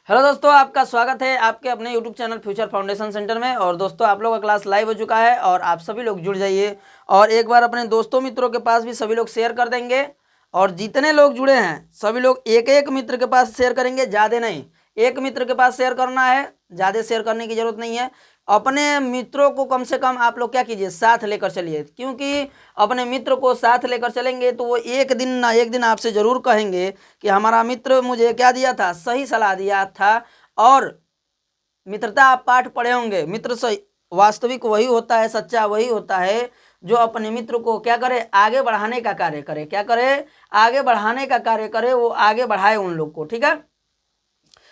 Hello दोस्तों, आपका स्वागत है आपके अपने YouTube channel future foundation centre में। और दोस्तों, आप लोगों का क्लास लाइव हो चुका है और आप सभी लोग जुड़ जाइए और एक बार अपने दोस्तों मित्रों के पास भी सभी लोग शेयर कर देंगे। और जितने लोग जुड़े हैं सभी लोग एक एक मित्र के पास शेयर करेंगे, ज़्यादा नहीं, एक मित्र के पास शेयर करना है, ज़्यादा शेयर करने की ज़रूरत नहीं है। अपने मित्रों को कम से कम आप लोग क्या कीजिए, साथ लेकर चलिए, क्योंकि अपने मित्र को साथ लेकर चलेंगे तो वो एक दिन ना एक दिन आपसे ज़रूर कहेंगे कि हमारा मित्र मुझे क्या दिया था, सही सलाह दिया था। और मित्रता आप पाठ पढ़े होंगे, मित्र सही वास्तविक वही होता है, सच्चा वही होता है जो अपने मित्र को क्या करे, आगे बढ़ाने का कार्य करे। क्या करे? आगे बढ़ाने का कार्य करे, वो आगे बढ़ाए उन लोग को। ठीक है,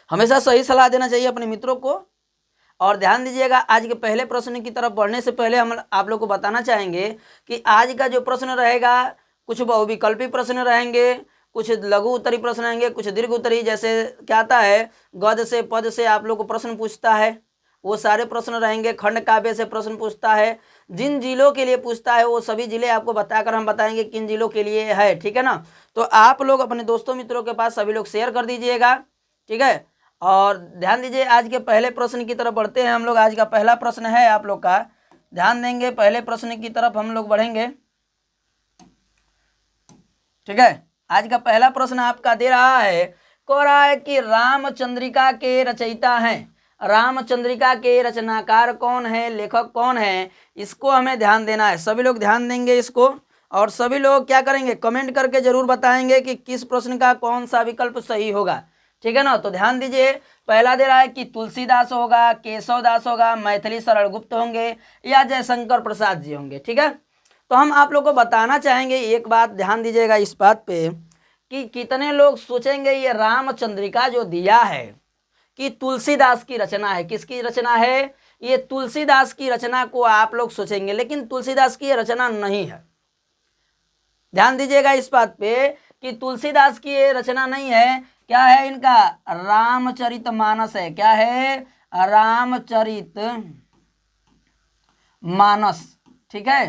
हमेशा सही सलाह देना चाहिए अपने मित्रों को। और ध्यान दीजिएगा, आज के पहले प्रश्न की तरफ बढ़ने से पहले हम आप लोग को बताना चाहेंगे कि आज का जो प्रश्न रहेगा, कुछ बहुविकल्पी प्रश्न रहेंगे, कुछ लघु उत्तरी प्रश्न रहेंगे, कुछ दीर्घ उत्तरी। जैसे क्या आता है, गद्य से पद से आप लोग को प्रश्न पूछता है, वो सारे प्रश्न रहेंगे। खंड काव्य से प्रश्न पूछता है, जिन जिलों के लिए पूछता है वो सभी जिले आपको बताकर हम बताएंगे किन जिलों के लिए है। ठीक है ना? तो आप लोग अपने दोस्तों मित्रों के पास सभी लोग शेयर कर दीजिएगा। ठीक है, और ध्यान दीजिए, आज के पहले प्रश्न की तरफ बढ़ते हैं हम लोग। आज का पहला प्रश्न है आप लोग का, ध्यान देंगे, पहले प्रश्न की तरफ हम लोग बढ़ेंगे। ठीक है, आज का पहला प्रश्न आपका दे रहा है, कह रहा है कि रामचंद्रिका के रचयिता हैं, रामचंद्रिका के रचनाकार कौन है, लेखक कौन है, इसको हमें ध्यान देना है। सभी लोग ध्यान देंगे इसको और सभी लोग क्या करेंगे, कमेंट करके जरूर बताएंगे कि किस प्रश्न का कौन सा विकल्प सही होगा। ठीक है ना? तो ध्यान दीजिए, पहला दे रहा है कि तुलसीदास होगा, केशव दास होगा, मैथिली शरण गुप्त होंगे या जयशंकर प्रसाद जी होंगे। ठीक है, तो हम आप लोग को बताना चाहेंगे एक बात, ध्यान दीजिएगा इस बात पे कि कितने लोग सोचेंगे ये रामचंद्रिका जो दिया है कि तुलसीदास की रचना है। किसकी रचना है? ये तुलसीदास की रचना को आप लोग सोचेंगे, लेकिन तुलसीदास की ये रचना नहीं है। ध्यान दीजिएगा इस बात पे कि तुलसीदास की ये रचना नहीं है। क्या है इनका? रामचरित मानस है। क्या है? रामचरित मानस। ठीक है,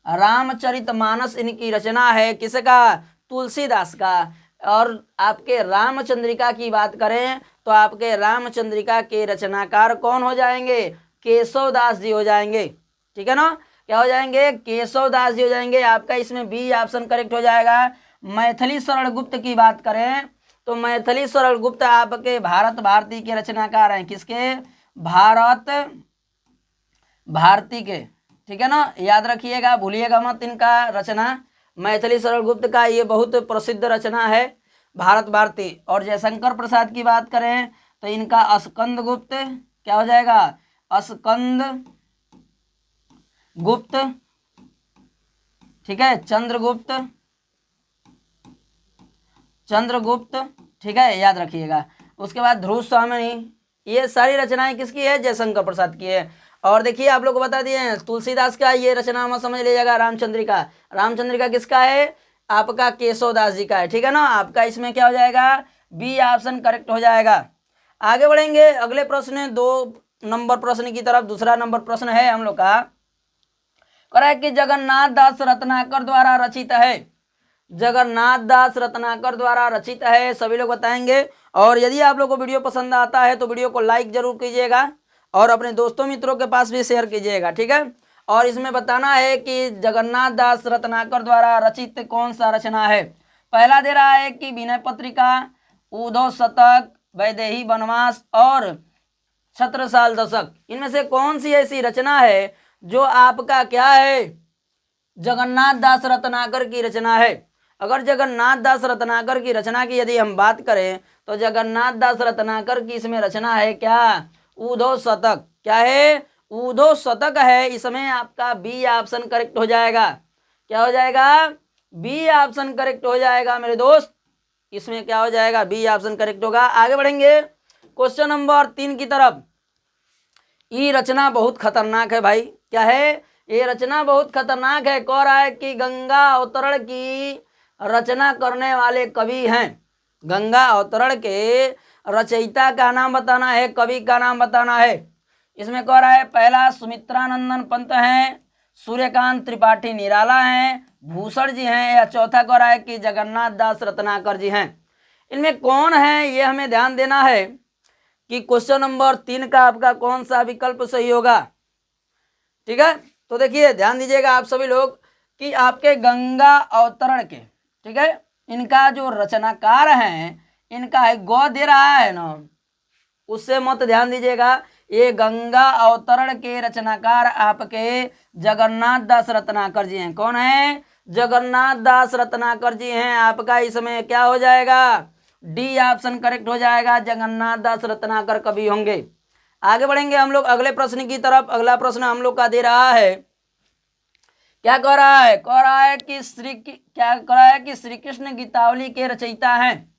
रामचरित मानस इनकी रचना है। किसका? तुलसीदास का। और आपके रामचंद्रिका की बात करें तो आपके रामचंद्रिका के रचनाकार कौन हो जाएंगे? केशव दास जी हो जाएंगे। ठीक है ना? क्या हो जाएंगे? केशव दास जी हो जाएंगे। आपका इसमें बी ऑप्शन करेक्ट हो जाएगा। मैथिली शरण गुप्त की बात करें तो मैथिली शरण गुप्त आपके भारत भारती के रचनाकार हैं। किसके? भारत भारती के। ठीक है ना? याद रखिएगा, भूलिएगा मत इनका रचना। मैथिली शरण गुप्त का ये बहुत प्रसिद्ध रचना है, भारत भारती। और जयशंकर प्रसाद की बात करें तो इनका स्कंद गुप्त। क्या हो जाएगा? स्कंद गुप्त। ठीक है, चंद्रगुप्त, चंद्रगुप्त। ठीक है, याद रखिएगा। उसके बाद ध्रुव स्वामी, ये सारी रचनाएं किसकी है? जयशंकर प्रसाद की है। और देखिए, आप लोग को बता दिए हैं तुलसीदास का ये रचना मत समझ लीजिएगा। रामचंद्रिका, रामचंद्रिका किसका है? आपका केशव दास जी का है। ठीक है ना? आपका इसमें क्या हो जाएगा? बी ऑप्शन करेक्ट हो जाएगा। आगे बढ़ेंगे अगले प्रश्न, 2 नंबर प्रश्न की तरफ। दूसरा नंबर प्रश्न है हम लोग का, कह है कि जगन्नाथ दास रत्नाकर द्वारा रचित है, जगन्नाथ दास रत्नाकर द्वारा रचित है। सभी लोग बताएंगे। और यदि आप लोग को वीडियो पसंद आता है तो वीडियो को लाइक जरूर कीजिएगा और अपने दोस्तों मित्रों के पास भी शेयर कीजिएगा। ठीक है, और इसमें बताना है कि जगन्नाथ दास रत्नाकर द्वारा रचित कौन सा रचना है। पहला दे रहा है कि विनय पत्रिका, उद्धव शतक, वैदेही वनवास और छत्रसाल दशक। इनमें से कौन सी ऐसी रचना है जो आपका क्या है? जगन्नाथ दास रत्नाकर की रचना है। अगर जगन्नाथ दास रत्नाकर की रचना की यदि हम बात करें तो जगन्नाथ दास रत्नाकर की इसमें रचना है क्या? उद्धव शतक। क्या है? उद्धव शतक है। इसमें आपका बी ऑप्शन करेक्ट हो जाएगा। क्या हो जाएगा? बी ऑप्शन करेक्ट हो जाएगा मेरे दोस्त। इसमें क्या हो जाएगा? बी ऑप्शन करेक्ट होगा। आगे बढ़ेंगे क्वेश्चन नंबर 3 की तरफ। ये रचना बहुत खतरनाक है भाई। क्या है? ये रचना बहुत खतरनाक है। कह रहा है कि गंगा अवतरण की रचना करने वाले कवि हैं। गंगा अवतरण के रचयिता का नाम बताना है, कवि का नाम बताना है। इसमें कह रहा है पहला सुमित्रानंदन पंत हैं, सूर्यकांत त्रिपाठी निराला हैं, भूषण जी हैं, या चौथा कह रहा है कि जगन्नाथ दास रत्नाकर जी हैं। इनमें कौन है ये हमें ध्यान देना है। कि क्वेश्चन नंबर 3 का आपका कौन सा विकल्प सही होगा। ठीक है, तो देखिए ध्यान दीजिएगा आप सभी लोग कि आपके गंगा अवतरण के, ठीक है, इनका जो रचनाकार हैं इनका है गौ दे रहा है ना, उससे मत ध्यान दीजिएगा। ये गंगा अवतरण के रचनाकार आपके जगन्नाथ दास रत्नाकर जी हैं। कौन है? जगन्नाथ दास रत्नाकर जी हैं। आपका इसमें क्या हो जाएगा? डी ऑप्शन करेक्ट हो जाएगा। जगन्नाथ दास रत्नाकर कवि होंगे। आगे बढ़ेंगे हम लोग अगले प्रश्न की तरफ। अगला प्रश्न हम लोग का दे रहा है, क्या कह रहा है? कह रहा है कि श्री कृष्ण गीतावली के रचयिता हैं।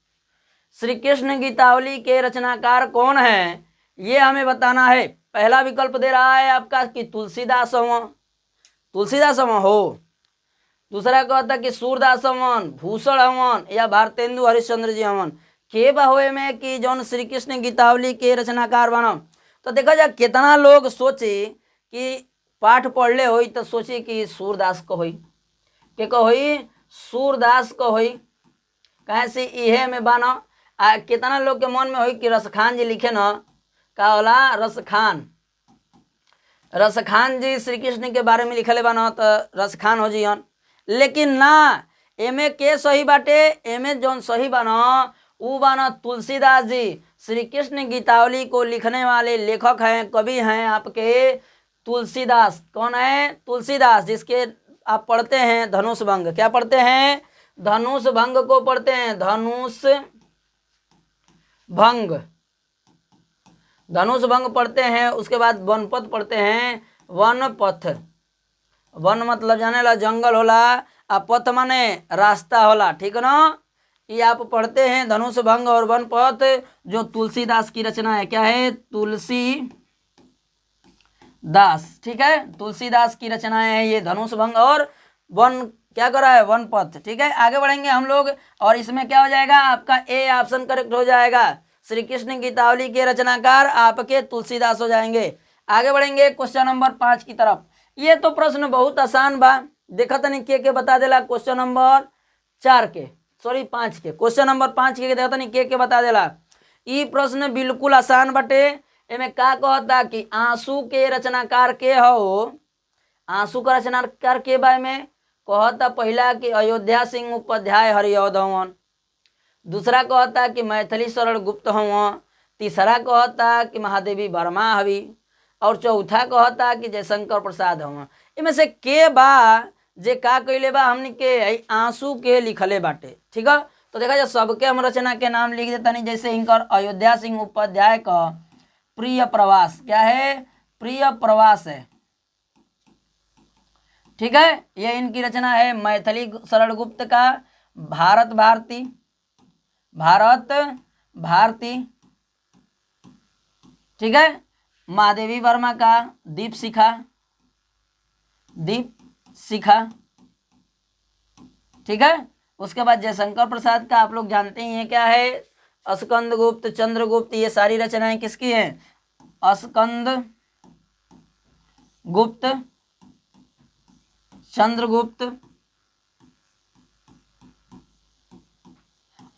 श्री कृष्ण गीतावली के रचनाकार कौन है, ये हमें बताना है। पहला विकल्प दे रहा है आपका कि तुलसीदास हो। दूसरा कहता कि सूरदास हवन, भूषण हवन या भारतेंदु हरिश्चंद्र जी हवन। के बाहुए में कि जौन श्री कृष्ण गीतावली के रचनाकार बना। तो देखा जाए कितना लोग सोचे कि पाठ पढ़ ले होई तो सोचे कि सूरदास को होई, के को होई? सूरदास को होई। कहे से इहे में बना। कितना लोग के मन में होई कि रसखान जी लिखे ना, का होला? रसखान जी श्री कृष्ण के बारे में लिखले बना तो रसखान हो जियन। लेकिन ना, एमे के सही बाटे? एमे जौन सही बना उ बना तुलसीदास जी। श्री कृष्ण गीतावली को लिखने वाले लेखक हैं, कवि हैं आपके तुलसीदास। कौन है? तुलसीदास, जिसके आप पढ़ते हैं धनुष भंग। क्या पढ़ते हैं? धनुष भंग को पढ़ते हैं। धनुष भंग पढ़ते हैं। उसके बाद वनपथ पढ़ते हैं। वनपथ, वन मतलब जाने ला जंगल होला, आ पथ माने रास्ता होला। ठीक है ना? ये आप पढ़ते हैं धनुष भंग और वनपथ, जो तुलसीदास की रचना है। क्या है? तुलसीदास। ठीक है, तुलसीदास की रचनाएं हैं ये धनुष भंग और वन, क्या कर रहा है? वनपथ। ठीक है, आगे बढ़ेंगे हम लोग और इसमें क्या हो जाएगा आपका? ए ऑप्शन करेक्ट हो जाएगा। श्री कृष्ण गीतावली के रचनाकार आपके तुलसीदास हो जाएंगे। आगे बढ़ेंगे क्वेश्चन नंबर 5 की तरफ। ये तो प्रश्न बहुत आसान बा, देखा तनी के बता देला। क्वेश्चन नंबर 5 के क्वेश्चन नंबर 5 के देखा तनी के बता देला। ई प्रश्न बिल्कुल आसान बटे। एमे का कहता कि आंसू के रचनाकार के हो? आंसू का रचनाकार के बारे में कहता पहला कि अयोध्या सिंह उपाध्याय हरिऔध हवन। दूसरा कहता कि मैथिली शरण गुप्त हवन। तीसरा कहता कि महादेवी वर्मा हवी। और चौथा कहता कि जयशंकर प्रसाद हवन। इनमें से के बा जे का कैले बा हमनी के आंसू के लिखले बाटे। ठीक है, तो देखा जाए सबके हम रचना के नाम लिख देता नहीं। जैसे इनकर अयोध्या सिंह उपाध्याय का प्रिय प्रवास, क्या है? प्रिय प्रवास है। ठीक है, ये इनकी रचना है। मैथिली शरण गुप्त का भारत भारती। ठीक है, महादेवी वर्मा का दीप शिखा। ठीक है, उसके बाद जयशंकर प्रसाद का आप लोग जानते ही हैं, क्या है? स्कंद गुप्त, चंद्रगुप्त। ये सारी रचनाएं किसकी हैं? स्कंद गुप्त, चंद्रगुप्त।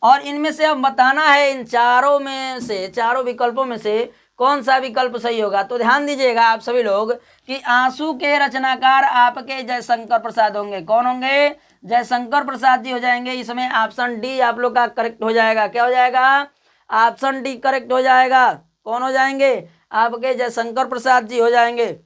और इनमें से अब बताना है इन चारों विकल्पों में से कौन सा विकल्प सही होगा। तो ध्यान दीजिएगा आप सभी लोग कि आंसू के रचनाकार आपके जयशंकर प्रसाद होंगे। कौन होंगे? जयशंकर प्रसाद जी हो जाएंगे। इसमें ऑप्शन डी आप लोग का करेक्ट हो जाएगा। क्या हो जाएगा? ऑप्शन डी करेक्ट हो जाएगा। कौन हो जाएंगे? आपके जयशंकर प्रसाद जी हो जाएंगे।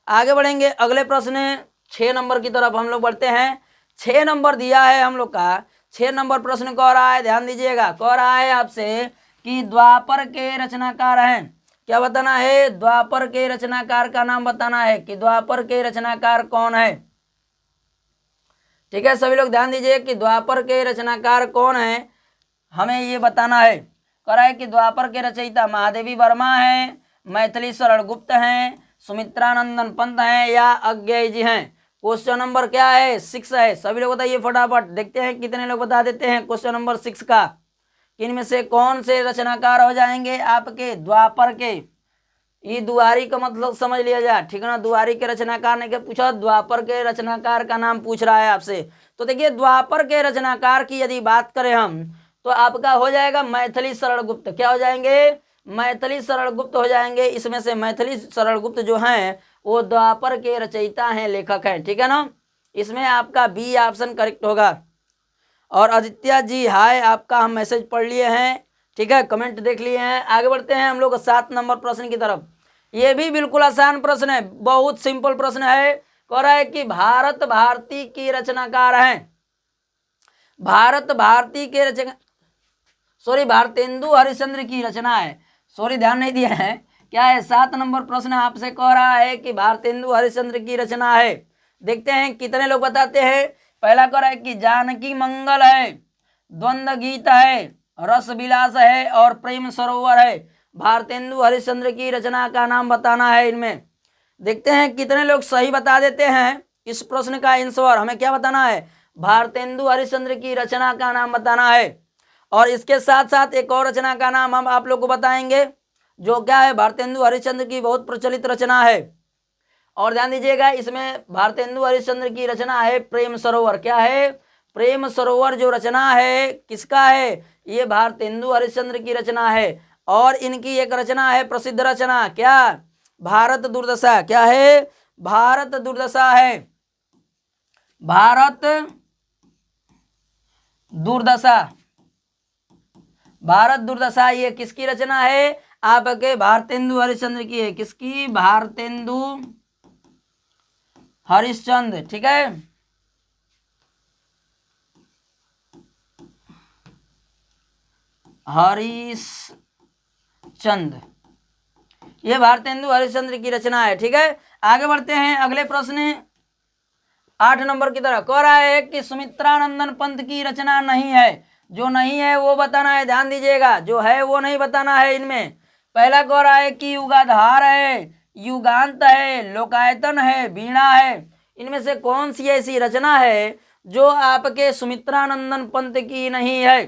आगे बढ़ेंगे अगले प्रश्न 6 नंबर की तरफ हम लोग बढ़ते हैं। 6 नंबर दिया है हम लोग का। 6 नंबर प्रश्न कह रहा है, ध्यान दीजिएगा, कह रहा है आपसे कि द्वापर के रचनाकार हैं। क्या बताना है? द्वापर के रचनाकार का नाम बताना है कि द्वापर के रचनाकार कौन है। ठीक है, सभी लोग ध्यान दीजिए कि द्वापर के रचनाकार कौन है, हमें ये बताना है। कह रहा है कि द्वापर के रचयिता महादेवी वर्मा हैं, मैथिली शरण गुप्त हैं, सुमित्रानंदन पंत हैं या अज्ञेय जी हैं। क्वेश्चन नंबर क्या है? 6 है। सभी लोग बताइए फटाफट, देखते हैं कितने लोग बता देते हैं क्वेश्चन नंबर 6 का। इनमें से कौन से रचनाकार हो जाएंगे आपके द्वापर के? ये दुआरी का मतलब समझ लिया जाए। ठीक है ना? दुआरी के रचनाकार ने क्या पूछा? द्वापर के रचनाकार का नाम पूछ रहा है आपसे। तो देखिए द्वापर के रचनाकार की यदि बात करें हम तो आपका हो जाएगा मैथिली शरण गुप्त। क्या हो जाएंगे? मैथिली सरल गुप्त हो जाएंगे। इसमें से मैथिली सरल गुप्त जो हैं वो द्वापर के रचयिता हैं, लेखक हैं, ठीक है ना। इसमें आपका बी ऑप्शन करेक्ट होगा। और आदित्य जी हाय, आपका हम मैसेज पढ़ लिए हैं, ठीक है, कमेंट देख लिए हैं। आगे बढ़ते हैं हम लोग 7 नंबर प्रश्न की तरफ। ये भी बिल्कुल आसान प्रश्न है, बहुत सिंपल प्रश्न है। कह रहा है कि भारत भारती की रचनाकार हैं, भारत भारती के रचना, सॉरी भारतेंदु हरिश्चंद्र की रचना है, सॉरी ध्यान नहीं दिया है, क्या है 7 नंबर प्रश्न आपसे कह रहा है कि भारतेंदु हरिश्चंद्र की रचना है। देखते हैं कितने लोग बताते हैं। पहला कह रहा है कि जानकी मंगल है, द्वंद्व गीत है, रस विलास है और प्रेम सरोवर है। भारतेंदु हरिश्चंद्र की रचना का नाम बताना है इनमें। देखते हैं कितने लोग सही बता देते हैं। इस प्रश्न का आंसर हमें क्या बताना है, भारतेंदु हरिश्चंद्र की रचना का नाम बताना है। और इसके साथ साथ एक और रचना का नाम हम आप लोग को बताएंगे, जो क्या है भारतेंदु हरिश्चंद्र की बहुत प्रचलित रचना है। और ध्यान दीजिएगा, इसमें भारतेंदु हरिश्चंद्र की रचना है प्रेम सरोवर। क्या है, प्रेम सरोवर जो रचना है किसका है, ये भारतेंदु हरिश्चंद्र की रचना है। और इनकी एक रचना है प्रसिद्ध रचना, क्या, भारत दुर्दशा। क्या है, भारत दुर्दशा है, भारत दुर्दशा, भारत दुर्दशा ये किसकी रचना है, आपके भारतेंदु हरिश्चंद्र की है। किसकी, भारतेंदु हरिश्चंद्र, ठीक है। हरिश्चंद्र, ये भारतेंदु हरिश्चंद्र की रचना है, ठीक है। आगे बढ़ते हैं अगले प्रश्न 8 नंबर की तरफ। कह रहा है कि सुमित्रानंदन पंत की रचना नहीं है, जो नहीं है वो बताना है। ध्यान दीजिएगा, जो है वो नहीं बताना है इनमें। पहला कह रहा है कि युगाधार है, युगांत है, लोकायतन है, वीणा है। इनमें से कौन सी ऐसी रचना है जो आपके सुमित्रानंदन पंत की नहीं है,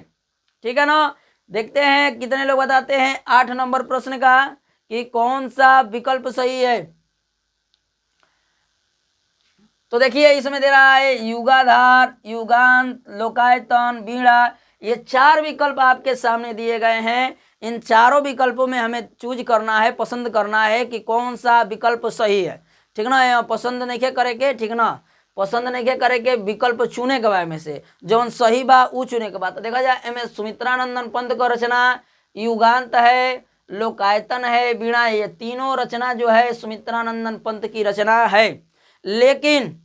ठीक है ना। देखते हैं कितने लोग बताते हैं 8 नंबर प्रश्न का कि कौन सा विकल्प सही है। तो देखिए इसमें दे रहा है युगाधार, युगांत, लोकायतन, वीणा, ये 4 विकल्प आपके सामने दिए गए हैं। इन चारों विकल्पों में हमें चूज करना है, पसंद करना है कि कौन सा विकल्प सही है, ठीक ना। पसंद नहीं करेंगे, ठीक ना, पसंद नहीं करेंगे, विकल्प चुने के बाद में से जौन सही बा उ चुने के बाद। तो देखा जाए एम सुमित्रानंदन पंत का रचना युगांत है, लोकायतन है, वीणा, ये तीनों रचना जो है सुमित्रानंदन पंत की रचना है। लेकिन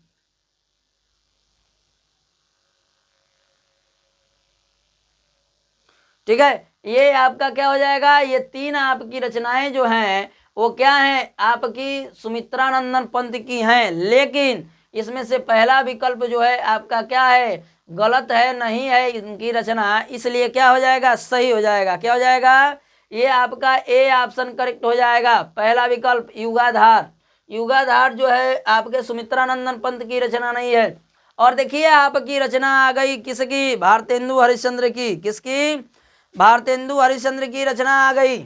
ठीक है, ये आपका क्या हो जाएगा, ये 3 आपकी रचनाएं जो हैं वो क्या हैं, आपकी सुमित्रानंदन पंत की हैं। लेकिन इसमें से पहला विकल्प जो है आपका क्या है, गलत है, नहीं है इनकी रचना, इसलिए क्या हो जाएगा, सही हो जाएगा। क्या हो जाएगा, ये आपका ए ऑप्शन करेक्ट हो जाएगा, पहला विकल्प युगाधार। युगाधार जो है आपके सुमित्रानंदन पंत की रचना नहीं है। और देखिए आपकी रचना आ गई किसकी, भारतेंदु हरिश्चंद्र की। किसकी, भारतेंदु हरिश्चंद्र की रचना आ गई।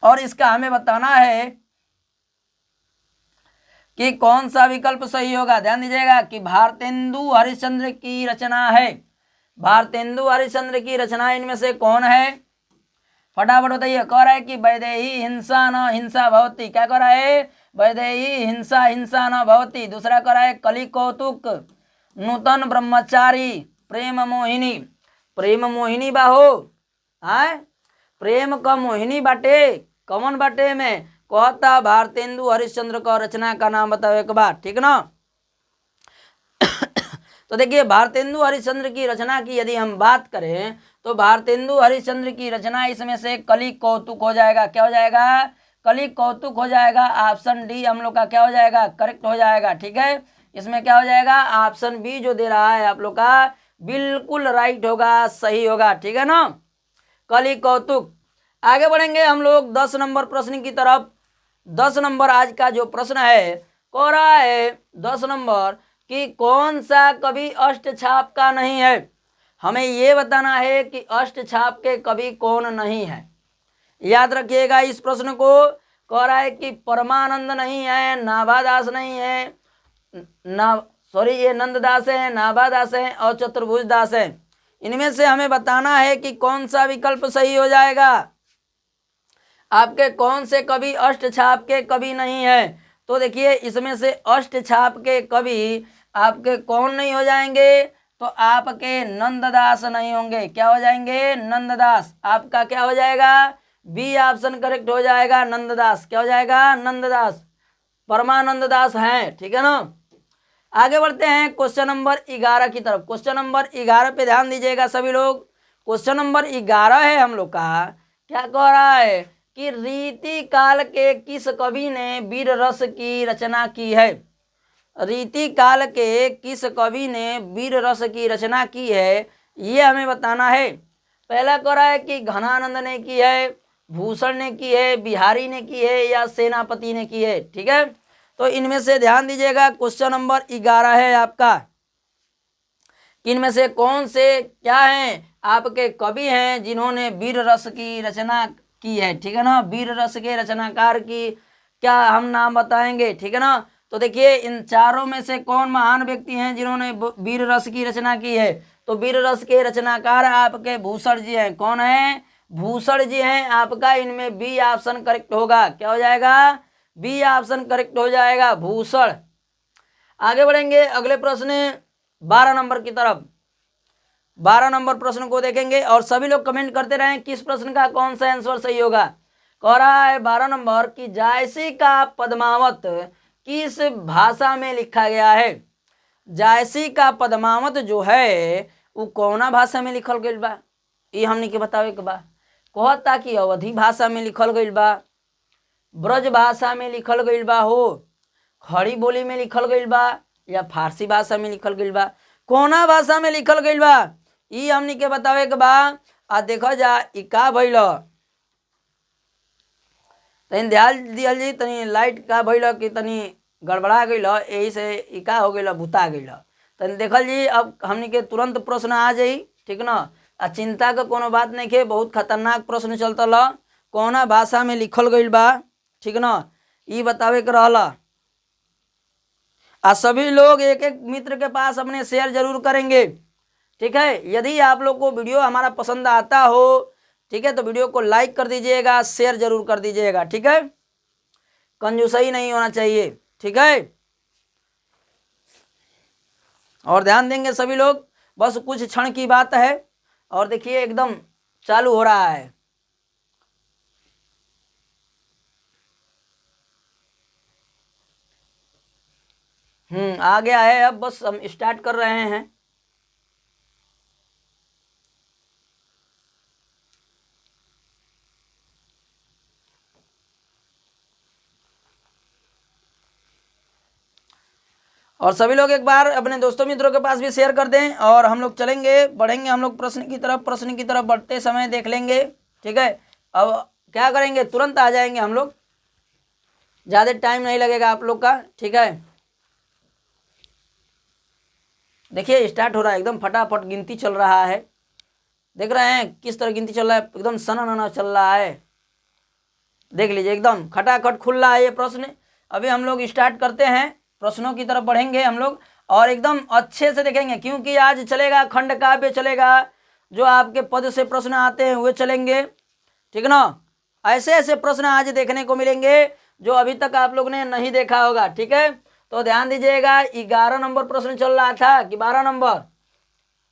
और इसका हमें बताना है कि कौन सा विकल्प सही होगा। ध्यान दीजिएगा कि भारतेंदु हरिश्चंद्र की रचना है, भारतेंदु हरिश्चंद्र की रचना इनमें से कौन है, फटाफट बताइए। कह रहा है कि वैदेही हिंसा न हिंसा भवती। क्या कह रहा है, वैदेही हिंसा हिंसा न भवती। दूसरा कह रहा है कलि कौतुक, नूतन ब्रह्मचारी, प्रेम मोहिनी। प्रेम मोहिनी बाहो, हाँ प्रेम का मोहिनी बाटे, कौन बाटे में, कहता भारतेंदु हरिश्चंद्र का रचना का नाम बताओ एक बार, ठीक ना। तो देखिए भारतेंदु हरिश्चंद्र की रचना की यदि हम बात करें तो भारतेंदु हरिश्चंद्र की रचना इसमें से कलि कौतुक हो जाएगा। क्या हो जाएगा, कलि कौतुक हो जाएगा। ऑप्शन डी हम लोग का क्या हो जाएगा, करेक्ट हो जाएगा, ठीक है। इसमें क्या हो जाएगा, ऑप्शन बी जो दे रहा है आप लोग का बिल्कुल राइट होगा, सही होगा, ठीक है ना, कलि कौतुक। आगे बढ़ेंगे हम लोग 10 नंबर प्रश्न की तरफ। 10 नंबर आज का जो प्रश्न है, कह रहा है 10 नंबर कि कौन सा कवि अष्टछाप का नहीं है। हमें ये बताना है कि अष्टछाप के कवि कौन नहीं है। याद रखिएगा इस प्रश्न को। कह रहा है कि परमानंद नहीं है, नाभादास नहीं है, ये नंददास है, नाभादास है और चतुर्भुज दास है। इनमें से हमें बताना है कि कौन सा विकल्प सही हो जाएगा। आपके कौन से कवि अष्टछाप के कवि नहीं है? तो देखिए इसमें से अष्टछाप के कवि आपके कौन नहीं हो जाएंगे? तो आपके नंददास नहीं होंगे। क्या हो जाएंगे? नंददास। आपका क्या हो जाएगा? बी ऑप्शन करेक्ट हो जाएगा, नंददास। क्या हो जाएगा? नंददास, परमानंद दास हैं। ठीक है ना। आगे बढ़ते हैं क्वेश्चन नंबर 11 की तरफ। क्वेश्चन नंबर 11 पे ध्यान दीजिएगा सभी लोग। क्वेश्चन नंबर 11 है हम लोग का। क्या कह रहा है कि रीति काल के किस कवि ने वीर रस की रचना की है? रीति काल के किस कवि ने वीर रस की रचना की है, ये हमें बताना है। पहला कह रहा है कि घनानंद ने की है, भूषण ने की है, बिहारी ने की है, या सेनापति ने की है। ठीक है, तो इनमें से ध्यान दीजिएगा। क्वेश्चन नंबर 11 है आपका, इनमें से कौन से क्या हैं आपके कवि हैं जिन्होंने वीर रस की रचना की है? ठीक है ना, वीर रस के रचनाकार की क्या हम नाम बताएंगे? ठीक है ना। तो देखिए इन चारों में से कौन महान व्यक्ति हैं जिन्होंने वीर रस की रचना की है? तो वीर रस के रचनाकार आपके भूषण जी हैं। कौन है? भूषण जी हैं आपका। इनमें बी ऑप्शन करेक्ट होगा। क्या हो जाएगा? बी ऑप्शन करेक्ट हो जाएगा, भूषण। आगे बढ़ेंगे अगले प्रश्न 12 नंबर की तरफ। 12 नंबर प्रश्न को देखेंगे और सभी लोग कमेंट करते रहें किस प्रश्न का कौन सा आंसर सही होगा। कह रहा है 12 नंबर की जायसी का पद्मावत किस भाषा में लिखा गया है? जायसी का पद्मावत जो है वो कौना भाषा में लिखल गई बा? ये हमने के बतावे के बा। कहता कि अवधी भाषा में लिखल गई बा, ब्रज भाषा में लिखल गई बा, हो खड़ी बोली में लिखल गई बा, या फारसी भाषा में लिखल गई बा? कौना भाषा में लिखल गई बा ये हमनी के बतावे के बा। आ देखो जा ई का भइल, तनी ध्यान दियल जी। तनी लाइट का भइल कि तनी गड़बड़ा गइल, यही से ई का हो गइल, भुता गइल। तनी देखल जी। अब हमनी के तुरंत प्रश्न आ जाई। ठीक ना। आ चिंता का कोनो बात नहीं के, बहुत खतरनाक प्रश्न चलता ला। कौना भाषा में लिखल गइल बा, ठीक ना, ई बतावे के रहला। सभी लोग एक एक मित्र के पास अपने शेयर जरूर करेंगे। ठीक है, यदि आप लोग को वीडियो हमारा पसंद आता हो, ठीक है, तो वीडियो को लाइक कर दीजिएगा, शेयर जरूर कर दीजिएगा। ठीक है, कंजूसई नहीं होना चाहिए। ठीक है, और ध्यान देंगे सभी लोग। बस कुछ क्षण की बात है और देखिए एकदम चालू हो रहा है। आ गया है। अब बस हम स्टार्ट कर रहे हैं। और सभी लोग एक बार अपने दोस्तों मित्रों के पास भी शेयर कर दें और हम लोग चलेंगे, बढ़ेंगे हम लोग प्रश्न की तरफ। प्रश्न की तरफ बढ़ते समय देख लेंगे। ठीक है, अब क्या करेंगे, तुरंत आ जाएंगे हम लोग, ज़्यादा टाइम नहीं लगेगा आप लोग का। ठीक है, देखिए स्टार्ट हो रहा है, एकदम फटाफट गिनती चल रहा है। देख रहे हैं किस तरह गिनती चल रहा है, एकदम सना चल रहा है। देख लीजिए एकदम खटाखट खुल रहा है ये प्रश्न। अभी हम लोग स्टार्ट करते हैं, प्रश्नों की तरफ बढ़ेंगे हम लोग और एकदम अच्छे से देखेंगे, क्योंकि आज चलेगा खंड काव्य चलेगा, जो आपके पद से प्रश्न आते हैं वे चलेंगे। ठीक ना, ऐसे ऐसे प्रश्न आज देखने को मिलेंगे जो अभी तक आप लोग ने नहीं देखा होगा। ठीक है, तो ध्यान दीजिएगा। 11 नंबर प्रश्न चल रहा था कि 12 नंबर?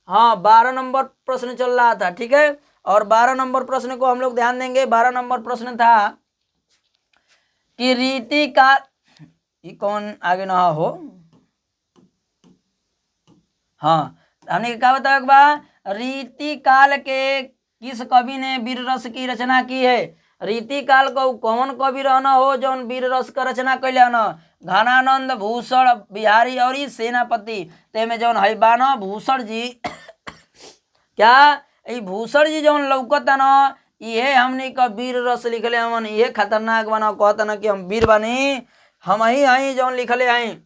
हाँ, 12 नंबर प्रश्न चल रहा था। ठीक है, और 12 नंबर प्रश्न को हम लोग ध्यान देंगे। 12 नंबर प्रश्न था कि रीति का, ये कौन आगे ना हो, हाँ, हमने क्या बताया एक बार, रीति काल के किस कवि ने वीर रस की रचना की है? रीति काल को कौन कवि रहना हो जो वीर रस का रचना कैले न? घनानंद, भूषण, बिहारी और ई सेनापति। ते में जौन है बाना भूषण जी क्या ई भूषण जी जौन लौकता न, ये हमने का वीर रस लिखले हमन, ये खतरनाक बना, कहता न कि हम वीर बनी, हम ही आई जौन लिखले आई।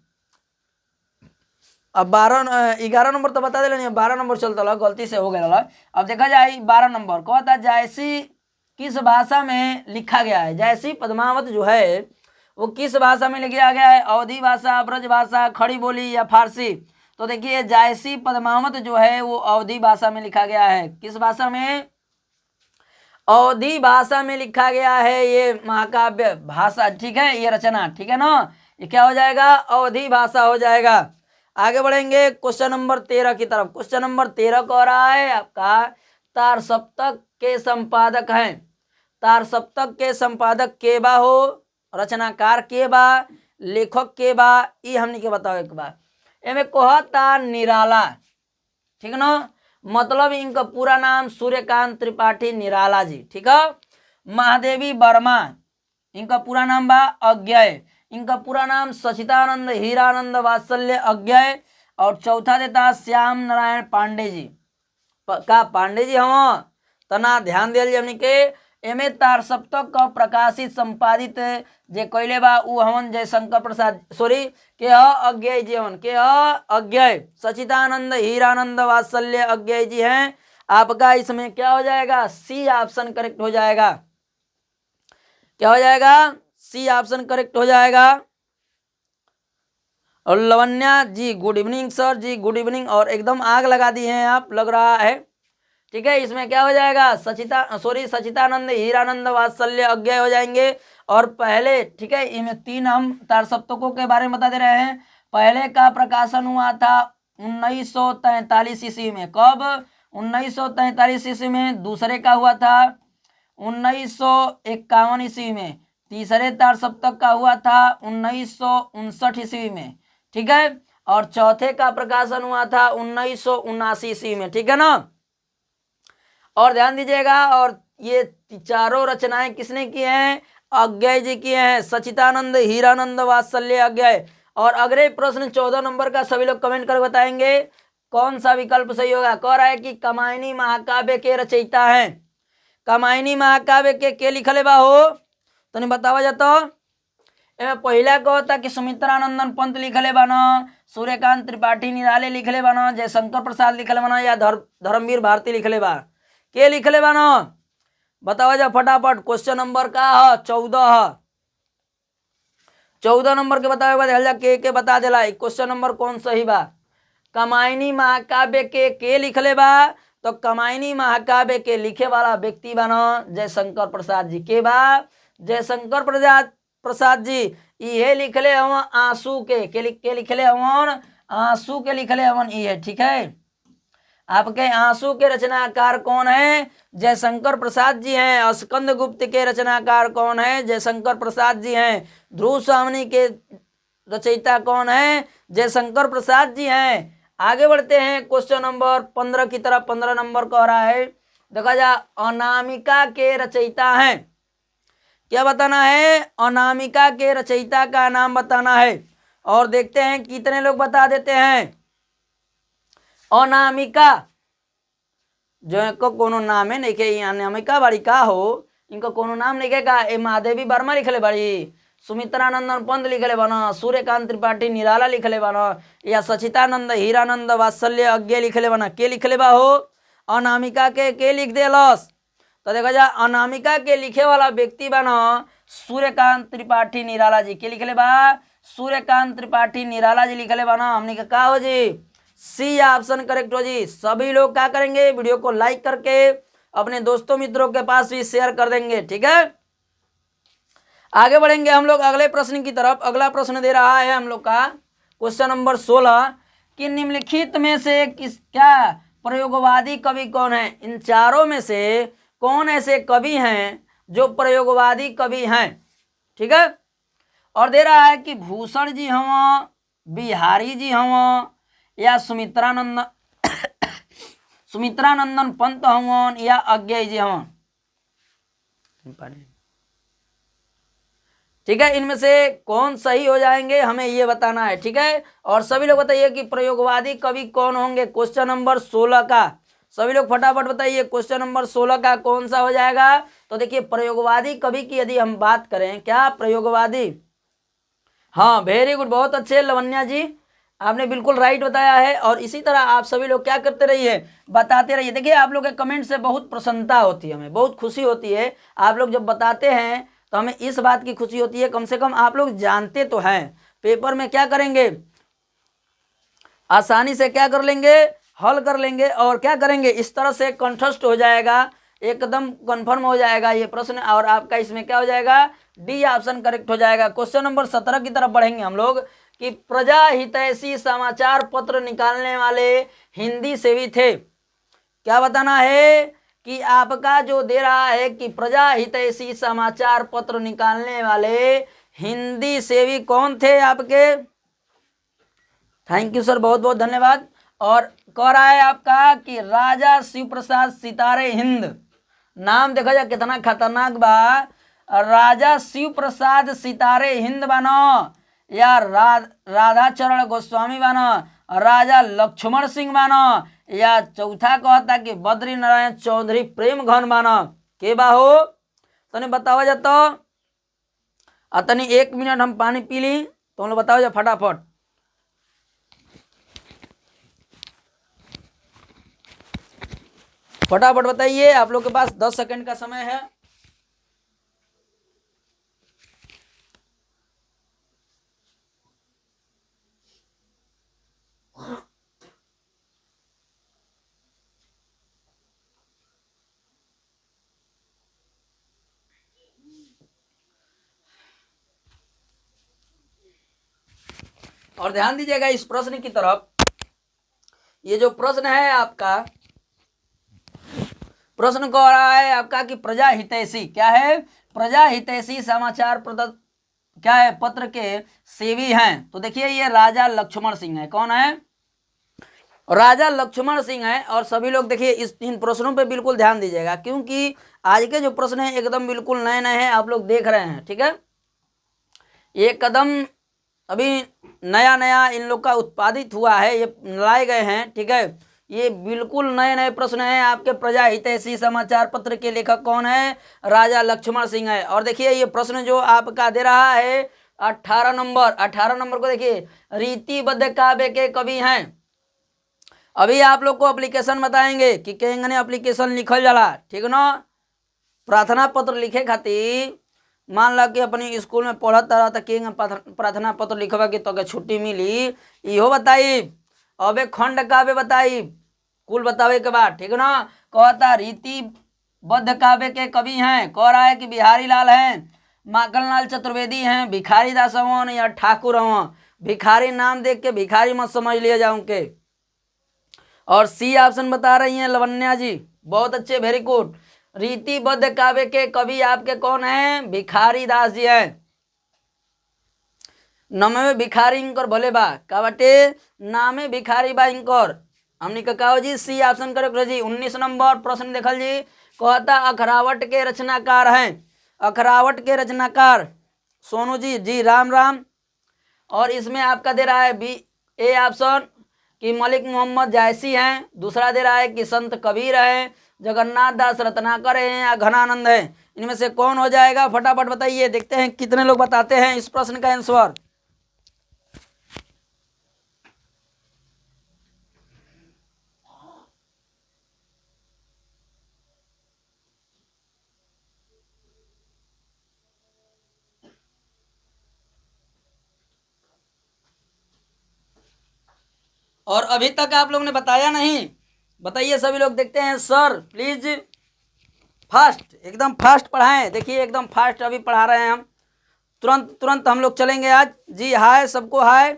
अब 11 नंबर तो बता दे, 12 नंबर चलता ला, गलती से हो गया। अब देखा जाए 12 नंबर कहता जायसी किस भाषा में लिखा गया है? जायसी पद्मावत जो है वो किस भाषा में लिखा गया है? अवधी भाषा, ब्रज भाषा, खड़ी बोली या फारसी? तो देखिए जायसी पद्मावत जो है वो अवधी भाषा में लिखा गया है। किस भाषा में? अवधी भाषा में लिखा गया है ये महाकाव्य भाषा, ठीक है, ये रचना, ठीक है ना, ये क्या हो जाएगा, अवधी भाषा हो जाएगा। आगे बढ़ेंगे क्वेश्चन नंबर 13 की तरफ। क्वेश्चन नंबर 13 को रहा है आपका, तार सप्तक के संपादक हैं, तार सप्तक के संपादक के बा हो, रचनाकार के बा, लेखक के बा, ये हमने के बताओ एक बार। एमे कोह तार निराला, ठीक है ना, मतलब इनका पूरा नाम सूर्यकांत त्रिपाठी निराला जी, ठीक है। महादेवी वर्मा, इनका पूरा नाम बा अज्ञय, इनका पूरा नाम सचिदानंद हीरानंद वात्सल्य अज्ञय। और चौथा देता श्याम नारायण पांडे जी, का पांडे जी हम तना ध्यान दिया हमने के। एमे तार सप्तक का प्रकाशित संपादित जे कैले बा उ हमन जयशंकर प्रसाद सॉरी के अज्ञय जी हमन के अज्ञय सचिदानंद हीरानंद वात्सल्य अज्ञय जी हैं। आपका इसमें क्या हो जाएगा, सी ऑप्शन करेक्ट हो जाएगा। क्या हो जाएगा, सी ऑप्शन करेक्ट हो जाएगा। और लवन्या जी गुड इवनिंग सर जी, गुड इवनिंग। और एकदम आग लगा दी हैं आप, लग रहा है, ठीक है। इसमें क्या हो जाएगा, सचिदानंद हीरानंद वात्सल्य अज्ञय हो जाएंगे। और पहले, ठीक है, इनमें 3 हम तार सप्तकों के बारे में बता दे रहे हैं। पहले का प्रकाशन हुआ था 1943 ईस्वी में, कब, 1943 ईस्वी में। दूसरे का हुआ था 1951 ईस्वी में। तीसरे तार सप्तक का हुआ था 1959 ईस्वी में, ठीक है। और चौथे का प्रकाशन हुआ था 1979 ईस्वी में, ठीक है ना। और ध्यान दीजिएगा, और ये चारों रचनाएं किसने की हैं, अज्ञय जी की हैं, सचिदानंद हीरानंद वात्सल्य अज्ञय। और अगले प्रश्न 14 नंबर का सभी लोग कमेंट कर बताएंगे कौन सा विकल्प सही होगा। कह रहा है कि कामायनी महाकाव्य के रचयिता हैं, कामायनी महाकाव्य के लिखले बा हो, तो नहीं बतावा जाता। पहला को होता कि सुमित्रानंदन पंत लिखले बना, सूर्यकांत त्रिपाठी निराले लिखले बना, जयशंकर प्रसाद लिखले बना, या धर्मवीर भारती लिखले बा, के लिखले बना, बतावा जा फटाफट। क्वेश्चन नंबर का 14 नंबर के बतावे बाद जा के बता देला। क्वेश्चन नंबर कौन सही बा, कामायनी महाकाव्य के लिखले बा, तो कामायनी महाकाव्य के लिखे वाला व्यक्ति बना जयशंकर प्रसाद जी के बा, जयशंकर प्रसाद जी ये लिखले हवन आंसू के लिखले हवन, आंसू के लिखले हवन ये, ठीक है। आपके आंसू के रचनाकार कौन है, जयशंकर प्रसाद जी हैं। और स्कंद गुप्त के रचनाकार कौन है, जयशंकर प्रसाद जी हैं। ध्रुव स्वामिनी के रचयिता कौन है, जयशंकर प्रसाद जी हैं। आगे बढ़ते हैं क्वेश्चन नंबर 15 की तरफ। 15 नंबर कह रहा है, देखा जा, अनामिका के रचयिता हैं। क्या बताना है, अनामिका के रचयिता का नाम बताना है। और देखते हैं कितने लोग बता देते हैं। अनामिका जो इनको कोनो नाम है नहीं के, अनामिका बड़ी का हो, इनको कोनो नाम नहीं के का। महादेवी वर्मा लिखले बड़ी, सुमित्रानंदन पंत लिखले बना, सूर्यकांत त्रिपाठी निराला लिखले बना, या सचिदानंद हीरानंद वात्सल्य अज्ञय लिखले बना, के लिखले बा हो, अनामिका के लिख देलस। तो देखा जा, अनामिका के लिखे वाला व्यक्ति बना सूर्यकांत त्रिपाठी निराला जी, के लिखले बा, सूर्यकांत त्रिपाठी निराला जी लिखले बना। हमने का हो जी, सी ऑप्शन करेक्ट हो जी। सभी लोग क्या करेंगे, वीडियो को लाइक करके अपने दोस्तों मित्रों के पास भी शेयर कर देंगे, ठीक है। आगे बढ़ेंगे हम लोग अगले प्रश्न की तरफ। अगला प्रश्न दे रहा है हम लोग का क्वेश्चन नंबर 16 कि निम्नलिखित में से क्या प्रयोगवादी कवि कौन है। इन चारों में से कौन ऐसे कवि हैं जो प्रयोगवादी कवि हैं, ठीक है। और दे रहा है कि भूषण जी हम, बिहारी जी हम, या सुमित्रानंदन पंत हवन, या अज्ञय जी हवन, ठीक है। इनमें से कौन सही हो जाएंगे हमें ये बताना है, ठीक है। और सभी लोग बताइए कि प्रयोगवादी कवि कौन होंगे क्वेश्चन नंबर 16 का। सभी लोग फटाफट बताइए क्वेश्चन नंबर 16 का कौन सा हो जाएगा। तो देखिए, प्रयोगवादी कवि की यदि हम बात करें, क्या प्रयोगवादी, हाँ वेरी गुड, बहुत अच्छे लवन्या जी, आपने बिल्कुल राइट बताया है। और इसी तरह आप सभी लोग क्या करते रहिए, बताते रहिए। देखिए, आप लोग के कमेंट से बहुत प्रसन्नता होती है, हमें बहुत खुशी होती है। आप लोग जब बताते हैं तो हमें इस बात की खुशी होती है, कम से कम आप लोग जानते तो हैं। पेपर में क्या करेंगे, आसानी से क्या कर लेंगे, हल कर लेंगे, और क्या करेंगे, इस तरह से कंठस्थ हो जाएगा एकदम कंफर्म हो जाएगा ये प्रश्न, और आपका इसमें क्या हो जाएगा, डी ऑप्शन करेक्ट हो जाएगा। क्वेश्चन नंबर 17 की तरफ बढ़ेंगे हम लोग कि प्रजा हितैषी समाचार पत्र निकालने वाले हिंदी सेवी थे। क्या बताना है कि आपका जो दे रहा है कि प्रजा हितैषी समाचार पत्र निकालने वाले हिंदी सेवी कौन थे आपके। थैंक यू सर, बहुत बहुत धन्यवाद। और कह रहा है आपका कि राजा शिव प्रसाद सितारे हिंद, नाम देखा जाए कितना खतरनाक बा। राजा शिव प्रसाद सितारे हिंद बनो, या राधा चरण गोस्वामी बनो, राजा लक्ष्मण सिंह बनो, या चौथा कहता कि बद्री नारायण चौधरी प्रेम घन बनो, के बा हो तने बताओ जा। तो तनी 1 मिनट हम पानी पी ली, तो हम लोग बताओ जा फटाफट। फटाफट बताइए, आप लोग के पास 10 सेकंड का समय है। और ध्यान दीजिएगा इस प्रश्न की तरफ। ये जो प्रश्न है आपका, प्रश्न कह रहा है आपका कि प्रजा हितैषी क्या है, प्रजा हितैषी समाचार क्या है पत्र के सेवी हैं। तो देखिए ये राजा लक्ष्मण सिंह है। कौन है, राजा लक्ष्मण सिंह है। और सभी लोग देखिए इन प्रश्नों पे बिल्कुल ध्यान दीजिएगा, क्योंकि आज के जो प्रश्न है एकदम बिल्कुल नए नए हैं, आप लोग देख रहे हैं। ठीक है, ये कदम अभी नया नया इन लोग का उत्पादित हुआ है, ये लाए गए हैं। ठीक है, ये बिल्कुल नए नए प्रश्न हैं आपके। प्रजा हितैषी समाचार पत्र के लेखक कौन है, राजा लक्ष्मण सिंह है। और देखिए ये प्रश्न जो आपका दे रहा है 18 नंबर को देखिए, रीतिबद्ध काव्य के कवि हैं। अभी आप लोग को एप्लीकेशन बताएंगे कि केंगने एप्लीकेशन लिखल जाला। ठीक ना, प्रार्थना पत्र लिखे खातिर मान ला कि अपनी स्कूल में पढ़त रहा था कि प्रार्थना पत्र लिखवा के तो छुट्टी मिली, इहो बताई। अबे खंड काव्य बताई, कुल बतावे के बाद। ठीक ना, कहता रीतिबद्ध काव्य के कवि हैं। कह रहा है कि बिहारी लाल हैं, माखनलाल चतुर्वेदी हैं, भिखारी दास हवन या ठाकुर हवन। भिखारी नाम देख के भिखारी मत समझ लिया जाऊं के। और सी ऑप्शन बता रही हैं लवन्या जी, बहुत अच्छे, वेरी गुड। रीतिबद्ध काव्य के कवि आपके कौन हैं, भिखारी दास जी हैं। नमे भिखारी इंकर भले बा का बाटे, नामे भिखारी बा इंकर। हमने कहा जी सी ऑप्शन करेक्ट जी। 19 नंबर प्रश्न देखल जी, कहता अखरावट के रचनाकार हैं। अखरावट के रचनाकार सोनू जी, जी राम राम। और इसमें आपका दे रहा है बी ए ऑप्शन कि मलिक मोहम्मद जायसी हैं। दूसरा दे रहा है कि संत कबीर हैं, जगन्नाथ दास रत्नाकर हैं, या घनानंद हैं। इनमें से कौन हो जाएगा, फटाफट बताइए, देखते हैं कितने लोग बताते हैं इस प्रश्न का आंसर। और अभी तक आप लोगों ने बताया नहीं, बताइए सभी लोग, देखते हैं। सर प्लीज फास्ट, एकदम फास्ट पढ़ाएं। देखिए एकदम फास्ट अभी पढ़ा रहे हैं हम, तुरंत तुरंत हम लोग चलेंगे आज जी। हाय सबको हाय,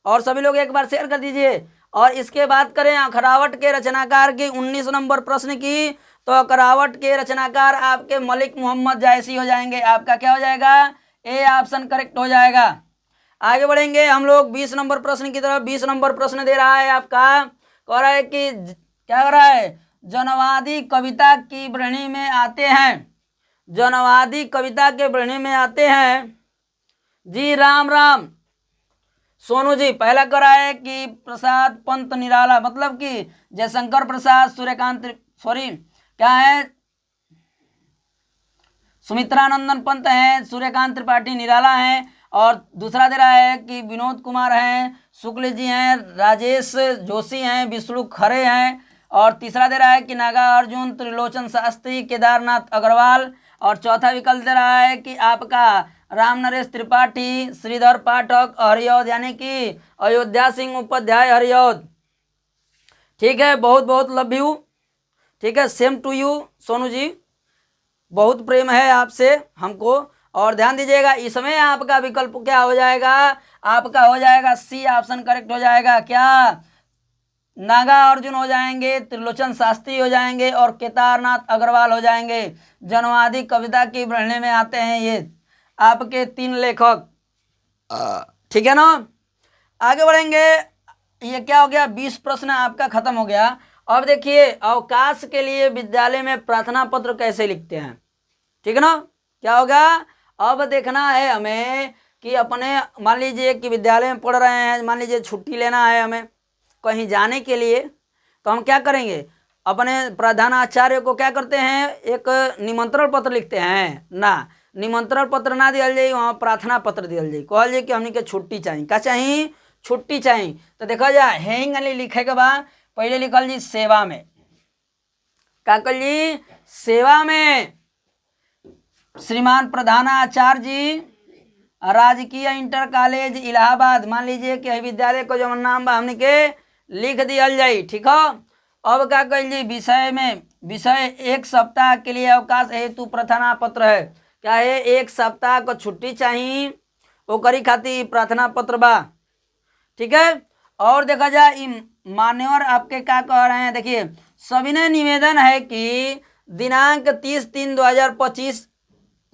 और सभी लोग एक बार शेयर कर दीजिए। और इसके बात करें अखरावट के रचनाकार की 19 नंबर प्रश्न की, तो अखरावट के रचनाकार आपके मलिक मोहम्मद जायसी हो जाएंगे। आपका क्या हो जाएगा, ए ऑप्शन करेक्ट हो जाएगा। आगे बढ़ेंगे हम लोग 20 नंबर प्रश्न की तरफ। 20 नंबर प्रश्न दे रहा है आपका, कह रहा है कि क्या कर रहा है, जनवादी कविता की श्रेणी में आते हैं। जनवादी कविता के श्रेणी में आते हैं जी, राम राम सोनू जी। पहला करा है कि प्रसाद पंत निराला, मतलब कि जयशंकर प्रसाद, सूर्यकांत, सॉरी क्या है, सुमित्रानंदन पंत हैं, सूर्यकांत त्रिपाठी निराला हैं। और दूसरा दे रहा है कि विनोद कुमार हैं, शुक्ल जी हैं, राजेश जोशी हैं, विष्णु खरे हैं। और तीसरा दे रहा है कि नागार्जुन, त्रिलोचन शास्त्री, केदारनाथ अग्रवाल। और चौथा विकल्प दे रहा है कि आपका राम नरेश त्रिपाठी, श्रीधर पाठक हरियौद, यानी कि अयोध्या सिंह उपाध्याय हरियौद। ठीक है, बहुत बहुत लव यू। ठीक है, same to you Sonu ji, बहुत प्रेम है आपसे हमको। और ध्यान दीजिएगा, इसमें आपका विकल्प क्या हो जाएगा, आपका हो जाएगा सी ऑप्शन करेक्ट हो जाएगा। क्या, नागा अर्जुन हो जाएंगे, त्रिलोचन शास्त्री हो जाएंगे और केदारनाथ अग्रवाल हो जाएंगे। जनवादी कविता की पढ़ने में आते हैं ये आपके 3 लेखक। ठीक है ना, आगे बढ़ेंगे। ये क्या हो गया, 20 प्रश्न आपका खत्म हो गया। अब देखिए, अवकाश के लिए विद्यालय में प्रार्थना पत्र कैसे लिखते हैं। ठीक है ना, क्या होगा, अब देखना है हमें कि अपने, मान लीजिए कि विद्यालय में पढ़ रहे हैं, मान लीजिए छुट्टी लेना है हमें कहीं जाने के लिए, तो हम क्या करेंगे, अपने प्रधानाचार्य को क्या करते हैं, एक निमंत्रण पत्र लिखते हैं ना। निमंत्रण पत्र ना दिया जाए, वहाँ प्रार्थना पत्र दिया जाए, कहल जाए कि हमने के छुट्टी चाहिए, क्या चाहिए, छुट्टी चाहिए। तो देखा जाए हेंग लिखे के बाद पहले लिखल जी सेवा में, क्या कल जी, सेवा में श्रीमान प्रधानाचार्य जी, राजकीय इंटर कॉलेज इलाहाबाद, मान लीजिए कि विद्यालय को जो नाम बा हमने के लिख दिया जाए। ठीक है, अब क्या कल जी, विषय में, विषय 1 सप्ताह के लिए अवकाश हेतु प्रार्थना पत्र है। क्या है, 1 सप्ताह को छुट्टी चाहिए, वो करी खातिर प्रार्थना पत्र बा। ठीक है, और देखा जाए मान्यवर आपके क्या कह रहे हैं, देखिए, सविनय निवेदन है कि दिनांक 30/3/2025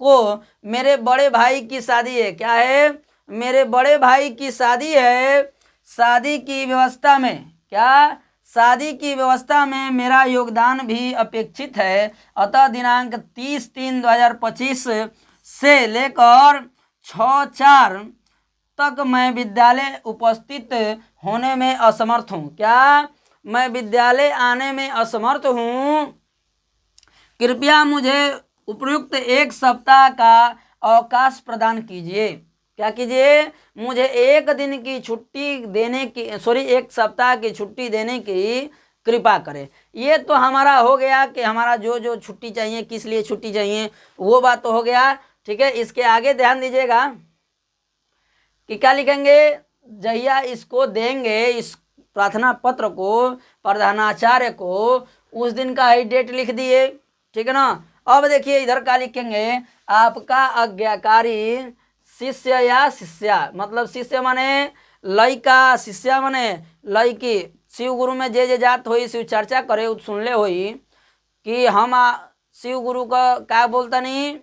को मेरे बड़े भाई की शादी है। क्या है, मेरे बड़े भाई की शादी है, शादी की व्यवस्था में, क्या, शादी की व्यवस्था में मेरा योगदान भी अपेक्षित है। अतः दिनांक 30/3/2025 से लेकर 6/4 तक मैं विद्यालय उपस्थित होने में असमर्थ हूँ। क्या, मैं विद्यालय आने में असमर्थ हूँ, कृपया मुझे उपयुक्त 1 सप्ताह का अवकाश प्रदान कीजिए। क्या कीजिए, मुझे 1 दिन की छुट्टी देने की, 1 सप्ताह की छुट्टी देने की कृपा करें। ये तो हमारा हो गया कि हमारा जो जो छुट्टी चाहिए, किस लिए छुट्टी चाहिए, वो बात तो हो गया। ठीक है, इसके आगे ध्यान दीजिएगा कि क्या लिखेंगे, जहिया इसको देंगे, इस प्रार्थना पत्र को प्रधानाचार्य को, उस दिन का ही डेट लिख दिए। ठीक है ना, अब देखिए इधर क्या लिखेंगे, आपका आज्ञाकारी शिष्य या शिष्या, मतलब शिष्य माने लइका, शिष्या माने लइकी। शिव गुरु में जे जात होई, शिव चर्चा करे सुनले होई कि हम शिव गुरु का क्या बोलतनी,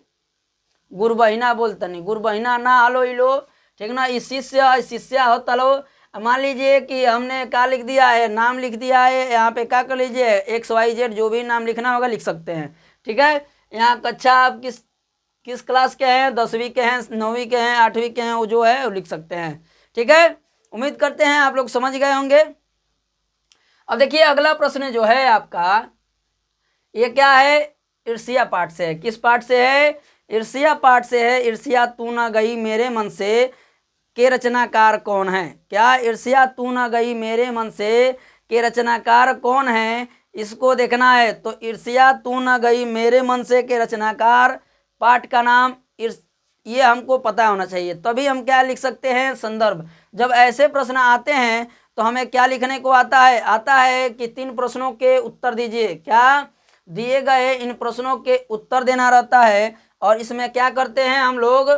गुरु बहिना बोलतनी, गुरु बहिना ना हलो इलो। ठीक ना, इस शिष्य शिष्या हो तलो। मान लीजिए कि हमने क्या लिख दिया है, नाम लिख दिया है, यहाँ पे क्या कर लीजिए, XYZ जो भी नाम लिखना होगा लिख सकते हैं। ठीक है, यहाँ कक्षा आप किस क्लास के हैं, 10वीं के हैं, 9वीं के हैं, 8वीं के हैं, वो जो है वो लिख सकते हैं। ठीक है, उम्मीद करते हैं आप लोग समझ गए होंगे। अब देखिए अगला प्रश्न जो है आपका, ये क्या है, ईर्ष्या पाठ से है। किस पाठ से है, ईर्ष्या पाठ से है। ईर्ष्या तू न गई मेरे मन से के रचनाकार कौन है। क्या, ईर्ष्या तू न गई मेरे मन से के रचनाकार कौन है, इसको देखना है। तो ईर्ष्या तू न गई मेरे मन से के रचनाकार, पाठ का नाम ये हमको पता होना चाहिए, तभी हम क्या लिख सकते हैं, संदर्भ। जब ऐसे प्रश्न आते हैं तो हमें क्या लिखने को आता है कि 3 प्रश्नों के उत्तर दीजिए। क्या, दिए गए इन प्रश्नों के उत्तर देना रहता है, और इसमें क्या करते हैं हम लोग,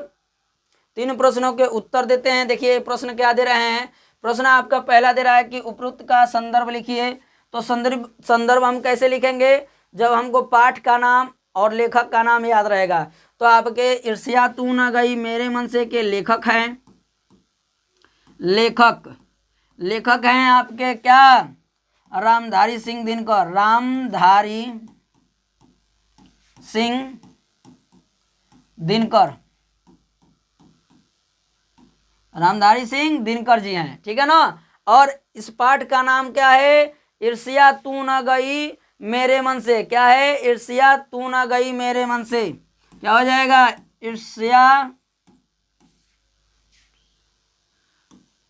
3 प्रश्नों के उत्तर देते हैं। देखिए प्रश्न क्या दे रहे हैं, प्रश्न आपका पहला दे रहा है कि उपरोक्त का संदर्भ लिखिए। तो संदर्भ हम कैसे लिखेंगे, जब हमको पाठ का नाम और लेखक का नाम याद रहेगा। तो आपके ईर्ष्या तू न गई मेरे मन से के लेखक हैं, लेखक हैं आपके क्या, रामधारी सिंह दिनकर, रामधारी सिंह दिनकर, रामधारी सिंह दिनकर जी हैं। ठीक है ना, और इस पाठ का नाम क्या है, ईर्ष्या तू न गई मेरे मन से। क्या है, ईर्ष्या तू न गई मेरे मन से, क्या हो जाएगा, ईर्ष्या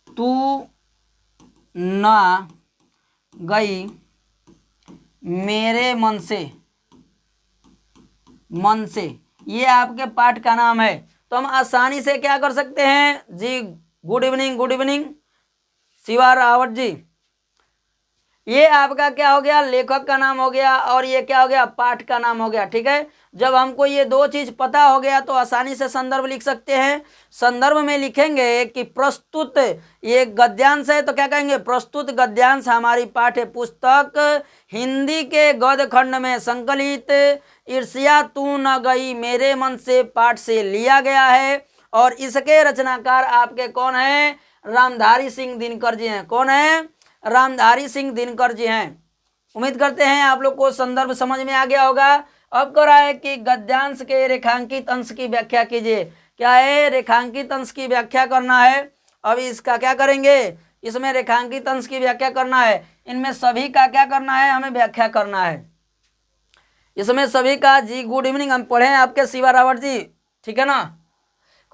तू न गई मेरे मन से, ये आपके पाठ का नाम है। तो हम आसानी से क्या कर सकते हैं जी, गुड इवनिंग शिवा रावत जी, ये आपका क्या हो गया, लेखक का नाम हो गया, और ये क्या हो गया, पाठ का नाम हो गया। ठीक है, जब हमको ये दो चीज पता हो गया तो आसानी से संदर्भ लिख सकते हैं। संदर्भ में लिखेंगे कि प्रस्तुत, ये गद्यांश है तो क्या कहेंगे, प्रस्तुत गद्यांश हमारी पाठ्य पुस्तक हिंदी के गद्य खंड में संकलित ईर्ष्या तू न गई मेरे मन से पाठ से लिया गया है, और इसके रचनाकार आपके कौन है, रामधारी सिंह दिनकर जी हैं। कौन है, रामधारी सिंह दिनकर जी हैं। उम्मीद करते हैं आप लोग को संदर्भ समझ में आ गया होगा। अब कह रहा है कि गद्यांश के रेखांकित अंश की व्याख्या कीजिए। क्या है, रेखांकित अंश की व्याख्या करना है। अब इसका क्या करेंगे, इसमें रेखांकित अंश की व्याख्या करना है। इनमें सभी का क्या करना है, हमें व्याख्या करना है इसमें सभी का। जी गुड इवनिंग, हम पढ़े हैं आपके शिवा रावत जी, ठीक है ना।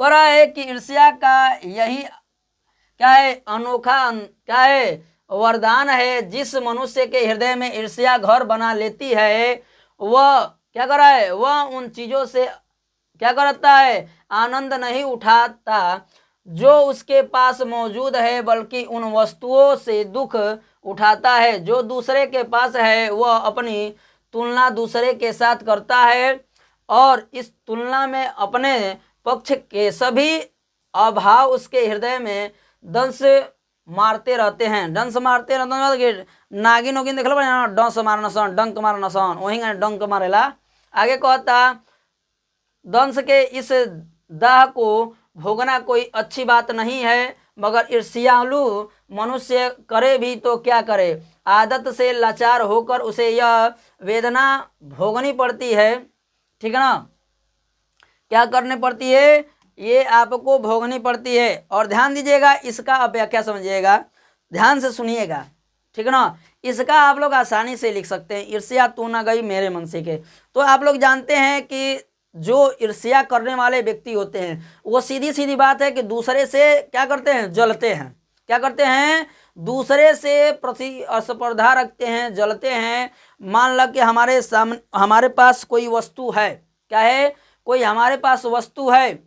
कह रहा है कि ईर्ष्या का यही क्या है, अनोखा क्या है, वरदान है। जिस मनुष्य के हृदय में ईर्ष्या घर बना लेती है वह क्या कर रहा है, वह उन चीजों से क्या करता है, आनंद नहीं उठाता जो उसके पास मौजूद है, बल्कि उन वस्तुओं से दुख उठाता है जो दूसरे के पास है। वह अपनी तुलना दूसरे के साथ करता है और इस तुलना में अपने पक्ष के सभी अभाव उसके हृदय में दंश मारते रहते हैं। डंस मारते रहते हैं, नागिन उगिन देख लो, डंस मारना सन, डंक मारना सन, वही डंक मारेला। आगे कहता, दंश के इस दाह को भोगना कोई अच्छी बात नहीं है, मगर ईर्ष्यालु मनुष्य करे भी तो क्या करे, आदत से लाचार होकर उसे यह वेदना भोगनी पड़ती है। ठीक है ना, क्या करनी पड़ती है, ये आपको भोगनी पड़ती है। और ध्यान दीजिएगा, इसका आप व्याख्या समझिएगा, ध्यान से सुनिएगा, ठीक है ना। इसका आप लोग आसानी से लिख सकते हैं, ईर्ष्या तू ना गई मेरे मन से के। तो आप लोग जानते हैं कि जो ईर्ष्या करने वाले व्यक्ति होते हैं वो सीधी सीधी बात है कि दूसरे से क्या करते हैं, जलते हैं। क्या करते हैं, दूसरे से प्रतिस्पर्धा रखते हैं, जलते हैं। मान लो कि हमारे सामने, हमारे पास कोई वस्तु है, क्या है, कोई हमारे पास वस्तु है,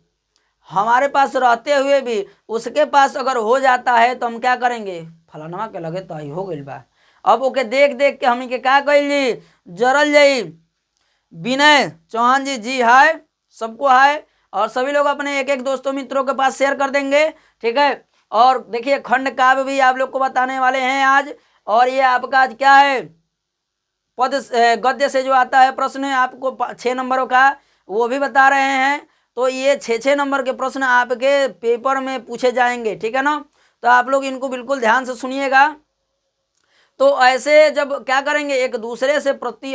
हमारे पास रहते हुए भी उसके पास अगर हो जाता है तो हम क्या करेंगे, फलाना के लगे तो आई हो गई बा। अब ओके देख देख के हम के क्या कैली, जरल जाई। विनय चौहान जी, जी हाय, सबको हाय। और सभी लोग अपने एक एक दोस्तों मित्रों के पास शेयर कर देंगे, ठीक है। और देखिए खंड काव्य भी आप लोग को बताने वाले हैं आज। और ये आपका आज क्या है, पद गद्य से जो आता है प्रश्न आपको 6 नंबरों का, वो भी बता रहे हैं। तो ये 6 नंबर के प्रश्न आपके पेपर में पूछे जाएंगे, ठीक है ना। तो आप लोग इनको बिल्कुल ध्यान से सुनिएगा। तो ऐसे जब क्या करेंगे, एक दूसरे से प्रति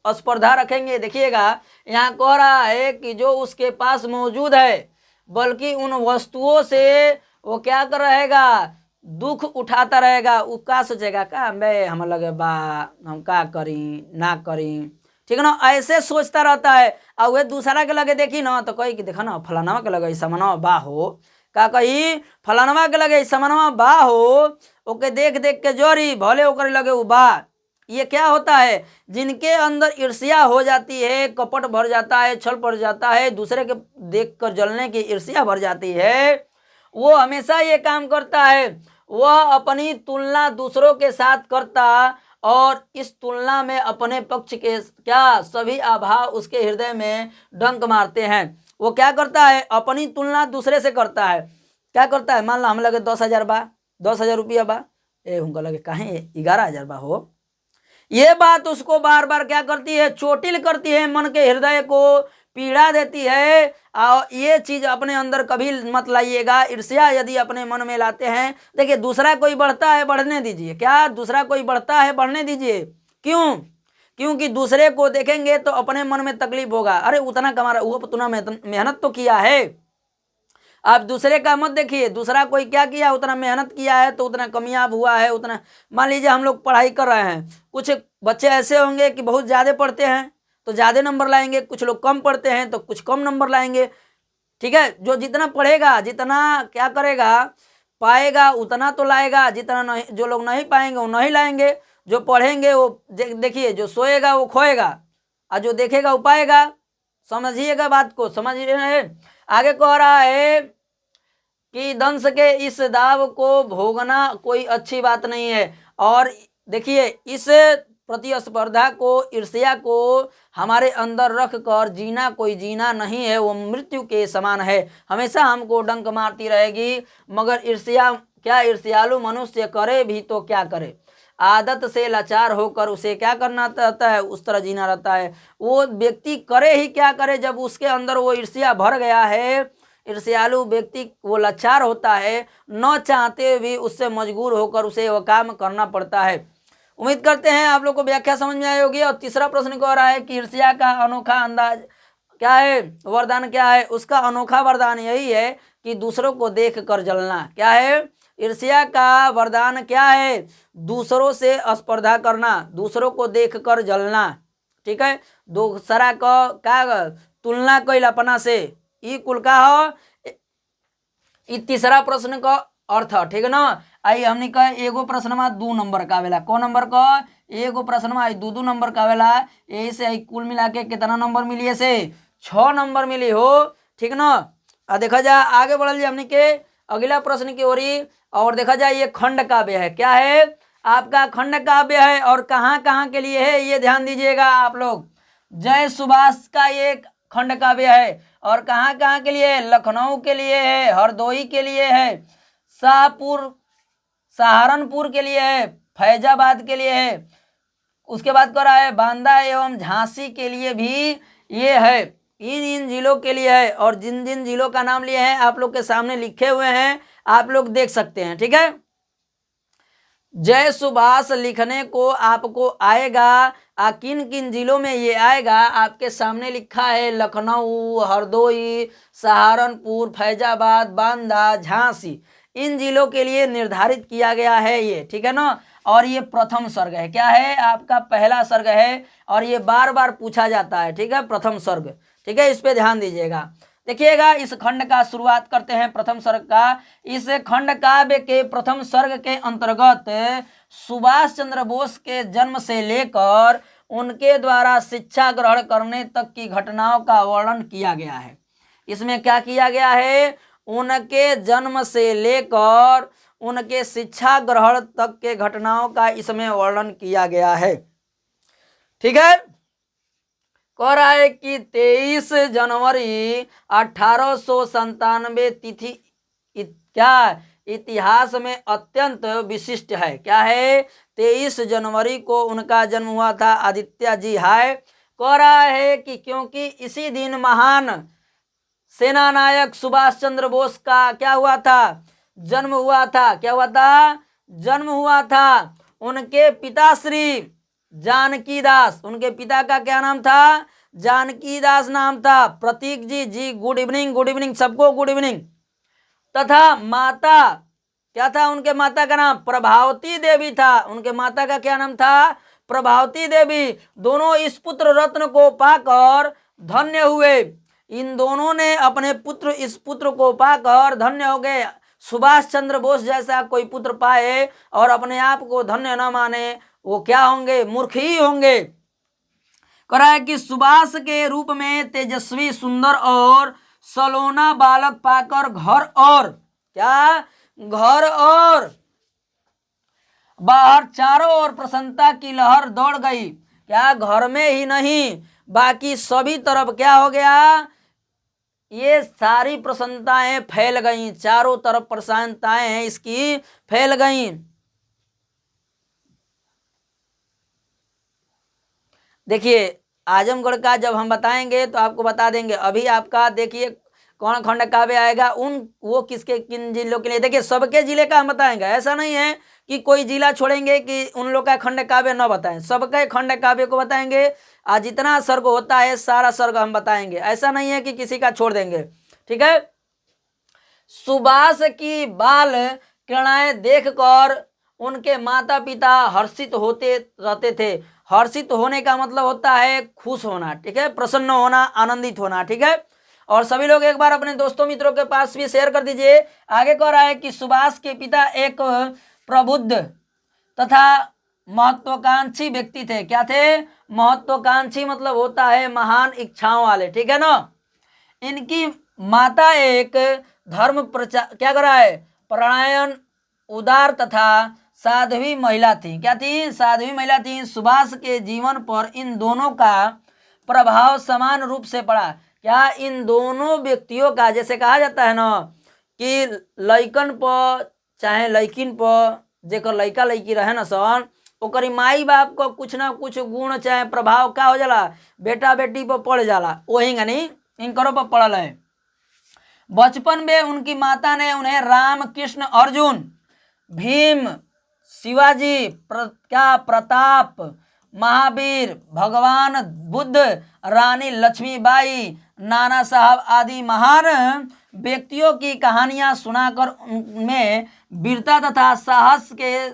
स्पर्धा रखेंगे। देखिएगा यहाँ कह रहा है कि जो उसके पास मौजूद है, बल्कि उन वस्तुओं से वो क्या कर रहेगा, दुख उठाता रहेगा। वो क्या सोचेगा, का मैं हम लगे बा, हम का करी ना करी, ठीक है ना, ऐसे सोचता रहता है। और वह दूसरा के लगे देखी ना तो कही कि देखा ना फलानवा के लगे समनवा बा हो, का कही फलानवा के लगे समनवा बा हो, ओके देख देख के जोरी भले ओकर लगे वो बा। ये क्या होता है, जिनके अंदर ईर्ष्या हो जाती है, कपट भर जाता है, छल पड़ जाता है, दूसरे के देख कर जलने की ईर्ष्या भर जाती है, वो हमेशा ये काम करता है, वह अपनी तुलना दूसरों के साथ करता और इस तुलना में अपने पक्ष के क्या सभी अभाव उसके हृदय में डंक मारते हैं। वो क्या करता है, अपनी तुलना दूसरे से करता है। क्या करता है, मान लो हम लगे 10,000 बा, 10,000 रुपया बा, उनका लगे कहीं 11,000 बा हो। ये बात उसको बार बार क्या करती है, चोटिल करती है, मन के हृदय को पीड़ा देती है। और ये चीज अपने अंदर कभी मत लाइएगा। ईर्ष्या यदि अपने मन में लाते हैं, देखिए दूसरा कोई बढ़ता है बढ़ने दीजिए, क्या दूसरा कोई बढ़ता है बढ़ने दीजिए, क्यों, क्योंकि दूसरे को देखेंगे तो अपने मन में तकलीफ होगा, अरे उतना कमा रहा, वो उतना मेहनत तो किया है। आप दूसरे का मत देखिए, दूसरा कोई क्या किया, उतना मेहनत किया है तो उतना कामयाब हुआ है, उतना। मान लीजिए हम लोग पढ़ाई कर रहे हैं, कुछ बच्चे ऐसे होंगे कि बहुत ज़्यादा पढ़ते हैं तो ज़्यादा नंबर लाएंगे, कुछ लोग कम पढ़ते हैं तो कुछ कम नंबर लाएंगे, ठीक है। जो जितना पढ़ेगा, जितना क्या करेगा, पाएगा उतना तो लाएगा, जितना नहीं, जो लोग नहीं पाएंगे वो नहीं लाएंगे। जो पढ़ेंगे वो देखिए, जो सोएगा वो खोएगा और जो देखेगा वो पाएगा। समझिएगा बात को, समझ रहे हैं। आगे कह रहा है कि दंश के इस दाव को भोगना कोई अच्छी बात नहीं है, और देखिए इस प्रतिस्पर्धा को, ईर्ष्या को हमारे अंदर रख कर जीना कोई जीना नहीं है, वो मृत्यु के समान है, हमेशा हमको डंक मारती रहेगी। मगर ईर्ष्या, क्या ईर्ष्यालु मनुष्य करे भी तो क्या करे, आदत से लाचार होकर उसे क्या करना रहता है, उस तरह जीना रहता है। वो व्यक्ति करे ही क्या करे, जब उसके अंदर वो ईर्ष्या भर गया है, ईर्ष्यालु व्यक्ति वो लाचार होता है, न चाहते हुए भी उससे मजबूर होकर उसे वो काम करना पड़ता है। उम्मीद करते हैं आप लोग को व्याख्या समझ में आई होगी। और तीसरा प्रश्न कह रहा है कि ईर्ष्या का अनोखा अंदाज क्या है, वरदान क्या है। उसका अनोखा वरदान यही है कि दूसरों को देख कर जलना। क्या है ईर्ष्या का वरदान, क्या है, दूसरों से स्पर्धा करना, दूसरों को देख कर जलना। ठीक है, दूसरा का क्या तुलना कैल अपना से, ई कुल का हो ई तीसरा प्रश्न का अर्थ। ठीक है ना। आई हमने कहा एगो प्रश्न में 2 नंबर का आवेला, कौन नंबर का, एगो प्रश्न में आई 2 नंबर का आवेला। यही से आई कुल मिला के कितना नंबर मिली है, से 6 नंबर मिली हो। ठीक ना। देखा जाए आगे बढ़ल जाए हमने के अगला प्रश्न की ओरी। और देखा जाए ये खंड काव्य है, क्या है आपका खंड काव्य है, और कहाँ कहाँ के लिए है ये ध्यान दीजिएगा आप लोग। जय सुभाष का ये खंड काव्य है, और कहाँ कहाँ के लिए, लखनऊ के लिए है, हरदोई के लिए है, शाहपुर सहारनपुर के लिए है, फैजाबाद के लिए है, उसके बाद कर रहा है बांदा एवं झांसी के लिए भी ये है। इन जिलों के लिए है, और जिन जिन जिलों का नाम लिए हैं आप लोग के सामने लिखे हुए हैं, आप लोग देख सकते हैं। ठीक है, जय सुभाष लिखने को आपको आएगा, किन किन जिलों में ये आएगा आपके सामने लिखा है, लखनऊ, हरदोई, सहारनपुर, फैजाबाद, बांदा, झांसी, इन जिलों के लिए निर्धारित किया गया है ये। ठीक है ना। और ये प्रथम सर्ग है, क्या है आपका पहला सर्ग है, और ये बार बार पूछा जाता है। ठीक है, प्रथम सर्ग। ठीक है, इस पे ध्यान दीजिएगा। देखिएगा इस खंड का शुरुआत करते हैं प्रथम सर्ग का। इस खंड काव्य के प्रथम सर्ग के अंतर्गत सुभाष चंद्र बोस के जन्म से लेकर उनके द्वारा शिक्षा ग्रहण करने तक की घटनाओं का वर्णन किया गया है। इसमें क्या किया गया है, उनके जन्म से लेकर उनके शिक्षा ग्रहण तक के घटनाओं का इसमें वर्णन किया गया है। ठीक है, कह रहा है कि 23 जनवरी 1897 तिथि क्या इतिहास में अत्यंत विशिष्ट है। क्या है, 23 जनवरी को उनका जन्म हुआ था, आदित्य जी है। कह रहा है कि क्योंकि इसी दिन महान सेना नायक सुभाष चंद्र बोस का क्या हुआ था, जन्म हुआ था। क्या हुआ था, जन्म हुआ था। उनके पिताश्री जानकी दास, उनके पिता का क्या नाम था, जानकी दास नाम था। प्रतीक जी, जी गुड इवनिंग, गुड इवनिंग सबको, गुड इवनिंग। तथा माता क्या था, उनके माता का नाम प्रभावती देवी था। उनके माता का क्या नाम था, प्रभावती देवी। दोनों इस पुत्र रत्न को पाकर धन्य हुए। इन दोनों ने अपने पुत्र, इस पुत्र को पाकर धन्य हो गए। सुभाष चंद्र बोस जैसा कोई पुत्र पाए और अपने आप को धन्य न माने, वो क्या होंगे, मूर्ख ही होंगे। कह रहा है कि सुभाष के रूप में तेजस्वी, सुंदर और सलोना बालक पाकर घर और क्या, घर और बाहर चारों ओर प्रसन्नता की लहर दौड़ गई। क्या घर में ही नहीं बाकी सभी तरफ क्या हो गया, ये सारी प्रसन्नताएं फैल गई, चारों तरफ प्रसन्नताएं हैं इसकी फैल गई। देखिए आजमगढ़ का जब हम बताएंगे तो आपको बता देंगे। अभी आपका देखिए कौन खंड काव्य आएगा, उन वो किसके किन जिलों के लिए। देखिए सबके जिले का हम बताएंगे, ऐसा नहीं है कि कोई जिला छोड़ेंगे कि उन लोग का खंड काव्य न बताएं, सबके खंड काव्य को बताएंगे। आज जितना सर्ग होता है सारा सर्ग हम बताएंगे, ऐसा नहीं है कि किसी का छोड़ देंगे। ठीक है, सुभाष की बाल क्रीड़ाएं देखकर उनके माता पिता हर्षित होते रहते थे। हर्षित होने का मतलब होता है खुश होना। ठीक है, प्रसन्न होना, आनंदित होना। ठीक है, और सभी लोग एक बार अपने दोस्तों मित्रों के पास भी शेयर कर दीजिए। आगे कह रहा है कि सुभाष के पिता एक प्रबुद्ध तथा महत्वाकांक्षी व्यक्ति थे। क्या थे, महत्वाकांक्षी मतलब होता है महान इच्छाओं वाले। ठीक है ना। इनकी माता एक धर्म प्रचार क्या कर रहा है, परायण, उदार तथा साध्वी महिला थी। क्या थी? साध्वी महिला थी। सुभाष के जीवन पर इन दोनों का प्रभाव समान रूप से पड़ा। क्या? इन दोनों व्यक्तियों का, जैसे कहा जाता है ना कि लइकन पर चाहे लइकिन पर, जेकर लइका लइकी रहे न सन, ओकर माई बाप को कुछ ना कुछ गुण चाहे प्रभाव का हो जाला, बेटा बेटी पर पड़ जाला। वही गनी इनकरो पर पड़ल है। बचपन में उनकी माता ने उन्हें राम, कृष्ण, अर्जुन, भीम, शिवाजी, प्रताप, महावीर, भगवान बुद्ध, रानी लक्ष्मीबाई, नाना साहब आदि महान व्यक्तियों की कहानियां सुनाकर उनमें वीरता तथा साहस के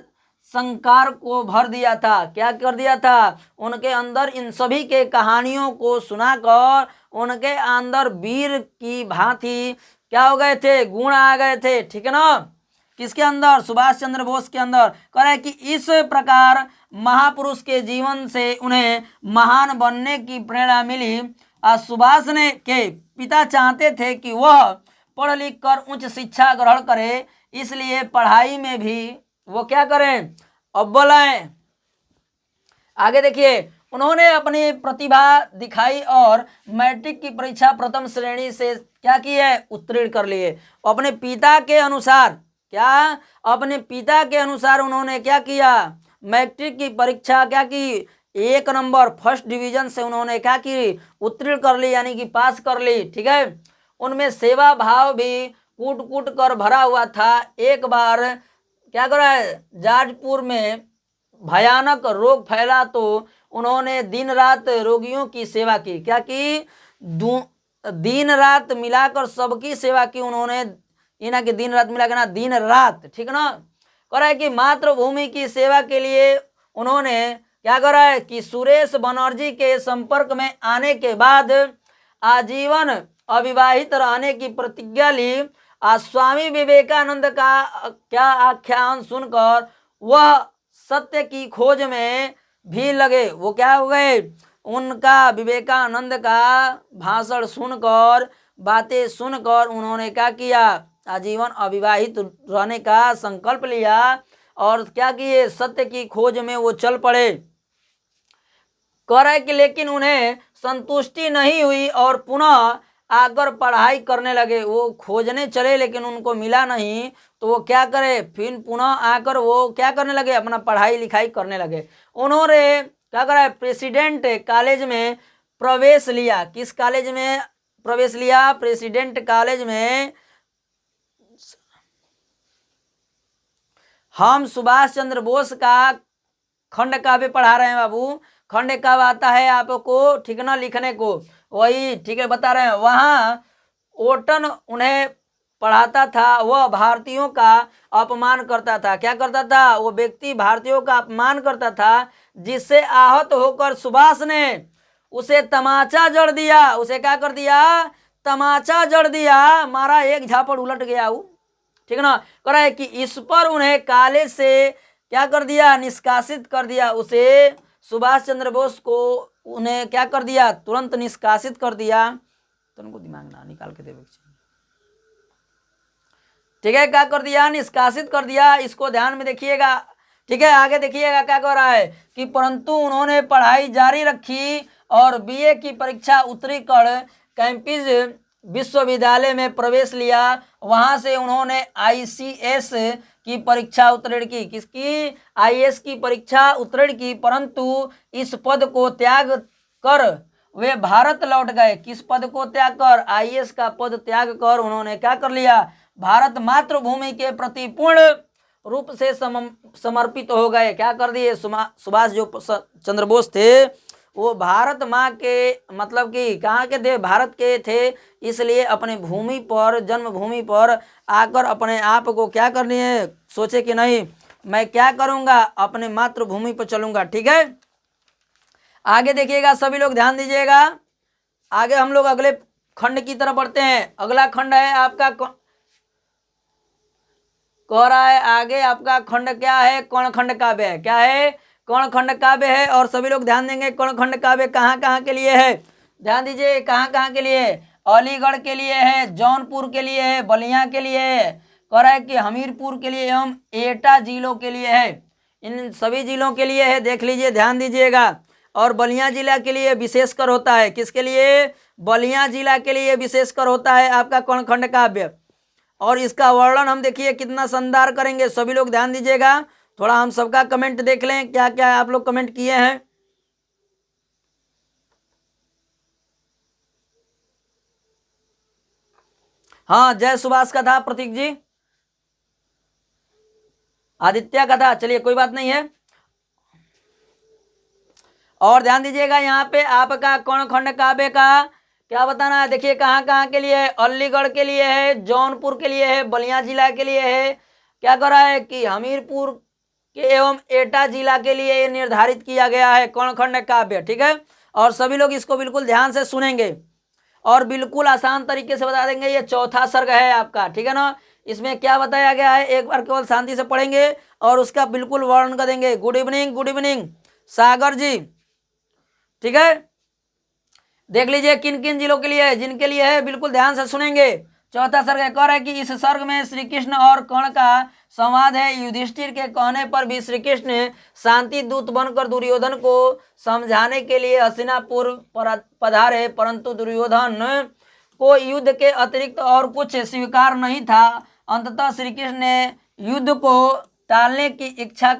संस्कार को भर दिया था। क्या कर दिया था? उनके अंदर इन सभी के कहानियों को सुनाकर उनके अंदर वीर की भांति क्या हो गए थे? गुण आ गए थे। ठीक है ना? किसके अंदर? सुभाष चंद्र बोस के अंदर। कह रहे कि इस प्रकार महापुरुष के जीवन से उन्हें महान बनने की प्रेरणा मिली। सुभाष ने के पिता चाहते थे कि वह पढ़ लिख कर उच्च शिक्षा ग्रहण करे, इसलिए पढ़ाई में भी वो क्या करें? अव्वल आए। आगे देखिए, उन्होंने अपनी प्रतिभा दिखाई और मैट्रिक की परीक्षा प्रथम श्रेणी से क्या की है? उत्तीर्ण कर लिए। अपने पिता के अनुसार, क्या? अपने पिता के अनुसार उन्होंने क्या किया? मैट्रिक की परीक्षा क्या की? 1 नंबर फर्स्ट डिवीजन से उन्होंने क्या की? उत्तीर्ण कर ली, यानी कि पास कर ली। ठीक है। उनमें सेवा भाव भी कूट कूट कर भरा हुआ था। एक बार क्या करा है? जाजपुर में भयानक रोग फैला तो उन्होंने दिन रात रोगियों की सेवा की। क्या की? दिन रात मिलाकर सबकी सेवा की उन्होंने। इना के दिन रात मिलाकर ना, दिन रात। ठीक ना? कह रहा है कि मातृभूमि की सेवा के लिए उन्होंने क्या करा है कि सुरेश बनर्जी के संपर्क में आने के बाद आजीवन अविवाहित रहने की प्रतिज्ञा ली। स्वामी विवेकानंद का क्या आख्यान सुनकर वह सत्य की खोज में भी लगे। वो क्या हो गए? उनका विवेकानंद का भाषण सुनकर, बातें सुनकर उन्होंने क्या किया? आजीवन अविवाहित रहने का संकल्प लिया और क्या किए? सत्य की खोज में वो चल पड़े। कह रहे कि लेकिन उन्हें संतुष्टि नहीं हुई और पुनः आकर पढ़ाई करने लगे। वो खोजने चले लेकिन उनको मिला नहीं, तो वो क्या करे? फिर पुनः आकर वो क्या करने लगे? अपना पढ़ाई लिखाई करने लगे। उन्होंने क्या करा? प्रेसिडेंट कॉलेज में प्रवेश लिया। किस कॉलेज में प्रवेश लिया? प्रेसिडेंट कॉलेज में। हम सुभाष चंद्र बोस का खंड काव्य पढ़ा रहे हैं बाबू। खंड काव्य आता है आपको, ठीक ना, लिखने को? वही ठीक है बता रहे हैं। वहाँ ओटन उन्हें पढ़ाता था। वह भारतीयों का अपमान करता था। क्या करता था? वो व्यक्ति भारतीयों का अपमान करता था, जिससे आहत होकर सुभाष ने उसे तमाचा जड़ दिया। उसे क्या कर दिया? तमाचा जड़ दिया, मारा, एक झापड़ उलट गया वो। ठीक ना? कह रहा है कि इस पर उन्हें कॉलेज से क्या कर दिया? निष्कासित कर दिया। उसे सुभाष चंद्र बोस को उन्हें क्या कर दिया? तुरंत निष्कासित कर दिया। तो उनको दिमाग ना निकाल के देवे। ठीक है, क्या कर दिया? निष्कासित कर दिया। इसको ध्यान में देखिएगा। ठीक है, आगे देखिएगा क्या कर रहा है कि परंतु उन्होंने पढ़ाई जारी रखी और बीए की परीक्षा उत्तीर्ण कर कैम्ब्रिज विश्वविद्यालय में प्रवेश लिया। वहां से उन्होंने आईसीएस की परीक्षा उत्तीर्ण की। किसकी? आईएएस की परीक्षा उत्तीर्ण की, परंतु इस पद को त्याग कर वे भारत लौट गए। किस पद को त्याग कर? आईएएस का पद त्याग कर उन्होंने क्या कर लिया? भारत मातृभूमि के प्रति पूर्ण रूप से समर्पित हो गए। क्या कर दिए? सुभाष जो चंद्र बोस थे वो भारत माँ के, मतलब कि कहाँ के थे? भारत के थे। इसलिए अपने भूमि पर, जन्मभूमि पर आकर अपने आप को क्या करनी है? सोचे कि नहीं मैं क्या करूँगा? अपने मातृभूमि पर चलूँगा। ठीक है, आगे देखिएगा, सभी लोग ध्यान दीजिएगा। आगे हम लोग अगले खंड की तरफ बढ़ते हैं। अगला खंड है आपका, कह रहा है आगे आपका खंड क्या है? कर्ण खंड काव्य है। क्या है? कर्ण खंड काव्य है। और सभी लोग ध्यान देंगे, कर्ण खंड काव्य कहाँ कहाँ के लिए है? ध्यान दीजिए, कहाँ कहाँ के लिए? अलीगढ़ के लिए है, जौनपुर के लिए है, बलिया के लिए है, कह रहा है कि हमीरपुर के लिए एवं एटा जिलों के लिए है, इन सभी जिलों के लिए है, देख लीजिए, ध्यान दीजिएगा। और बलिया जिला के लिए विशेषकर होता है, किसके लिए? बलिया जिला के लिए विशेषकर होता है आपका कर्णखंड काव्य। और इसका वर्णन हम देखिए कितना शानदार करेंगे, सभी लोग ध्यान दीजिएगा। थोड़ा हम सबका कमेंट देख लें, क्या क्या आप लोग कमेंट किए हैं। हाँ, जय सुभाष का था प्रतीक जी, आदित्य का था, चलिए कोई बात नहीं है। और ध्यान दीजिएगा यहाँ पे आपका कर्णखंड काव्य का क्या बताना है, देखिए कहाँ कहाँ के लिए है। अलीगढ़ के लिए है, जौनपुर के लिए है, बलिया जिला के लिए है। क्या कर रहा है कि हमीरपुर के एवं एटा जिला के लिए ये निर्धारित किया गया है कर्णखंड काव्य, ठीक है। और सभी लोग इसको बिल्कुल ध्यान से सुनेंगे और बिल्कुल आसान तरीके से बता देंगे। ये चौथा सर्ग है आपका, ठीक है ना। इसमें क्या बताया गया है एक बार केवल शांति से पढ़ेंगे और उसका बिल्कुल वर्णन कर देंगे। गुड इवनिंग सागर जी, ठीक है। देख लीजिए किन किन जिलों के लिए है, जिनके लिए है बिल्कुल ध्यान से सुनेंगे। चौथा सर्ग कह रहा है कि इस सर्ग में श्री कृष्ण और कर्ण का संवाद है। युधिष्ठिर के कहने पर भी श्री कृष्ण शांति दूत बनकर दुर्योधन को समझाने के लिए हस्तिनापुर पधारे, परंतु दुर्योधन को युद्ध के अतिरिक्त और कुछ स्वीकार नहीं था। अंततः श्री कृष्ण ने युद्ध को टालने की इच्छा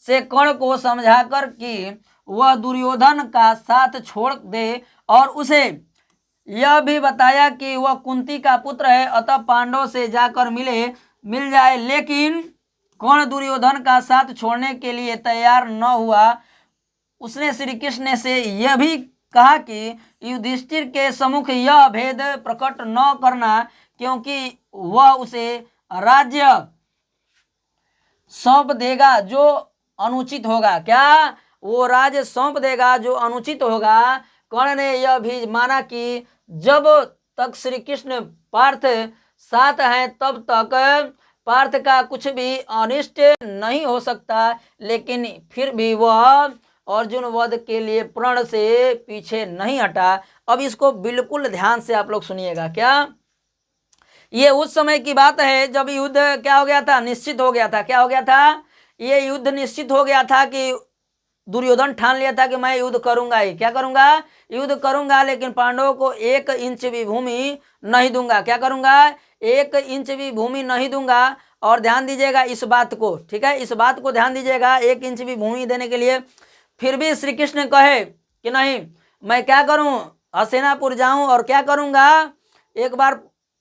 से कर्ण को समझाकर कि वह दुर्योधन का साथ छोड़ दे और उसे यह भी बताया कि वह कुंती का पुत्र है, अतः पांडव से जाकर मिल जाए। लेकिन कर्ण दुर्योधन का साथ छोड़ने के लिए तैयार न हुआ। उसने श्री कृष्ण से यह भी कहा कि युधिष्ठिर के सम्मुख यह भेद प्रकट न करना, क्योंकि वह उसे राज्य सौंप देगा जो अनुचित होगा। क्या? वो राज्य सौंप देगा जो अनुचित होगा। कर्ण ने यह भी माना कि जब तक श्री कृष्ण पार्थ साथ हैं तब तक पार्थ का कुछ भी अनिष्ट नहीं हो सकता, लेकिन फिर भी वह अर्जुन वध के लिए प्रण से पीछे नहीं हटा। अब इसको बिल्कुल ध्यान से आप लोग सुनिएगा। क्या? ये उस समय की बात है जब युद्ध क्या हो गया था, निश्चित हो गया था। क्या हो गया था? ये युद्ध निश्चित हो गया था कि दुर्योधन ठान लिया था कि मैं युद्ध करूंगा ही। क्या करूंगा? युद्ध करूंगा, लेकिन पांडवों को 1 इंच भी भूमि नहीं दूंगा। क्या करूंगा? 1 इंच भी भूमि नहीं दूंगा। और ध्यान दीजिएगा इस बात को, ठीक है, इस बात को ध्यान दीजिएगा। 1 इंच भी भूमि देने के लिए फिर भी श्री कृष्ण कहे कि नहीं, मैं क्या करूं, हस्तिनापुर जाऊं और क्या करूंगा, एक बार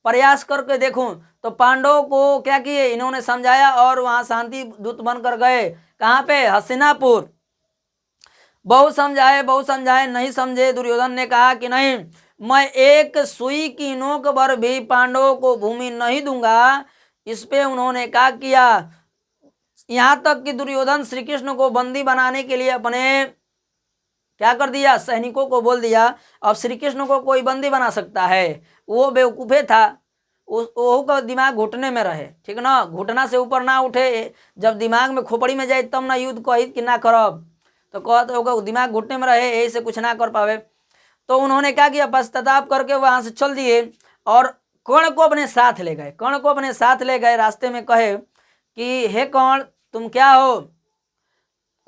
प्रयास करके देखूं। तो पांडवों को क्या किए, इन्होंने समझाया और वहां शांति दूत बनकर गए। कहाँ पे? हस्तिनापुर। बहुत समझाए नहीं समझे। दुर्योधन ने कहा कि नहीं, मैं 1 सुई की नोक पर भी पांडवों को भूमि नहीं दूंगा। इस पे उन्होंने क्या किया, यहाँ तक कि दुर्योधन श्री कृष्ण को बंदी बनाने के लिए अपने क्या कर दिया, सैनिकों को बोल दिया अब श्री कृष्ण को कोई बंदी बना सकता है। वो बेवकूफ़े था, वो का दिमाग घुटने में रहे, ठीक ना, घुटना से ऊपर ना उठे। जब दिमाग में खोपड़ी में जाए तब ना युद्ध कही कि ना करब, तो कहते होगा दिमाग घुटने में रहे, यही से कुछ ना कर पावे। तो उन्होंने क्या किया, पश्चाताप करके वहाँ से चल दिए और कर्ण को अपने साथ ले गए। कर्ण को अपने साथ ले गए, रास्ते में कहे कि हे कर्ण, तुम क्या हो?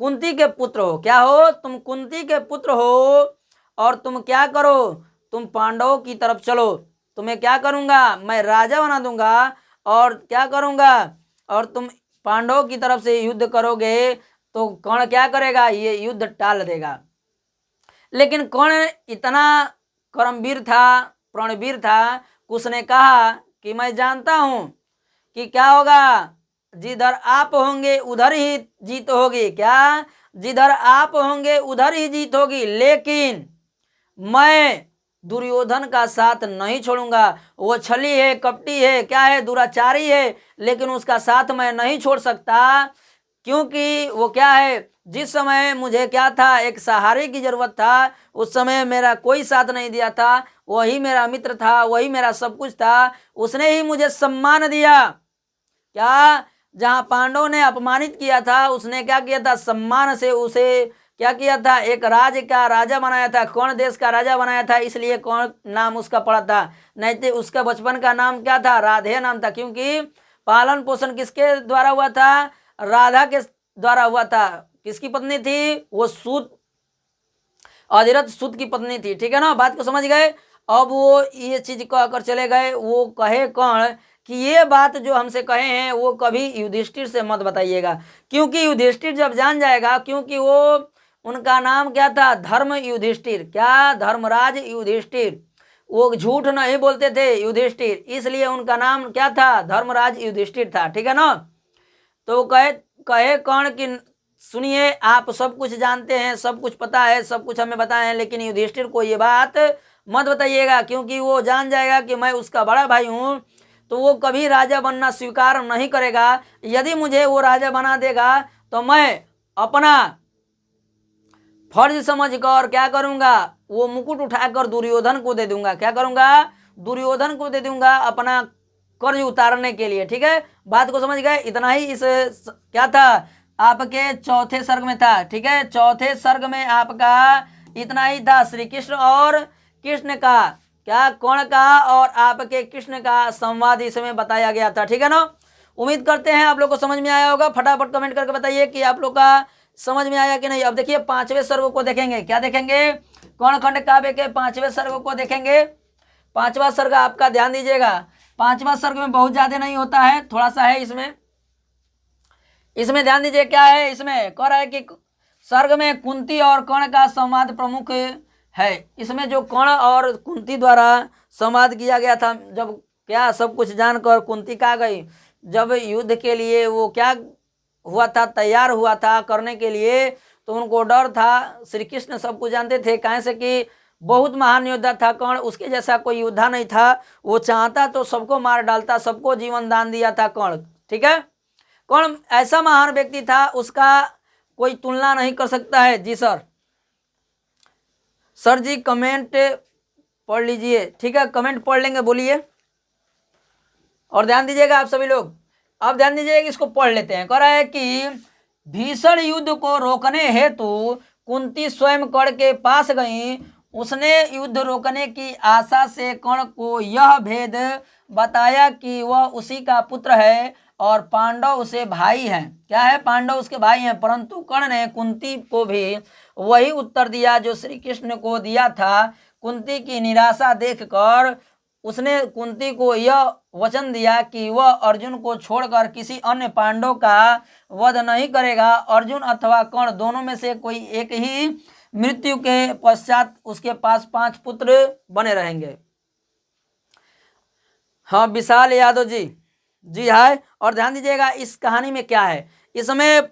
कुंती के पुत्र हो। क्या हो? तुम कुंती के पुत्र हो और तुम क्या करो, तुम पांडवों की तरफ चलो, तुम्हें क्या करूंगा, मैं राजा बना दूंगा और क्या करूंगा, और तुम पांडवों की तरफ से युद्ध करोगे तो कर्ण क्या करेगा, ये युद्ध टाल देगा। लेकिन कर्ण इतना कर्मवीर था, प्रणवीर था, उसने कहा कि मैं जानता हूं कि क्या होगा, जिधर आप होंगे उधर ही जीत होगी। क्या? जिधर आप होंगे उधर ही जीत होगी, लेकिन मैं दुर्योधन का साथ नहीं छोड़ूंगा। वो छली है, कपटी है, क्या है, दुराचारी है, लेकिन उसका साथ मैं नहीं छोड़ सकता, क्योंकि वो क्या है, जिस समय मुझे क्या था, एक सहारे की जरूरत था, उस समय मेरा कोई साथ नहीं दिया था, वही मेरा मित्र था, वही मेरा सब कुछ था। उसने ही मुझे सम्मान दिया। क्या? जहाँ पांडवों ने अपमानित किया था, उसने क्या किया था, सम्मान से उसे क्या किया था, एक राज्य का राजा बनाया था। कौन देश का राजा बनाया था, इसलिए कौन नाम उसका पड़ा था। नहीं तो उसका बचपन का नाम क्या था, राधे नाम था, क्योंकि पालन पोषण किसके द्वारा हुआ था, राधा के द्वारा हुआ था। किसकी पत्नी थी, वो सूत, अधिरथ सूत की पत्नी थी। ठीक है ना, बात को समझ गए। अब वो ये चीज कहकर चले गए, वो कहे कौन कि ये बात जो हमसे कहे हैं वो कभी युधिष्ठिर से मत बताइएगा, क्योंकि युधिष्ठिर जब जान जाएगा, क्योंकि वो उनका नाम क्या था, धर्म युधिष्ठिर, क्या, धर्मराज युधिष्ठिर, वो झूठ नहीं बोलते थे युधिष्ठिर, इसलिए उनका नाम क्या था, धर्मराज युधिष्ठिर था। ठीक है ना। तो कहे कहे कौन कि सुनिए, आप सब कुछ जानते हैं, सब कुछ पता है, सब कुछ हमें बताए हैं, लेकिन युधिष्ठिर को ये बात मत बताइएगा, क्योंकि वो जान जाएगा कि मैं उसका बड़ा भाई हूँ, तो वो कभी राजा बनना स्वीकार नहीं करेगा। यदि मुझे वो राजा बना देगा तो मैं अपना फर्ज समझकर क्या करूंगा, वो मुकुट उठाकर दुर्योधन को दे दूंगा। क्या करूंगा, दुर्योधन को दे दूंगा अपना कर्ज उतारने के लिए। ठीक है, बात को समझ गए। इतना ही इस क्या था, आपके चौथे सर्ग में था। ठीक है, चौथे सर्ग में आपका इतना ही था, श्री कृष्ण और कृष्ण का, क्या, कौन का और आपके कृष्ण का संवाद इसमें बताया गया था। ठीक है ना। उम्मीद करते हैं आप लोग को समझ में आया होगा। फटाफट कमेंट करके बताइए कि आप लोग का समझ में आया कि नहीं। अब देखिए पांचवें सर्ग को देखेंगे। क्या देखेंगे, कौन खंड काव्य के पांचवें सर्ग को देखेंगे। पांचवा सर्ग आपका ध्यान दीजिएगा, पांचवा सर्ग में बहुत ज्यादा नहीं होता है, थोड़ा सा है इसमें। इसमें ध्यान दीजिए क्या है, इसमें कह रहा है कि सर्ग में कुंती और कर्ण का संवाद प्रमुख है। इसमें जो कर्ण और कुंती द्वारा संवाद किया गया था, जब क्या सब कुछ जानकर कुंती कहाँ गई, जब युद्ध के लिए वो क्या हुआ था, तैयार हुआ था करने के लिए, तो उनको डर था। श्री कृष्ण सब कुछ जानते थे, कहें से कि बहुत महान योद्धा था कर्ण, उसके जैसा कोई योद्धा नहीं था। वो चाहता तो सबको मार डालता, सबको जीवन दान दिया था कर्ण। ठीक है, कौन ऐसा महान व्यक्ति था, उसका कोई तुलना नहीं कर सकता है। जी सर, सर जी कमेंट पढ़ लीजिए। ठीक है, कमेंट पढ़ लेंगे, बोलिए। और ध्यान दीजिएगा आप सभी लोग, अब ध्यान दीजिएगा, इसको पढ़ लेते हैं। कह रहा है कि भीषण युद्ध को रोकने हेतु कुंती स्वयं कर्ण के पास गई। उसने युद्ध रोकने की आशा से कर्ण को यह भेद बताया कि वह उसी का पुत्र है और पांडव उसे भाई हैं। क्या है, पांडव उसके भाई हैं। परंतु कर्ण ने कुंती को भी वही उत्तर दिया जो श्री कृष्ण को दिया था। कुंती की निराशा देखकर उसने कुंती को यह वचन दिया कि वह अर्जुन को छोड़कर किसी अन्य पांडव का वध नहीं करेगा। अर्जुन अथवा कर्ण दोनों में से कोई एक ही मृत्यु के पश्चात उसके पास 5 पुत्र बने रहेंगे। हाँ, विशाल यादव जी, जी है। और ध्यान दीजिएगा इस कहानी में क्या है, इसमें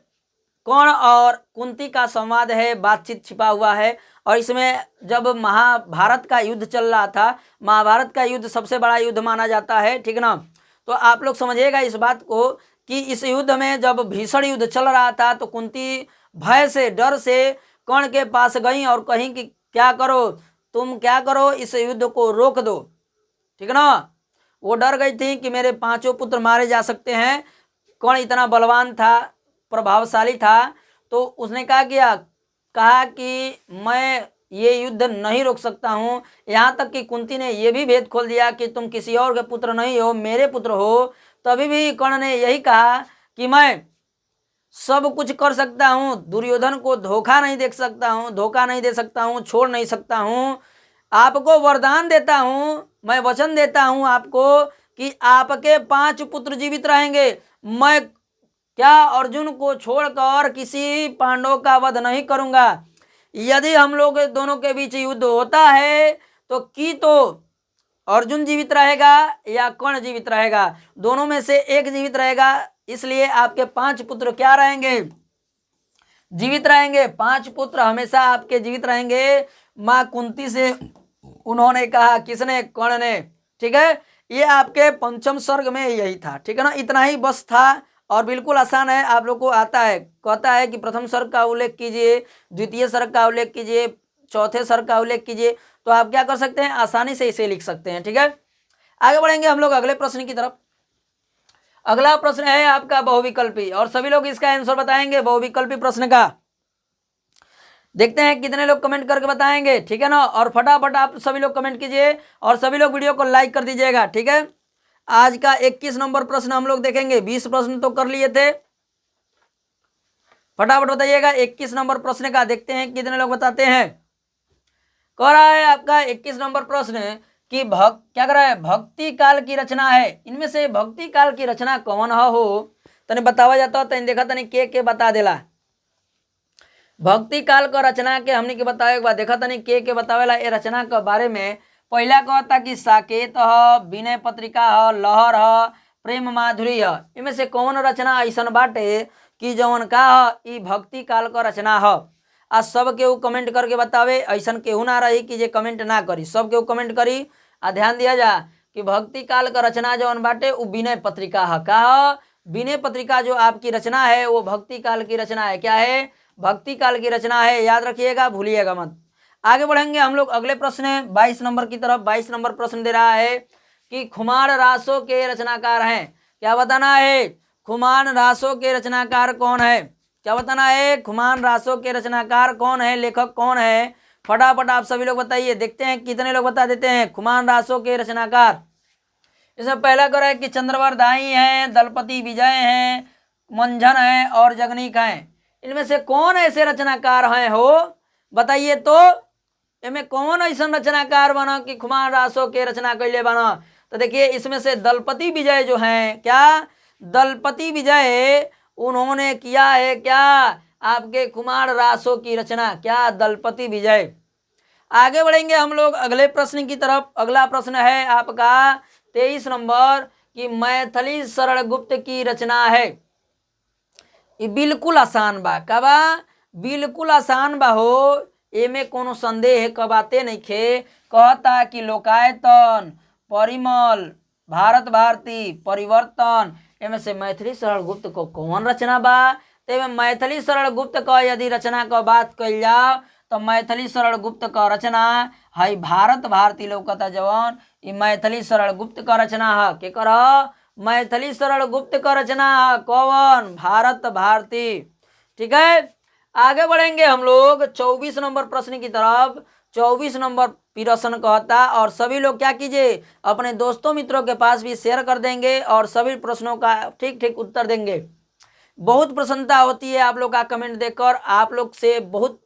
कर्ण और कुंती का संवाद है, बातचीत छिपा हुआ है। और इसमें जब महाभारत का युद्ध चल रहा था, महाभारत का युद्ध सबसे बड़ा युद्ध माना जाता है। ठीक ना, तो आप लोग समझिएगा इस बात को कि इस युद्ध में जब भीषण युद्ध चल रहा था तो कुंती भय से, डर से कर्ण के पास गई और कहीं कि क्या करो, तुम क्या करो, इस युद्ध को रोक दो। ठीक ना, वो डर गई थी कि मेरे 5 पुत्र मारे जा सकते हैं। कर्ण इतना बलवान था, प्रभावशाली था, तो उसने कहा कि मैं ये युद्ध नहीं रोक सकता हूँ। यहाँ तक कि कुंती ने ये भी भेद खोल दिया कि तुम किसी और के पुत्र नहीं हो, मेरे पुत्र हो। तभी भी कर्ण ने यही कहा कि मैं सब कुछ कर सकता हूँ, दुर्योधन को धोखा नहीं दे सकता हूँ, धोखा नहीं दे सकता हूँ, छोड़ नहीं सकता हूँ। आपको वरदान देता हूँ, मैं वचन देता हूँ आपको कि आपके 5 पुत्र जीवित रहेंगे। मैं क्या अर्जुन को छोड़कर किसी पांडव का वध नहीं करूंगा। यदि हम लोग दोनों के बीच युद्ध होता है तो अर्जुन जीवित रहेगा या कर्ण जीवित रहेगा, दोनों में से एक जीवित रहेगा। इसलिए आपके 5 पुत्र क्या रहेंगे, जीवित रहेंगे। 5 पुत्र हमेशा आपके जीवित रहेंगे। माँ कुंती से उन्होंने कहा, किसने, कर्ण ने। ठीक है, ये आपके पंचम सर्ग में यही था। ठीक है ना, इतना ही बस था और बिल्कुल आसान है, आप लोग को आता है। कहता है कि प्रथम सर्ग का उल्लेख कीजिए, द्वितीय सर्ग का उल्लेख कीजिए, चौथे सर्ग का उल्लेख कीजिए, तो आप क्या कर सकते हैं, आसानी से इसे लिख सकते हैं। ठीक है, आगे बढ़ेंगे हम लोग अगले प्रश्न की तरफ। अगला प्रश्न है आपका बहुविकल्पी, और सभी लोग इसका आंसर बताएंगे बहुविकल्पी प्रश्न का। देखते हैं कितने लोग कमेंट करके बताएंगे, ठीक है ना। और फटाफट आप सभी लोग कमेंट कीजिए और सभी लोग वीडियो को लाइक कर दीजिएगा, ठीक है। आज का 21 नंबर प्रश्न हम लोग देखेंगे, 20 प्रश्न तो कर लिए थे। फटाफट बताइएगा 21 नंबर प्रश्न का, देखते हैं कितने लोग बताते हैं। कह रहा है आपका 21 नंबर प्रश्न कि क्या कर रहा है, भक्ति काल की रचना है, इनमें से भक्ति काल की रचना कौन हो तने बतावा जाता, तने देखा तने के बता देला। भक्ति काल का रचना के हमने के बतावे के बाद देखा तनी के बतावेला ये रचना के बारे में। पहला कहता कि साकेत ह, विनय पत्रिका ह, लहर ह, प्रेम माधुरी ह, इनमें से कौन रचना ऐसा बाटे कि जौन का ह ई भक्ति काल का रचना ह। आज सब केहू कमेंट करके बतावे, ऐसा केहू ना रही कि जे कमेंट ना करी, सब केहू कमेंट करी। आ ध्यान दिया जा कि भक्ति काल का रचना जौन बाटे वो विनय पत्रिका ह। का ह? विनय पत्रिका जो आपकी रचना है वो भक्ति काल की रचना है। क्या है? भक्ति काल की रचना है, याद रखिएगा, भूलिएगा मत। आगे बढ़ेंगे हम लोग अगले प्रश्न 22 नंबर की तरफ। 22 नंबर प्रश्न दे रहा है कि खुमान रासों के रचनाकार हैं। क्या बताना है? खुमान रासों के रचनाकार कौन है? क्या बताना है? खुमान रासों के रचनाकार कौन है, लेखक कौन है? फटाफट आप सभी लोग बताइए, देखते हैं कितने लोग बता देते हैं खुमान रासों के रचनाकार। इसमें पहला कह रहा है कि चंद्रवर दाई हैं, दलपति विजय हैं, मंझन है और जगनीक हैं। इनमें से कौन ऐसे रचनाकार हैं हो, बताइए तो। इनमें कौन ऐसा रचनाकार बना कि खुमान रासों के रचना कैले बना? तो देखिए इसमें से दलपति विजय जो हैं, क्या दलपति विजय उन्होंने किया है क्या आपके कुमार रासों की रचना, क्या दलपति विजय। आगे बढ़ेंगे हम लोग अगले प्रश्न की तरफ। अगला प्रश्न है आपका 23 नंबर कि मैथिली शरण गुप्त की रचना है। ये बिल्कुल आसान बा, का बा? बिल्कुल आसान बा हो, एमे कोनो संदेह क बाते नहीं खे। कहता कि लोकायतन, परिमल, भारत भारती, परिवर्तन, एमे से मैथिली शरण गुप्त को कौन रचना बा? ते में मैथिली शरण गुप्त का यदि रचना का बात कल जाओ तो मैथिली शरण गुप्त का रचना है भारत भारती लौकता जवान, ये मैथिली शरण गुप्त का रचना है। के कर मैथिली शरण गुप्त का रचना है कौन? भारत भारती, ठीक है। आगे बढ़ेंगे हम लोग 24 नंबर प्रश्न की तरफ। 24 नंबर प्रश्न कहता, और सभी लोग क्या कीजिए अपने दोस्तों मित्रों के पास भी शेयर कर देंगे और सभी प्रश्नों का ठीक ठीक उत्तर देंगे। बहुत प्रसन्नता होती है आप लोग का कमेंट देखकर, आप लोग से बहुत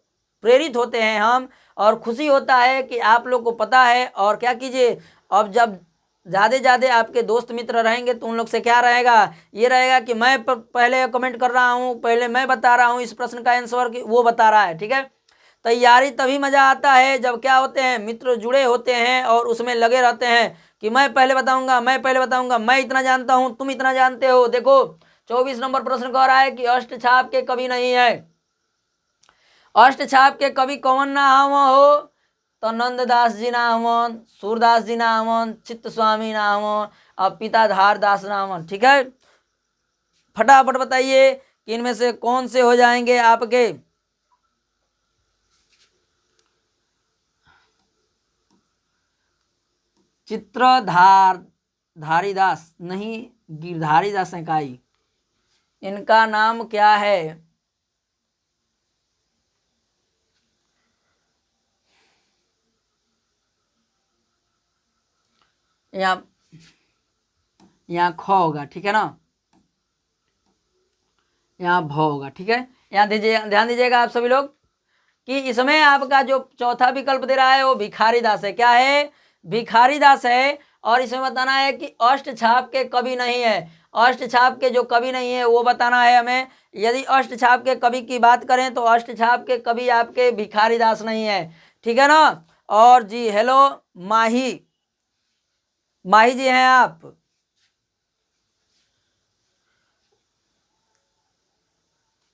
प्रेरित होते हैं हम, और खुशी होता है कि आप लोग को पता है। और क्या कीजिए, अब जब ज़्यादा आपके दोस्त मित्र रहेंगे तो उन लोग से क्या रहेगा, ये रहेगा कि मैं पहले कमेंट कर रहा हूँ, पहले मैं बता रहा हूँ इस प्रश्न का आंसर कि वो बता रहा है, ठीक है। तैयारी तभी मज़ा आता है जब क्या होते हैं, मित्र जुड़े होते हैं और उसमें लगे रहते हैं कि मैं पहले बताऊंगा, मैं पहले बताऊंगा, मैं इतना जानता हूँ, तुम इतना जानते हो। देखो 24 नंबर प्रश्न कह रहा है कि अष्ट छाप के कवि नहीं है। अष्ट छाप के कवि कौन ना हो? तो नंददास जी ना हवन, सूरदास जी ना हवन, चित्त स्वामी ना हवन और पिताधार दास ना हवन, ठीक है। फटाफट बताइए कि इनमें से कौन से हो जाएंगे आपके। चित्रधार धारीदास नहीं, गिरधारी दास हैं काई, इनका नाम क्या है? यहाँ ख होगा, ठीक है ना, यहाँ भ होगा, ठीक है। यहाँ दीजिए, ध्यान दीजिएगा आप सभी लोग कि इसमें आपका जो चौथा विकल्प दे रहा है वो भिखारी दास है। क्या है? भिखारी दास है। और इसमें बताना है कि अष्ट छाप के कवि नहीं है। अष्ट छाप के जो कवि नहीं है वो बताना है हमें। यदि अष्ट छाप के कवि की बात करें तो अष्ट छाप के कवि आपके भिखारी दास नहीं है, ठीक है ना। और जी हेलो माही, माही जी हैं आप?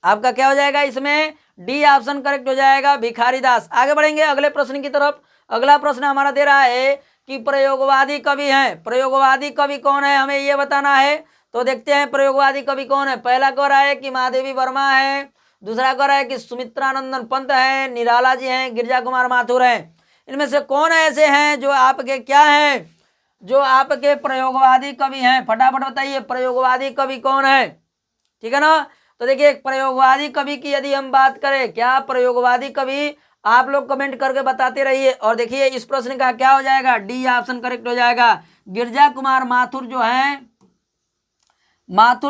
आपका क्या हो जाएगा इसमें? डी ऑप्शन करेक्ट हो जाएगा, भिखारी दास। आगे बढ़ेंगे अगले प्रश्न की तरफ। अगला प्रश्न हमारा दे रहा है कि प्रयोगवादी कवि हैं। प्रयोगवादी कवि कौन है, हमें ये बताना है। तो देखते हैं प्रयोगवादी कवि कौन है। पहला कह रहा है कि महादेवी वर्मा है, दूसरा कह रहा है कि सुमित्रानंदन पंत है, निराला जी हैं, गिरजा कुमार माथुर हैं। इनमें से कौन ऐसे हैं जो आपके क्या हैं, जो आपके प्रयोगवादी कवि हैं? फटाफट बताइए प्रयोगवादी कवि कौन है, ठीक है ना। तो देखिए प्रयोगवादी कवि की यदि हम बात करें, क्या प्रयोगवादी कवि, आप लोग कमेंट करके बताते रहिए। और देखिए इस प्रश्न का क्या हो जाएगा, डी ऑप्शन करेक्ट हो जाएगा। गिरजा कुमार माथुर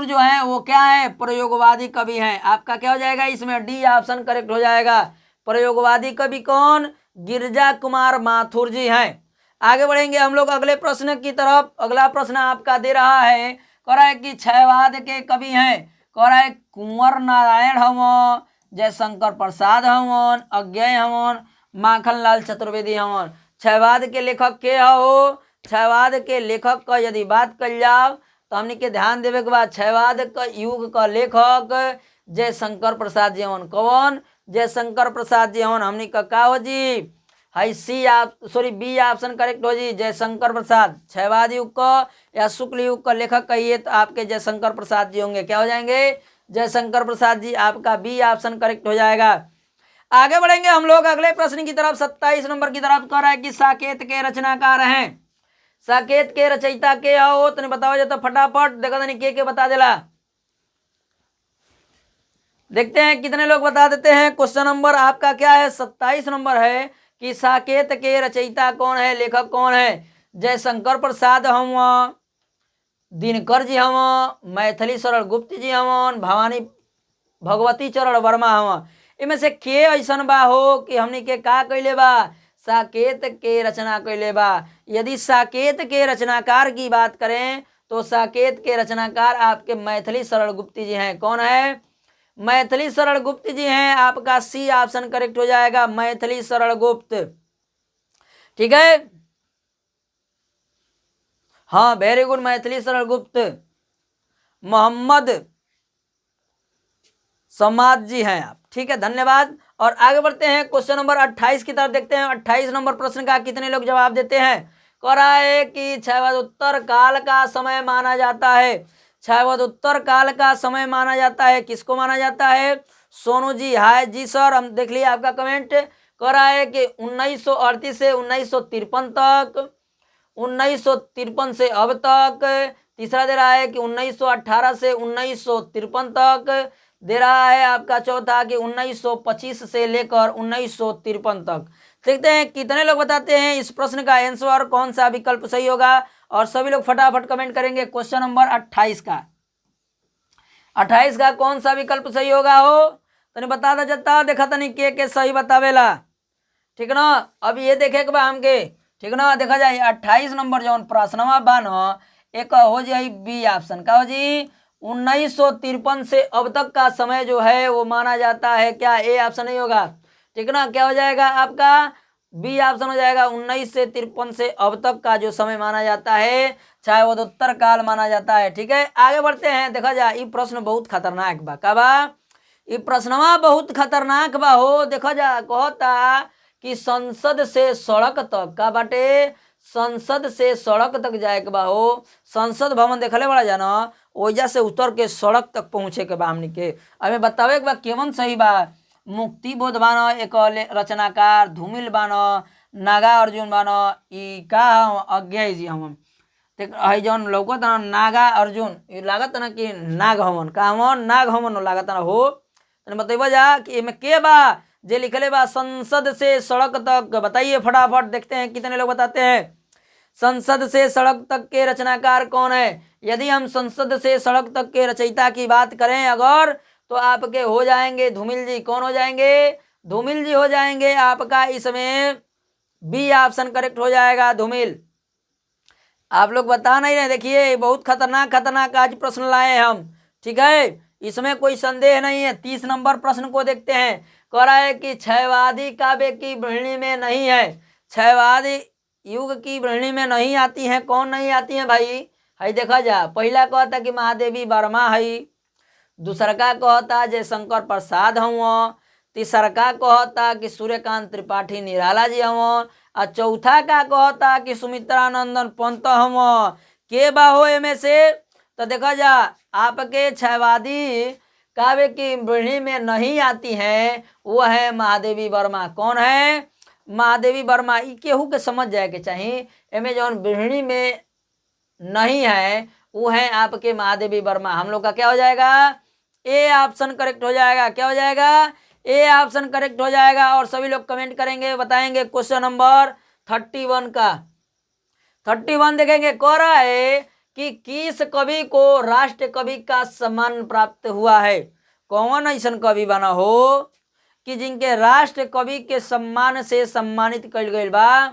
जो है वो क्या है, प्रयोगवादी कवि हैं। आपका क्या हो जाएगा इसमें, डी ऑप्शन करेक्ट हो जाएगा। प्रयोगवादी कवि कौन, गिरजा कुमार माथुर जी हैं। आगे बढ़ेंगे हम लोग अगले प्रश्न की तरफ। अगला प्रश्न आपका दे रहा है, कह रहा है कि क्षयवाद के कवि हैं, कह रहा है कुंवर नारायण हवन, जयशंकर प्रसाद हवन, अज्ञेय हवन, माखनलाल चतुर्वेदी हवन। क्षयवाद के लेखक के हो, क्षयवाद के लेखक का यदि बात कर जाओ तो हमने के ध्यान देवे के बाद क्षयवाद का युग का लेखक जयशंकर प्रसाद जी हवन। कौन, जयशंकर प्रसाद जी हवन। हमने का हो जी, हाई बी ऑप्शन करेक्ट हो जी, जयशंकर प्रसाद। क्षयवाद युग का या शुक्ल युग का लेखक कहिए तो आपके जयशंकर प्रसाद जी होंगे। क्या हो जाएंगे, जयशंकर प्रसाद जी। आपका बी ऑप्शन करेक्ट हो जाएगा। आगे बढ़ेंगे हम लोग अगले प्रश्न की तरफ, 27 नंबर की तरफ। कह रहा है कि साकेत के रचनाकार हैं, साकेत के रचयिता के हो, तो बताओ जाता फटाफट, देखा था नहीं के बता देला। देखते हैं कितने लोग बता देते हैं। क्वेश्चन नंबर आपका क्या है, 27 नंबर है कि साकेत के रचयिता कौन है, लेखक कौन है। जयशंकर प्रसाद हम, दिनकर जी हम, मैथिली शरण गुप्त जी हम, भवानी भगवती चरण वर्मा हम। इनमें से के ऐसन बा हो कि हमने के का कैले बा, साकेत के रचना कैले बा। यदि साकेत के रचनाकार की बात करें तो साकेत के रचनाकार आपके मैथिली शरण गुप्त जी हैं। कौन है, मैथिली शरण गुप्त जी हैं। आपका सी ऑप्शन करेक्ट हो जाएगा, मैथिली शरण गुप्त। ठीक है, हाँ वेरी गुड, मैथिली शरण गुप्त मोहम्मद समाज जी हैं आप। ठीक है, धन्यवाद। और आगे बढ़ते हैं क्वेश्चन नंबर 28 की तरफ देखते हैं। 28 नंबर प्रश्न का कितने लोग जवाब देते हैं। कह रहा है कि क्षयवदोत्तर काल का समय माना जाता है, क्षयवदोत्तर काल का समय माना जाता है, किसको माना जाता है, सोनू जी। हाय जी सर, हम देख लिए आपका कमेंट। कह रहा है कि 1938 से 1953 तक, 1953 से अब तक। तीसरा दे रहा है कि 1918 से 1953 तक। दे रहा है आपका चौथा कि 1925 से लेकर 1953 तक। देखते हैं कितने लोग बताते हैं इस प्रश्न का आंसर, कौन सा विकल्प सही होगा। और सभी लोग फटाफट कमेंट करेंगे। क्वेश्चन नंबर 28 का, 28 का कौन सा विकल्प सही होगा हो, तो बता दा जाता। देखा तनी के सही बतावेला। ठीक ना, अब ये देखे के बा हमके। ठीक ना, देखा जाए 28 नंबर जौन प्रश्नवा बा न, एक हो जाए बी ऑप्शन। का हो जी, 1953 से अब तक का समय जो है वो माना जाता है। क्या ए ऑप्शन नहीं होगा। ठीक ना, क्या हो जाएगा आपका, बी ऑप्शन हो जाएगा। 1953 से अब तक का जो समय माना जाता है क्षयवदोत्तर काल माना जाता है। ठीक है, आगे बढ़ते हैं। देखा जाए ये प्रश्न बहुत खतरनाक बा। का बा, ये प्रश्नवा बहुत खतरनाक बा हो। देखा जा, कहता कि संसद से सड़क तक का बाटे, संसद से सड़क तक जाए के बा हो। संसद भवन देखले बड़ा जाना, ओइजा से उतर के सड़क तक पहुंचे के बा। हमनी के हमें बतावे के बा केवन सही बा। मुक्ति बोध बानो एक रचनाकार, धूमिल बानो, नागा अर्जुन बानो, ई का अज्ञेय जी हम। है जौन लौकत ना नागा अर्जुन, ये लागत ना कि नाग हमन। का हमन, नाग हमन लागत ना हो। बताइबा जा कि इनमें के बा जे लिखले बा संसद से सड़क तक। बताइए फटाफट, देखते हैं कितने लोग बताते हैं। संसद से सड़क तक के रचनाकार कौन है। यदि हम संसद से सड़क तक के रचयिता की बात करें अगर, तो आपके हो जाएंगे धूमिल जी। कौन हो जाएंगे, धूमिल जी हो जाएंगे। आपका इसमें बी ऑप्शन करेक्ट हो जाएगा, धूमिल। आप लोग बता नहीं रहे, देखिए बहुत खतरनाक खतरनाक आज प्रश्न लाए हम। ठीक है, इसमें कोई संदेह नहीं है। 30 नंबर प्रश्न को देखते हैं। कह रहा है कि क्षयवादी काव्य की वृणी में नहीं है, क्षयवादी युग की वृणी में नहीं आती है। कौन नहीं आती है भाई, है देखा जा। पहला कहता कि महादेवी वर्मा है, दूसरा का कहता जयशंकर प्रसाद हूँ, तीसरा का कहता कि सूर्यकांत त्रिपाठी निराला जी हूँ, और चौथा का कहता कि सुमित्रानंदन पंत हम। के बाहो में से, तो देखा जा आपके क्षयवादी काव्य की वृणी में नहीं आती है, वो है महादेवी वर्मा। कौन है, महादेवी वर्मा। ई केहू के समझ जाए के चाहिए। एमे जौन वृणी में नहीं है वो है आपके महादेवी वर्मा। हम लोग का क्या हो जाएगा, ए ऑप्शन करेक्ट हो जाएगा। क्या हो जाएगा? ए ऑप्शन करेक्ट हो जाएगा। और सभी लोग कमेंट करेंगे, बताएंगे क्वेश्चन नंबर 31 का। 31 देखेंगे, कह रहा है कि किस कवि को राष्ट्र कवि का सम्मान प्राप्त हुआ है? कौन ऐसा कवि बना हो कि जिनके राष्ट्र कवि के सम्मान से सम्मानित कल गई बा?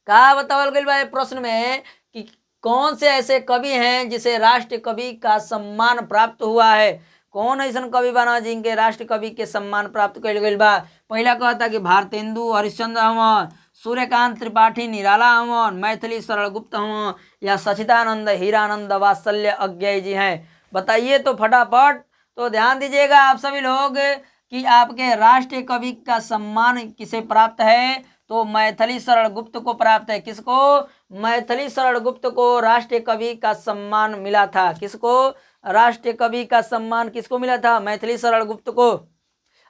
का बतावल गई बा प्रश्न में कि कौन से ऐसे कवि हैं जिसे राष्ट्र कवि का सम्मान प्राप्त हुआ है? कौन ऐसा कवि बना जिनके राष्ट्र कवि के सम्मान प्राप्त कल गई बा? पहला कहता कि भारतेंदु हरिश्चंद्र हवन, सूर्यकांत त्रिपाठी निराला हवन, मैथिली सरल गुप्त हवन, या सचिदानंद हीरानंद वात्सल्य अज्ञेय जी हैं। बताइए तो फटाफट। तो ध्यान दीजिएगा आप सभी लोग कि आपके राष्ट्रीय कवि का सम्मान किसे प्राप्त है? तो मैथिली सरल गुप्त को प्राप्त है। किसको? मैथिली सरल गुप्त को राष्ट्रीय कवि का सम्मान मिला था। किसको? राष्ट्रीय कवि का सम्मान किसको मिला था? मैथिली सरल गुप्त को।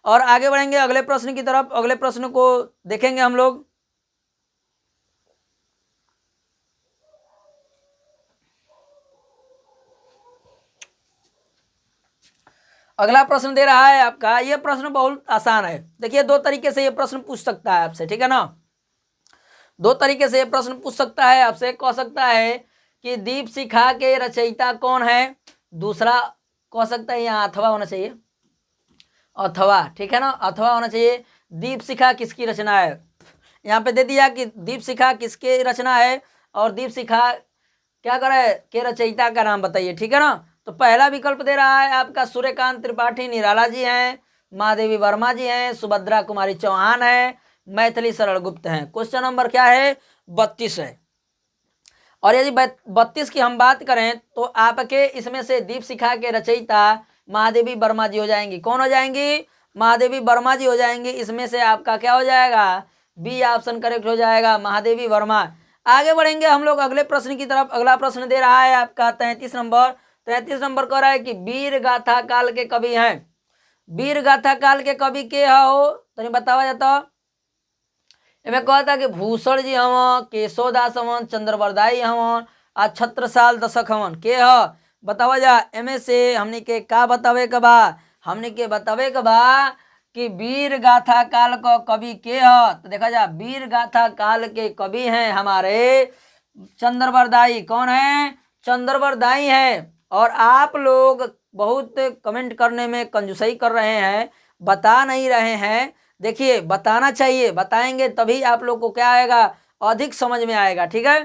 और आगे बढ़ेंगे अगले प्रश्न की तरफ। अगले प्रश्न को देखेंगे हम लोग। अगला प्रश्न दे रहा है आपका, यह प्रश्न बहुत आसान है। देखिए, दो तरीके से यह प्रश्न पूछ सकता है आपसे, ठीक है ना? दो तरीके से यह प्रश्न पूछ सकता है आपसे। कह सकता है कि दीप शिखा के रचयिता कौन है? दूसरा कह सकता है, यहाँ अथवा होना चाहिए, अथवा, ठीक है ना? अथवा होना चाहिए। दीप शिखा किसकी रचना है? यहाँ पे दे दिया कि दीप शिखा किसकी रचना है, और दीप शिखा क्या करे के रचयिता का नाम बताइए, ठीक है ना? तो पहला विकल्प दे रहा है आपका सूर्यकांत त्रिपाठी निराला जी हैं, महादेवी वर्मा जी हैं, सुभद्रा कुमारी चौहान है, मैथिली सरल गुप्त हैं। क्वेश्चन नंबर क्या है? 32 है। और यदि 32 की हम बात करें तो आपके इसमें से दीप शिखा के रचयिता महादेवी वर्मा जी हो जाएंगी। कौन हो जाएंगी? महादेवी वर्मा जी हो जाएंगी। इसमें से आपका क्या हो जाएगा? बी ऑप्शन करेक्ट हो जाएगा, महादेवी वर्मा। आगे बढ़ेंगे हम लोग अगले प्रश्न की तरफ। अगला प्रश्न दे रहा है आपका 33 नंबर। 33 नंबर कह रहा है कि वीर गाथा काल के कवि हैं। वीर गाथा काल के कवि के हो तो बतावा जाता। इनमें कहता कि भूषण जी हवन, केशवदास हवन, चंद्रवरदाई हवन, आ छत्रसाल दशक हवन। के ह बतावा जा। एमे से हमने के का बतावे के बा? हमने के बतावे के बा कि वीर गाथा काल का कवि के ह। तो देखा जा, वीर गाथा काल के कवि हैं हमारे चंद्रवरदाई। कौन है? चंद्रवरदाई है। और आप लोग बहुत कमेंट करने में कंजूसई कर रहे हैं, बता नहीं रहे हैं। देखिए, बताना चाहिए, बताएंगे तभी आप लोग को क्या आएगा? अधिक समझ में आएगा, ठीक है?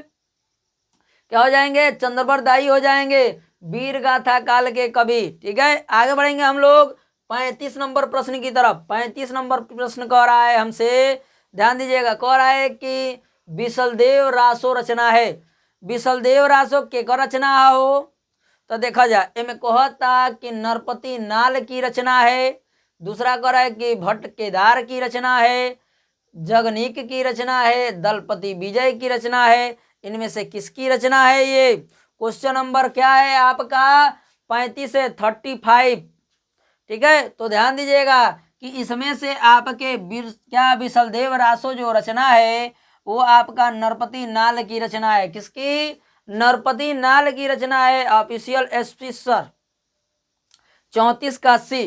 क्या हो जाएंगे? चंद्रवरदाई हो जाएंगे, वीर गाथा काल के कवि, ठीक है? आगे बढ़ेंगे हम लोग 35 नंबर प्रश्न की तरफ। 35 नंबर प्रश्न कह रहा है हमसे, ध्यान दीजिएगा। कह रहा है कि बिसलदेव रासो रचना है। बिसलदेव रासो के का रचना हो? तो देखा जाए, इनमें कहता कि नरपति नाल की रचना है। दूसरा कह रहा है कि भट्ट केदार की रचना है, जगनीक की रचना है, दलपति विजय की रचना है। इनमें से किसकी रचना है ये? क्वेश्चन नंबर क्या है आपका? 35 से 35, ठीक है? तो ध्यान दीजिएगा कि इसमें से आपके क्या बिसलदेव रासो जो रचना है वो आपका नरपति नाल की रचना है। किसकी? नरपति नाल की रचना है। ऑफिशियल एसपी सर 34 का सी,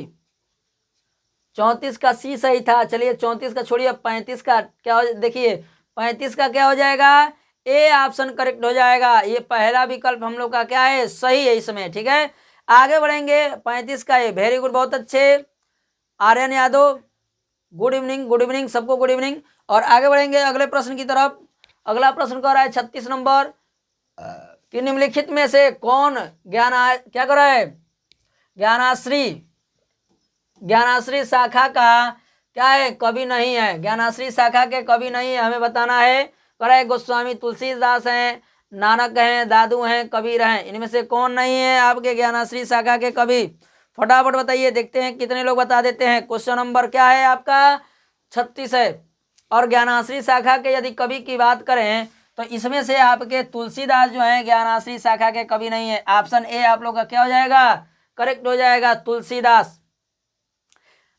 34 का सी सही था। चलिए 34 का छोड़िए, 35 का क्या हो? देखिए 35 का क्या हो जाएगा? ए ऑप्शन करेक्ट हो जाएगा। ये पहला विकल्प हम लोग का क्या है? सही है इसमें, ठीक है? आगे बढ़ेंगे 35 का ये वेरी गुड, बहुत अच्छे। Aryan Yadav good evening, good evening सबको, गुड इवनिंग। और आगे बढ़ेंगे अगले प्रश्न की तरफ। अगला प्रश्न कह रहा है 36 नंबर कि निम्नलिखित में से कौन क्या कर रहा है? ज्ञानाश्री शाखा का क्या है? कवि नहीं है। ज्ञानाश्री शाखा के कवि नहीं है, हमें बताना है। कह रहा है गोस्वामी तुलसीदास हैं, नानक हैं, दादू हैं, कबीर हैं। इनमें से कौन नहीं है आपके ज्ञानाश्री शाखा के कवि? फटाफट बताइए, देखते हैं कितने लोग बता देते हैं। क्वेश्चन नंबर क्या है आपका? 36 है। और ज्ञानाश्री शाखा के यदि कवि की बात करें तो इसमें से आपके तुलसीदास जो है ज्ञानाश्री शाखा के कवि नहीं है। ऑप्शन ए आप लोग का क्या हो जाएगा? करेक्ट हो जाएगा, तुलसीदास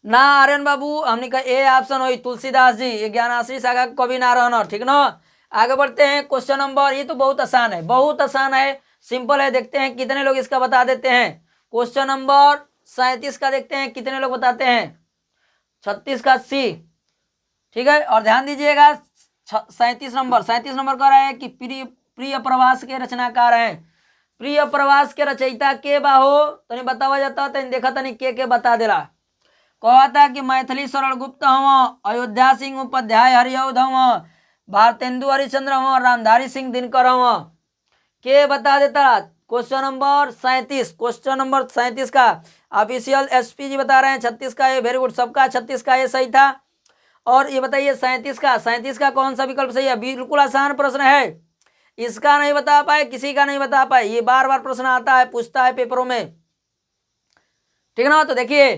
ना। आर्यन बाबू हमने कहा ए ऑप्शन हो तुलसीदास जी, ये ज्ञानाश्री शाखा कवि ना रहना, ठीक ना? आगे बढ़ते हैं क्वेश्चन नंबर, ये तो बहुत आसान है, बहुत आसान है, सिंपल है। देखते हैं कितने लोग इसका बता देते हैं। क्वेश्चन नंबर 37 का देखते हैं कितने लोग बताते हैं। 36 का सी, ठीक है। और ध्यान दीजिएगा 37 नंबर कह रहा है कि प्रिय प्रिय प्रवास के रचनाकार हैं। प्रिय प्रवास के रचयिता के बाहो तो नहीं बतावा जाता, तो देखा था नहीं के बता दे रहा। कहा था कि मैथिली शरण गुप्त हूँ, अयोध्या सिंह उपाध्याय हरिऔध हूँ, भारतेंदु हरिचंद्र हूँ, रामधारी सिंह दिनकर हूँ। के बता देता। क्वेश्चन नंबर 37 का ऑफिशियल एसपी जी बता रहे हैं 36 का ये, वेरी गुड, सबका 36 का ये सही था। और ये बताइए 37 का कौन सा विकल्प सही है। बिल्कुल आसान प्रश्न है, इसका नहीं बता पाए, किसी का नहीं बता पाए, ये बार बार प्रश्न आता है, पूछता है पेपरों में, ठीक ना। तो देखिए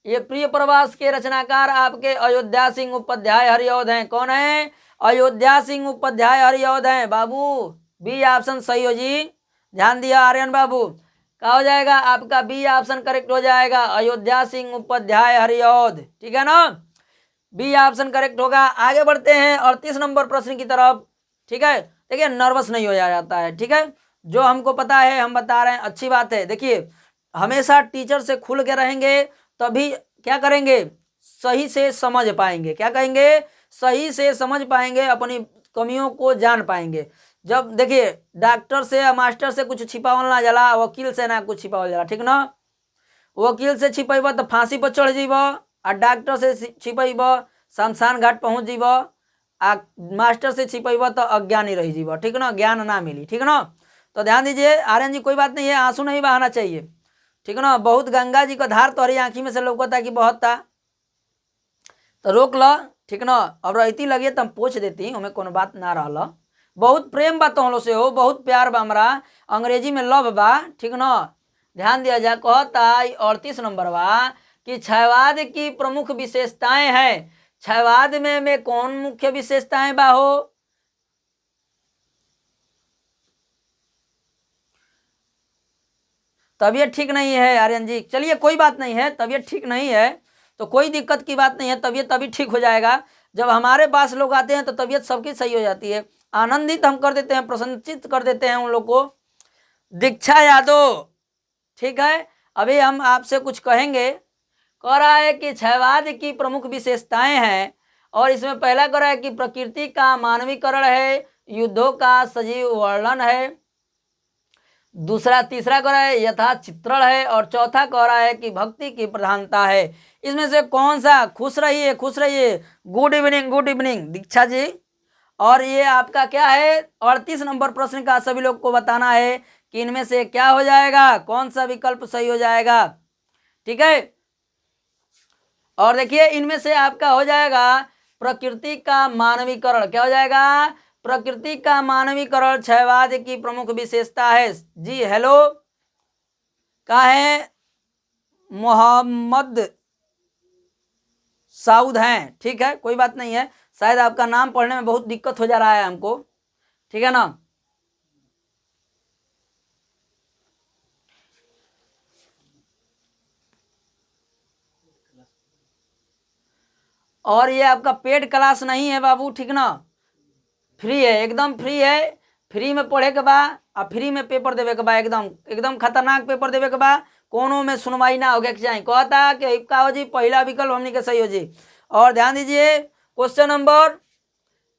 ये प्रिय प्रवास के रचनाकार आपके अयोध्या सिंह उपाध्याय हरिऔध हैं। कौन है? अयोध्या सिंह उपाध्याय हरिऔध हैं बाबू। बी ऑप्शन सही हो जी, ध्यान दिया आर्यन बाबू। क्या हो जाएगा आपका? बी ऑप्शन करेक्ट हो जाएगा, अयोध्या सिंह उपाध्याय हरिऔध, ठीक है ना। बी ऑप्शन करेक्ट होगा। आगे बढ़ते हैं 38 नंबर प्रश्न की तरफ, ठीक है। देखिए नर्वस नहीं हो जाता है, ठीक है, जो हमको पता है हम बता रहे हैं, अच्छी बात है। देखिए हमेशा टीचर से खुल के रहेंगे तभी क्या करेंगे, सही से समझ पाएंगे। क्या कहेंगे? सही से समझ पाएंगे, अपनी कमियों को जान पाएंगे। जब देखिए डॉक्टर से या मास्टर से कुछ छिपावल ना जाला, वकील से ना कुछ छिपावल जाला, ठीक ना। वकील से छिपेब तो फांसी पर चढ़ जीब, आ डॉक्टर से छिपेब शमशान घाट पहुँच जीब, आ मास्टर से छिपेब तो अज्ञानी रह जीब, ठीक ना, ज्ञान ना मिली, ठीक ना। तो ध्यान दीजिए आर्यन जी, कोई बात नहीं है, आंसू नहीं बहाना चाहिए, ठीक ना। बहुत गंगा जी का धार तोहरी आँखी में से लौकता कि बहुत था, तो रोक लो, ठीक ना। अब रहती लगे तो हम पूछ देती, हमें कोनो बात ना रहा। बहुत प्रेम बा तुम लोग से हो, बहुत प्यार बा हमरा, अंग्रेजी में लव बा, ठीक ना। ध्यान दिया जा। कहता 38 नंबर बा कि क्षयवाद की प्रमुख विशेषताएं हैं। क्षयवाद में कौन मुख्य विशेषताएं बा हो? तबीयत ठीक नहीं है आर्यन जी, चलिए कोई बात नहीं है, तबीयत ठीक नहीं है तो कोई दिक्कत की बात नहीं है, तबीयत तभी ठीक हो जाएगा जब हमारे पास लोग आते हैं, तो तबीयत सबकी सही हो जाती है, आनंदित हम कर देते हैं, प्रसन्नचित कर देते हैं उन लोग को। दीक्षा यादव, ठीक है, अभी हम आपसे कुछ कहेंगे। कह रहा है कि क्षयवाद की प्रमुख विशेषताएं हैं, और इसमें पहला कह रहा है कि प्रकृति का मानवीकरण है, युद्धों का सजीव वर्णन है, दूसरा तीसरा कह रहा है यथा चित्रण है, और चौथा कह रहा है कि भक्ति की प्रधानता है। इसमें से कौन सा? खुश रहिए खुश रहिए, गुड इवनिंग दीक्षा जी। और ये आपका क्या है 38 नंबर प्रश्न का सभी लोग को बताना है कि इनमें से क्या हो जाएगा, कौन सा विकल्प सही हो जाएगा, ठीक है। और देखिए इनमें से आपका हो जाएगा प्रकृति का मानवीकरण। क्या हो जाएगा? प्रकृति का मानवीकरण क्षयवाद की प्रमुख विशेषता है जी। हेलो, का है मोहम्मद साउद हैं, ठीक है, कोई बात नहीं है, शायद आपका नाम पढ़ने में बहुत दिक्कत हो जा रहा है हमको, ठीक है ना। और ये आपका पेड क्लास नहीं है बाबू, ठीक ना, फ्री है, एकदम फ्री है, फ्री में पढ़े के बा, आ फ्री में पेपर देवे के बा, एकदम एकदम खतरनाक पेपर देवे के बा, कोनो में सुनवाई ना होगे चाहिए। कहता कि का हो जी, पहला विकल्प हमने के सही हो जी। और ध्यान दीजिए क्वेश्चन नंबर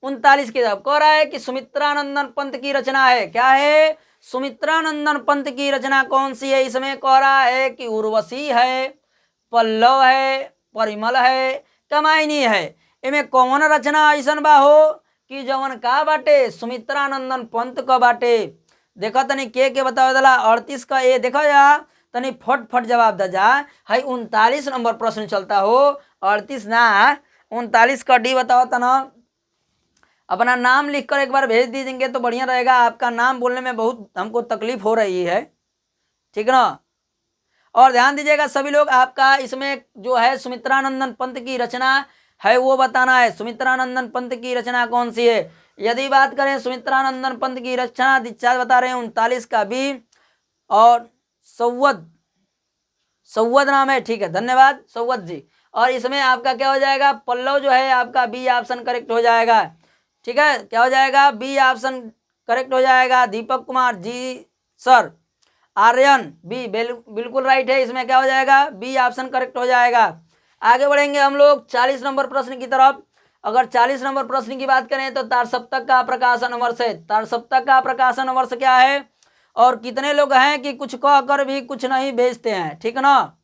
39 की तरफ कह रहा है कि सुमित्रानंदन पंत की रचना है। क्या है? सुमित्रानंदन पंत की रचना कौन सी है? इसमें कह रहा है कि उर्वशी है, पल्लव है, परिमल है, कमायनी है। इनमें कौन रचना ऐसन बा हो कि जवन का बाटे सुमित्रानंदन पंत का बाटे? देखो तनी के बताओ दला 38 का ए देखो जा, तनी फट जवाब द जा। है 39 नंबर प्रश्न चलता हो, 38 ना 39 का डी बताओ तना। अपना नाम लिखकर एक बार भेज दीजिएंगे तो बढ़िया रहेगा, आपका नाम बोलने में बहुत हमको तकलीफ हो रही है, ठीक ना। और ध्यान दीजिएगा सभी लोग, आपका इसमें जो है सुमित्रानंदन पंत की रचना है वो बताना है। सुमित्रानंदन पंत की रचना कौन सी है? यदि बात करें सुमित्रानंदन पंत की रचना, दीक्षा बता रहे हैं 39 का बी, और सौवद नाम है, ठीक है, धन्यवाद सौवद जी। और इसमें आपका क्या हो जाएगा? पल्लव जो है आपका बी ऑप्शन करेक्ट हो जाएगा, ठीक है, क्या हो जाएगा? बी ऑप्शन करेक्ट हो जाएगा, दीपक कुमार जी सर। आर्यन, बी बिल्कुल राइट है, इसमें क्या हो जाएगा, बी ऑप्शन करेक्ट हो जाएगा। आगे बढ़ेंगे हम लोग 40 नंबर प्रश्न की तरफ। अगर 40 नंबर प्रश्न की बात करें तो तारसप्तक का प्रकाशन वर्ष है। तारसप्तक का प्रकाशन वर्ष क्या है, और कितने लोग हैं कि कुछ कह कर भी कुछ नहीं भेजते हैं, ठीक है ना।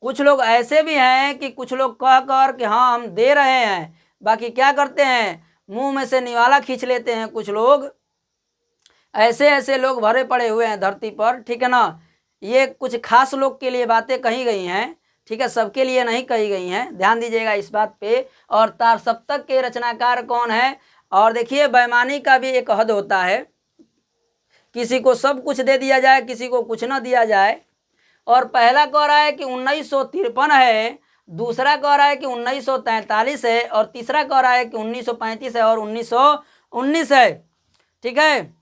कुछ लोग ऐसे भी हैं कि कुछ लोग कह कर कि हाँ हम दे रहे हैं, बाकी क्या करते हैं, मुंह में से निवाला खींच लेते हैं। कुछ लोग ऐसे ऐसे लोग भरे पड़े हुए हैं धरती पर, ठीक है ना। ये कुछ खास लोग के लिए बातें कही गई हैं, ठीक है, सबके लिए नहीं कही गई हैं, ध्यान दीजिएगा इस बात पे। और तारसप्तक के रचनाकार कौन है, और देखिए बेईमानी का भी एक हद होता है, किसी को सब कुछ दे दिया जाए, किसी को कुछ ना दिया जाए। और पहला कह रहा है कि 1953 है, दूसरा कह रहा है कि 1943 है, और तीसरा कह रहा है कि 1935 है और 1919 है, ठीक है।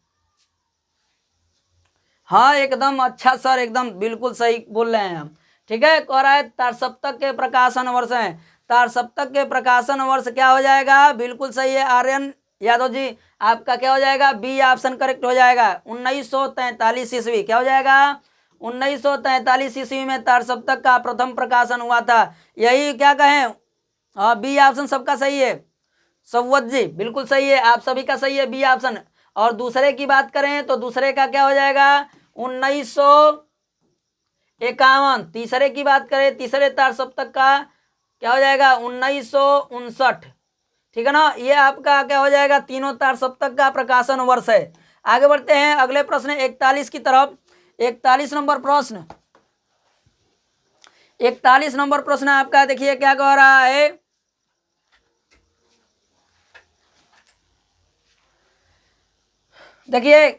हाँ एकदम अच्छा सर, एकदम बिल्कुल सही बोल रहे हैं हम, ठीक है। कह रहा है तारसप्तक के प्रकाशन वर्ष है। तारसप्तक के प्रकाशन वर्ष क्या हो जाएगा, बिल्कुल सही है आर्यन यादव जी, आपका क्या हो जाएगा, बी ऑप्शन करेक्ट हो जाएगा। 1943 ईस्वी क्या हो जाएगा, 1943 ईस्वी में तारसप्तक का प्रथम प्रकाशन हुआ था। यही क्या कहें, हाँ बी ऑप्शन सबका सही है। सव्वत जी बिल्कुल सही है, आप सभी का सही है बी ऑप्शन। और दूसरे की बात करें तो दूसरे का क्या हो जाएगा, 1951। तीसरे की बात करें, तीसरे तारसप्तक का क्या हो जाएगा, 1959, ठीक है ना। ये आपका क्या हो जाएगा, तीनों तारसप्तक का प्रकाशन वर्ष है। आगे बढ़ते हैं अगले प्रश्न 41 की तरफ। 41 नंबर प्रश्न, 41 नंबर प्रश्न आपका देखिए क्या कह रहा है। देखिए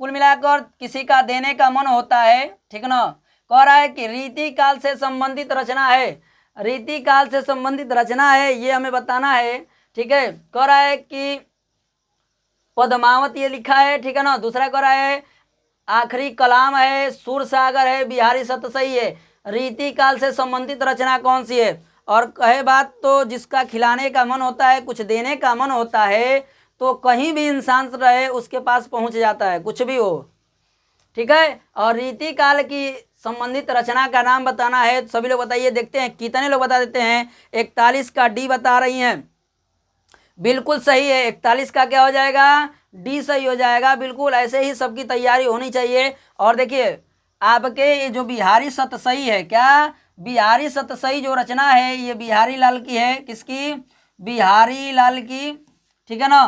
कुल मिलाकर किसी का देने का मन होता है, ठीक ना। कह रहा है कि रीति काल से संबंधित रचना है, रीति काल से संबंधित रचना है, ये हमें बताना है, ठीक है। कह रहा है कि पद्मावत ये लिखा है, ठीक है ना। दूसरा कह रहा है आखिरी कलाम है, सूरसागर है, बिहारी सतसई है। रीति काल से संबंधित रचना कौन सी है, और कहे बात तो जिसका खिलाने का मन होता है, कुछ देने का मन होता है, तो कहीं भी इंसान रहे उसके पास पहुंच जाता है, कुछ भी हो, ठीक है। और रीति काल की संबंधित रचना का नाम बताना है, सभी लोग बताइए, देखते हैं कितने लोग बता देते हैं। 41 का डी बता रही हैं, बिल्कुल सही है। 41 का क्या हो जाएगा, डी सही हो जाएगा, बिल्कुल ऐसे ही सबकी तैयारी होनी चाहिए। और देखिए आपके ये जो बिहारी सतसई है, क्या बिहारी सतसई जो रचना है ये बिहारी लाल की है, किसकी, बिहारी लाल की, ठीक है ना।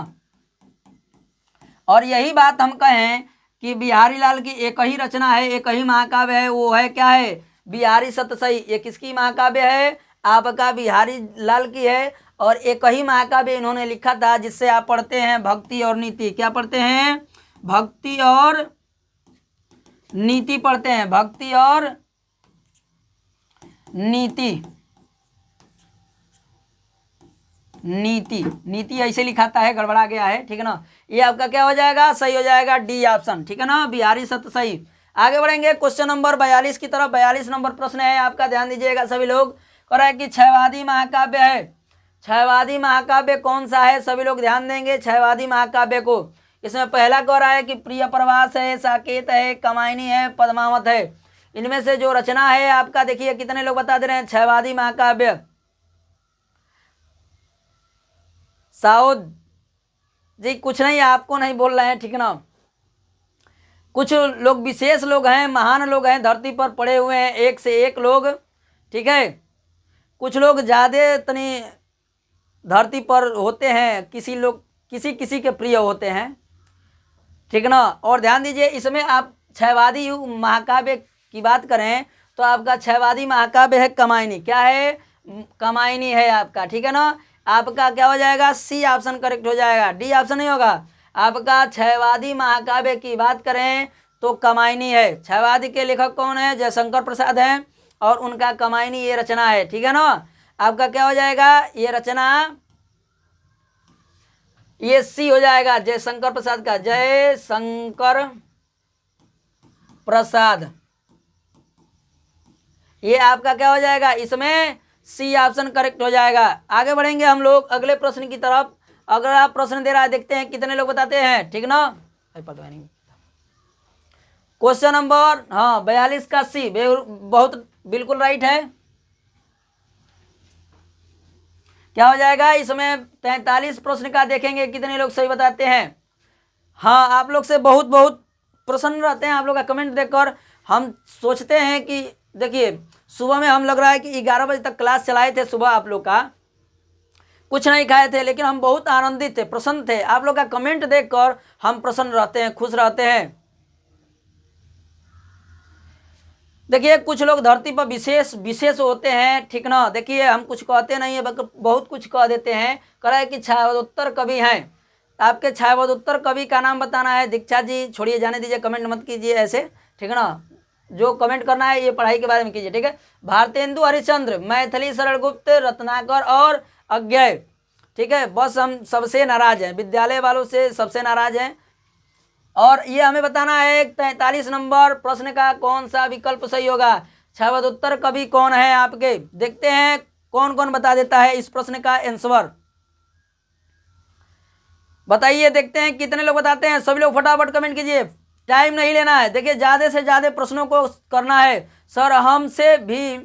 और यही बात हम कहें कि बिहारी लाल की एक ही रचना है, एक ही महाकाव्य है, वो है क्या है, बिहारी सतसई। ये किसकी महाकाव्य है, आपका बिहारी लाल की है। और एक ही महाकाव्य इन्होंने लिखा था जिससे आप पढ़ते हैं भक्ति और नीति। क्या पढ़ते हैं, भक्ति और नीति पढ़ते हैं, भक्ति और नीति, नीति, नीति ऐसे लिखाता है, गड़बड़ा गया है, ठीक है ना। ये आपका क्या हो जाएगा, सही हो जाएगा डी ऑप्शन, ठीक है ना, बिहारी सतसई। आगे बढ़ेंगे क्वेश्चन नंबर 42 की तरफ। 42 नंबर प्रश्न है आपका, ध्यान दीजिएगा सभी लोग। कह रहा है कि छयवादी महाकाव्य है, छयवादी महाकाव्य कौन सा है, सभी लोग ध्यान देंगे छयवादी महाकाव्य को। इसमें पहला कह रहा है कि प्रिय प्रवास है, साकेत है, कमायनी है, पद्मावत है। इनमें से जो रचना है आपका देखिए कितने लोग बता दे रहे हैं, छयवादी महाकाव्य। साउद जी कुछ नहीं, आपको नहीं बोल रहे हैं, ठीक है ना। कुछ लोग विशेष लोग हैं, महान लोग हैं, धरती पर पड़े हुए हैं, एक से एक लोग, ठीक है। कुछ लोग ज़्यादा तनी धरती पर होते हैं, किसी लोग किसी किसी के प्रिय होते हैं, ठीक ना। और ध्यान दीजिए इसमें आप छयवादी महाकाव्य की बात करें तो आपका छयवादी महाकाव्य है कमायनी। क्या है, कमायनी है आपका, ठीक है ना। आपका क्या हो जाएगा, सी ऑप्शन करेक्ट हो जाएगा, डी ऑप्शन नहीं होगा। आपका छयवादी महाकाव्य की बात करें तो कमायनी है। छयवादी के लेखक कौन है, जयशंकर प्रसाद हैं, और उनका कमायनी ये रचना है, ठीक है ना। आपका क्या हो जाएगा, ये रचना, ये सी हो जाएगा, जयशंकर प्रसाद का, जयशंकर प्रसाद, ये आपका क्या हो जाएगा, इसमें सी ऑप्शन करेक्ट हो जाएगा। आगे बढ़ेंगे हम लोग अगले प्रश्न की तरफ। अगर आप प्रश्न दे रहा है, देखते हैं कितने लोग बताते हैं, ठीक ना। क्वेश्चन नंबर 42 का सी बहुत बिल्कुल राइट है। क्या हो जाएगा इसमें 43 प्रश्न का देखेंगे कितने लोग सही बताते हैं। हाँ, आप लोग से बहुत बहुत प्रसन्न रहते हैं, आप लोग का कमेंट देखकर हम सोचते हैं कि देखिए सुबह में हम लग रहा है कि 11 बजे तक क्लास चलाए थे, सुबह आप लोग का कुछ नहीं खाए थे, लेकिन हम बहुत आनंदित थे, प्रसन्न थे। आप लोग का कमेंट देखकर हम प्रसन्न रहते हैं, खुश रहते हैं। देखिए कुछ लोग धरती पर विशेष विशेष होते हैं, ठीक ना। देखिए हम कुछ कहते नहीं है, बल्कि बहुत कुछ कह देते हैं। कह रहा है कि छायावदोत्तर कवि हैं, आपके छायावदोत्तर कवि का नाम बताना है। दीक्षा जी छोड़िए, जाने दीजिए, कमेंट मत कीजिए ऐसे, ठीक है ना। जो कमेंट करना है ये पढ़ाई के बारे में कीजिए, ठीक है। भारतेंदु हरिश्चंद्र, मैथिली सरल गुप्त, रत्नाकर और अज्ञय, ठीक है। बस हम सबसे नाराज हैं, विद्यालय वालों से सबसे नाराज हैं। और ये हमें बताना है 43 नंबर प्रश्न का कौन सा विकल्प सही होगा। छायावदोत्तर कवि कौन है आपके, देखते हैं कौन कौन बता देता है इस प्रश्न का आंसर। बताइए, देखते हैं कितने लोग बताते हैं। सभी लोग फटाफट कमेंट कीजिए, टाइम नहीं लेना है। देखिए ज़्यादा से ज़्यादा प्रश्नों को करना है। सर हमसे भी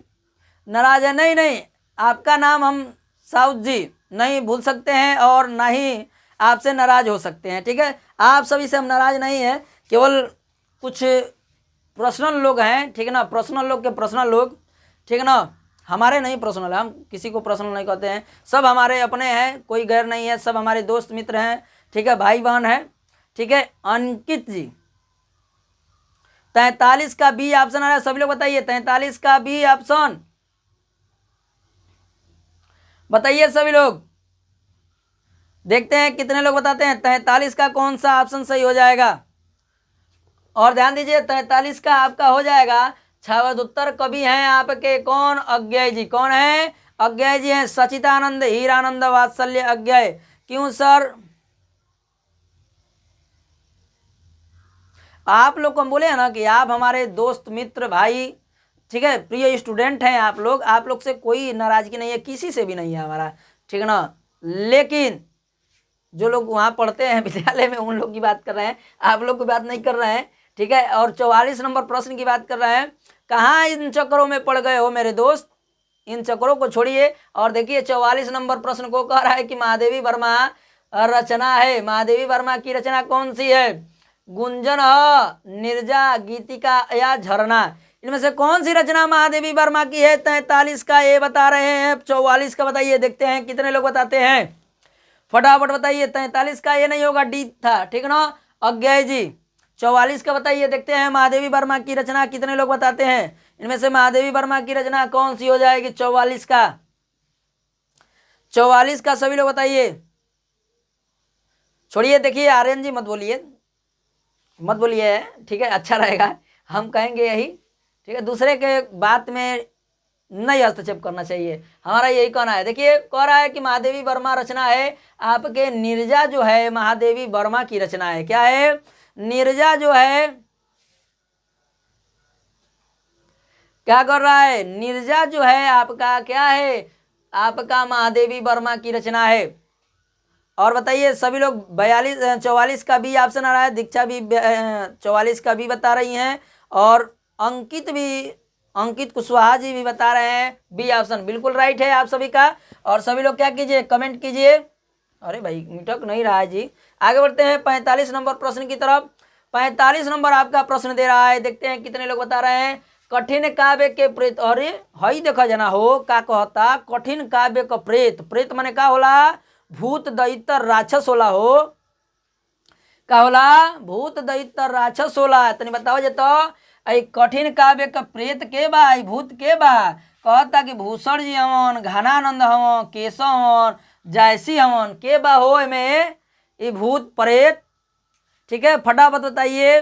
नाराज है, नहीं नहीं, आपका नाम हम साउथ जी नहीं भूल सकते हैं और ना ही आपसे नाराज हो सकते हैं, ठीक है। आप सभी से हम नाराज नहीं हैं, केवल कुछ पर्सनल लोग हैं, ठीक है ना। पर्सनल लोग के पर्सनल लोग, ठीक है ना, हमारे नहीं पर्सनल, हम किसी को पर्सनल नहीं कहते हैं। सब हमारे अपने हैं, कोई गैर नहीं है, सब हमारे दोस्त मित्र हैं, ठीक है, भाई बहन है, ठीक है। अंकित जी 43 का बी ऑप्शन आ रहा है, सभी लोग बताइए 43 का बी ऑप्शन बताइए सभी लोग। देखते हैं कितने लोग बताते हैं 43 का कौन सा ऑप्शन सही हो जाएगा। और ध्यान दीजिए 43 का आपका हो जाएगा। छायावदोत्तर कवि हैं आपके कौन, अज्ञय जी। कौन है, अज्ञय जी हैं। सचिदानंद, हीरानंद, वात्सल्य, अज्ञय। क्यों सर, आप लोग को हम बोले हैं ना कि आप हमारे दोस्त मित्र भाई, ठीक है, प्रिय स्टूडेंट हैं आप लोग से कोई नाराजगी नहीं है, किसी से भी नहीं है हमारा, ठीक है ना। लेकिन जो लोग वहाँ पढ़ते हैं विद्यालय में उन लोग की बात कर रहे हैं, आप लोग की बात नहीं कर रहे हैं, ठीक है। और 44 नंबर प्रश्न की बात कर रहे हैं। कहाँ इन चक्करों में पड़ गए हो मेरे दोस्त, इन चक्करों को छोड़िए। और देखिए 44 नंबर प्रश्न को कह रहा है कि महादेवी वर्मा रचना है। महादेवी वर्मा की रचना कौन सी है, गुंजन, निर्जा, गीतिका या झरना, इनमें से कौन सी रचना महादेवी वर्मा की है। 43 का ये बता रहे हैं, 44 का बताइए, देखते हैं कितने लोग बताते हैं, फटाफट बताइए। 43 का ये नहीं होगा, डी था, ठीक है ना, अज्ञय जी। 44 का बताइए, देखते हैं महादेवी वर्मा की रचना कितने लोग बताते हैं। इनमें से महादेवी वर्मा की रचना कौन सी हो जाएगी 44 का। 44 का सभी लोग बताइए, छोड़िए। देखिए आर्यन जी मत बोलिए, मत बोलिए, ठीक है, अच्छा रहेगा, हम कहेंगे यही, ठीक है। दूसरे के बात में नहीं हस्तक्षेप करना चाहिए, हमारा यही कहना है। देखिए कह रहा है कि महादेवी वर्मा रचना है आपके नीरजा, जो है महादेवी वर्मा की रचना है। क्या है, नीरजा जो है क्या कर रहा है, नीरजा जो है आपका क्या है, आपका महादेवी वर्मा की रचना है। और बताइए सभी लोग 44 का भी ऑप्शन आ रहा है, दीक्षा भी 44 का भी बता रही हैं, और अंकित कुशवाहा जी भी बता रहे हैं बी ऑप्शन बिल्कुल राइट है आप सभी का। और सभी लोग क्या कीजिए, कमेंट कीजिए। अरे भाई मिटक नहीं रहा है जी। आगे बढ़ते हैं 45 नंबर प्रश्न की तरफ। 45 नंबर आपका प्रश्न दे रहा है, देखते हैं कितने लोग बता रहे हैं। कठिन काव्य के प्रेत, अरे हई देखा जना हो का कहता, कठिन काव्य का प्रेत, प्रेत माने का होला, भूत दैत्य राक्षस होला हो, का होला, भूत दैत्य राक्षस होला। तनी बताओ जे तो आई कठिन काव्य का प्रेत के बा, आई भूत के बा। कहता कि भूषण जी हवन, घनानंद हवन, केशव हवन, जयसी हवन, के बा हो में ये भूत प्रेत, ठीक है। फटाफट बताइए,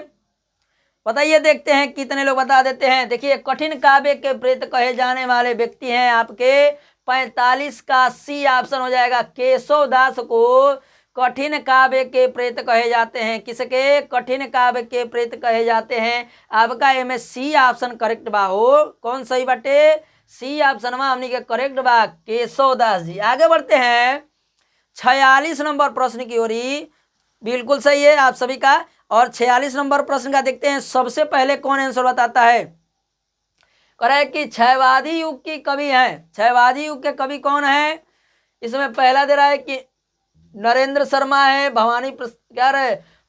बताइए, देखते हैं कितने लोग बता देते हैं। देखिए कठिन काव्य के प्रेत कहे जाने वाले व्यक्ति हैं आपके 45 का सी ऑप्शन हो जाएगा। केशव दास को कठिन काव्य के प्रेत कहे जाते हैं। किसके, कठिन काव्य के प्रेत कहे जाते हैं। आपका एम सी ऑप्शन करेक्ट बा हो, कौन सही बाटे, सी ऑप्शन में हमने के करेक्ट बा, केशव दास जी। आगे बढ़ते हैं 46 नंबर प्रश्न की ओर, बिल्कुल सही है आप सभी का। और 46 नंबर प्रश्न का देखते हैं, सबसे पहले कौन आंसर बताता है। कह रहा है कि क्षयवादी युग की कवि है, क्षयवादी युग के कवि कौन है। इसमें पहला दे रहा है कि नरेंद्र शर्मा है,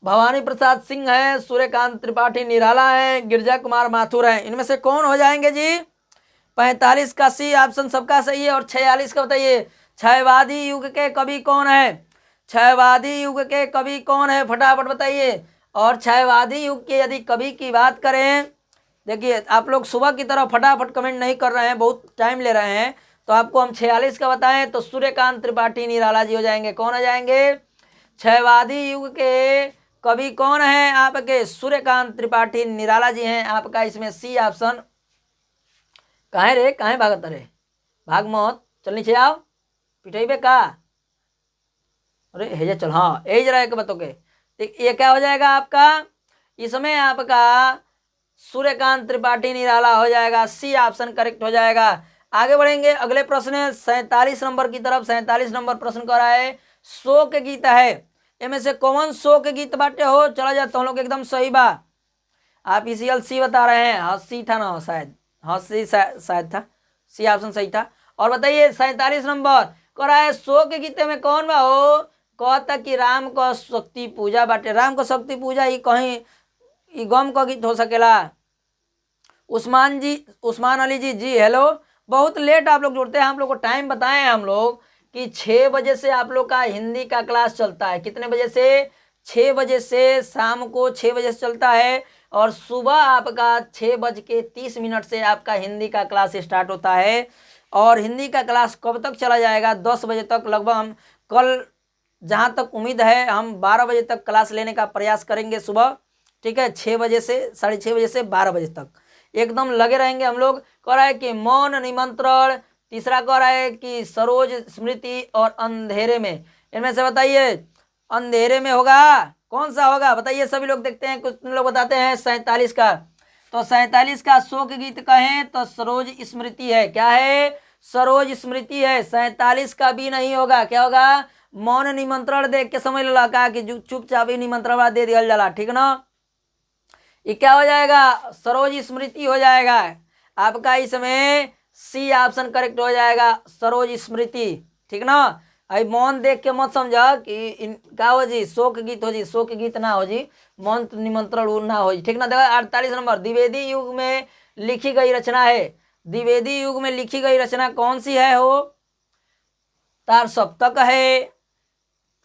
भवानी प्रसाद सिंह है, सूर्यकांत त्रिपाठी निराला है, गिरजा कुमार माथुर है। इनमें से कौन हो जाएंगे जी। 45 का सी ऑप्शन सबका सही है। और 46 का बताइए, क्षयवादी युग के कवि कौन है, क्षयवादी युग के कवि कौन है, फटाफट बताइए। और क्षयवादी युग के यदि कवि की बात करें, देखिए आप लोग सुबह की तरह फटाफट कमेंट नहीं कर रहे हैं, बहुत टाइम ले रहे हैं, तो आपको हम 46 का बताएं तो सूर्यकांत त्रिपाठी निराला जी हो जाएंगे। कौन हो जाएंगे, क्षयवादी युग के कवि कौन है आपके, सूर्यकांत त्रिपाठी निराला जी हैं। आपका इसमें सी ऑप्शन। कहाँ रे, कहाँ भागत रे, भाग मत, चल नीचे आओ, पिटेबे का, अरे हेजे चल, हाँ यही रहा एक बतोगे। ये क्या हो जाएगा आपका, इसमें आपका सूर्यकांत त्रिपाठी निराला हो जाएगा, सी ऑप्शन करेक्ट हो जाएगा। आगे बढ़ेंगे, अगले प्रश्न 47 नंबर की तरफ। 47 नंबर प्रश्न कर रहा है, शोक गीत है, इनमें से कौन शोक गीत बाटे हो। चला जाता हम लोग एकदम सही बा, आप इसी सी बता रहे हैं, हाँ सी था ना शायद, हाँ सी शायद था, सी ऑप्शन सही था। और बताइए 47 नंबर कह रहा है, शोक गीत में कौन बा हो। कहता कि राम को शक्ति पूजा बाटे, राम को शक्ति पूजा ही कहीं गम का गीत हो सकेला। उस्मान अली जी, जी हेलो, बहुत लेट आप लोग जुड़ते हैं, हम लोग को टाइम बताएं हम लोग कि 6 बजे से आप लोग का हिंदी का क्लास चलता है। कितने बजे से, 6 बजे से, शाम को 6 बजे से चलता है। और सुबह आपका 6:30 से आपका हिंदी का क्लास स्टार्ट होता है। और हिंदी का क्लास कब तक चला जाएगा, 10 बजे तक लगभग। हम कल जहाँ तक उम्मीद है हम 12 बजे तक क्लास लेने का प्रयास करेंगे सुबह, ठीक है, 6 बजे से 6:30 बजे से 12 बजे तक एकदम लगे रहेंगे हम लोग। कह रहा है कि मौन निमंत्रण, तीसरा कह रहा है कि सरोज स्मृति और अंधेरे में। इनमें से बताइए अंधेरे में होगा, कौन सा होगा बताइए सभी लोग। देखते हैं कुछ लोग बताते हैं 47 का, तो 47 का शोक गीत कहें तो सरोज स्मृति है। क्या है, सरोज स्मृति है। 47 का भी नहीं होगा, क्या होगा, मौन निमंत्रण देख के समझ लो का कि चुपचाप ही निमंत्रण दे दिया जाला, ठीक ना। ये क्या हो जाएगा, सरोज स्मृति हो जाएगा आपका। इसमें सी ऑप्शन करेक्ट हो जाएगा, सरोज स्मृति, ठीक ना। अभी मौन देख के मत समझा कि क्या हो जी शोक गीत हो जी, शोक गीत ना हो जी, मौन निमंत्रण ना हो जी, ठीक ना। देखो 48 नंबर, द्विवेदी युग में लिखी गई रचना है। द्विवेदी युग में लिखी गई रचना कौन सी है हो, तार सप्तक है,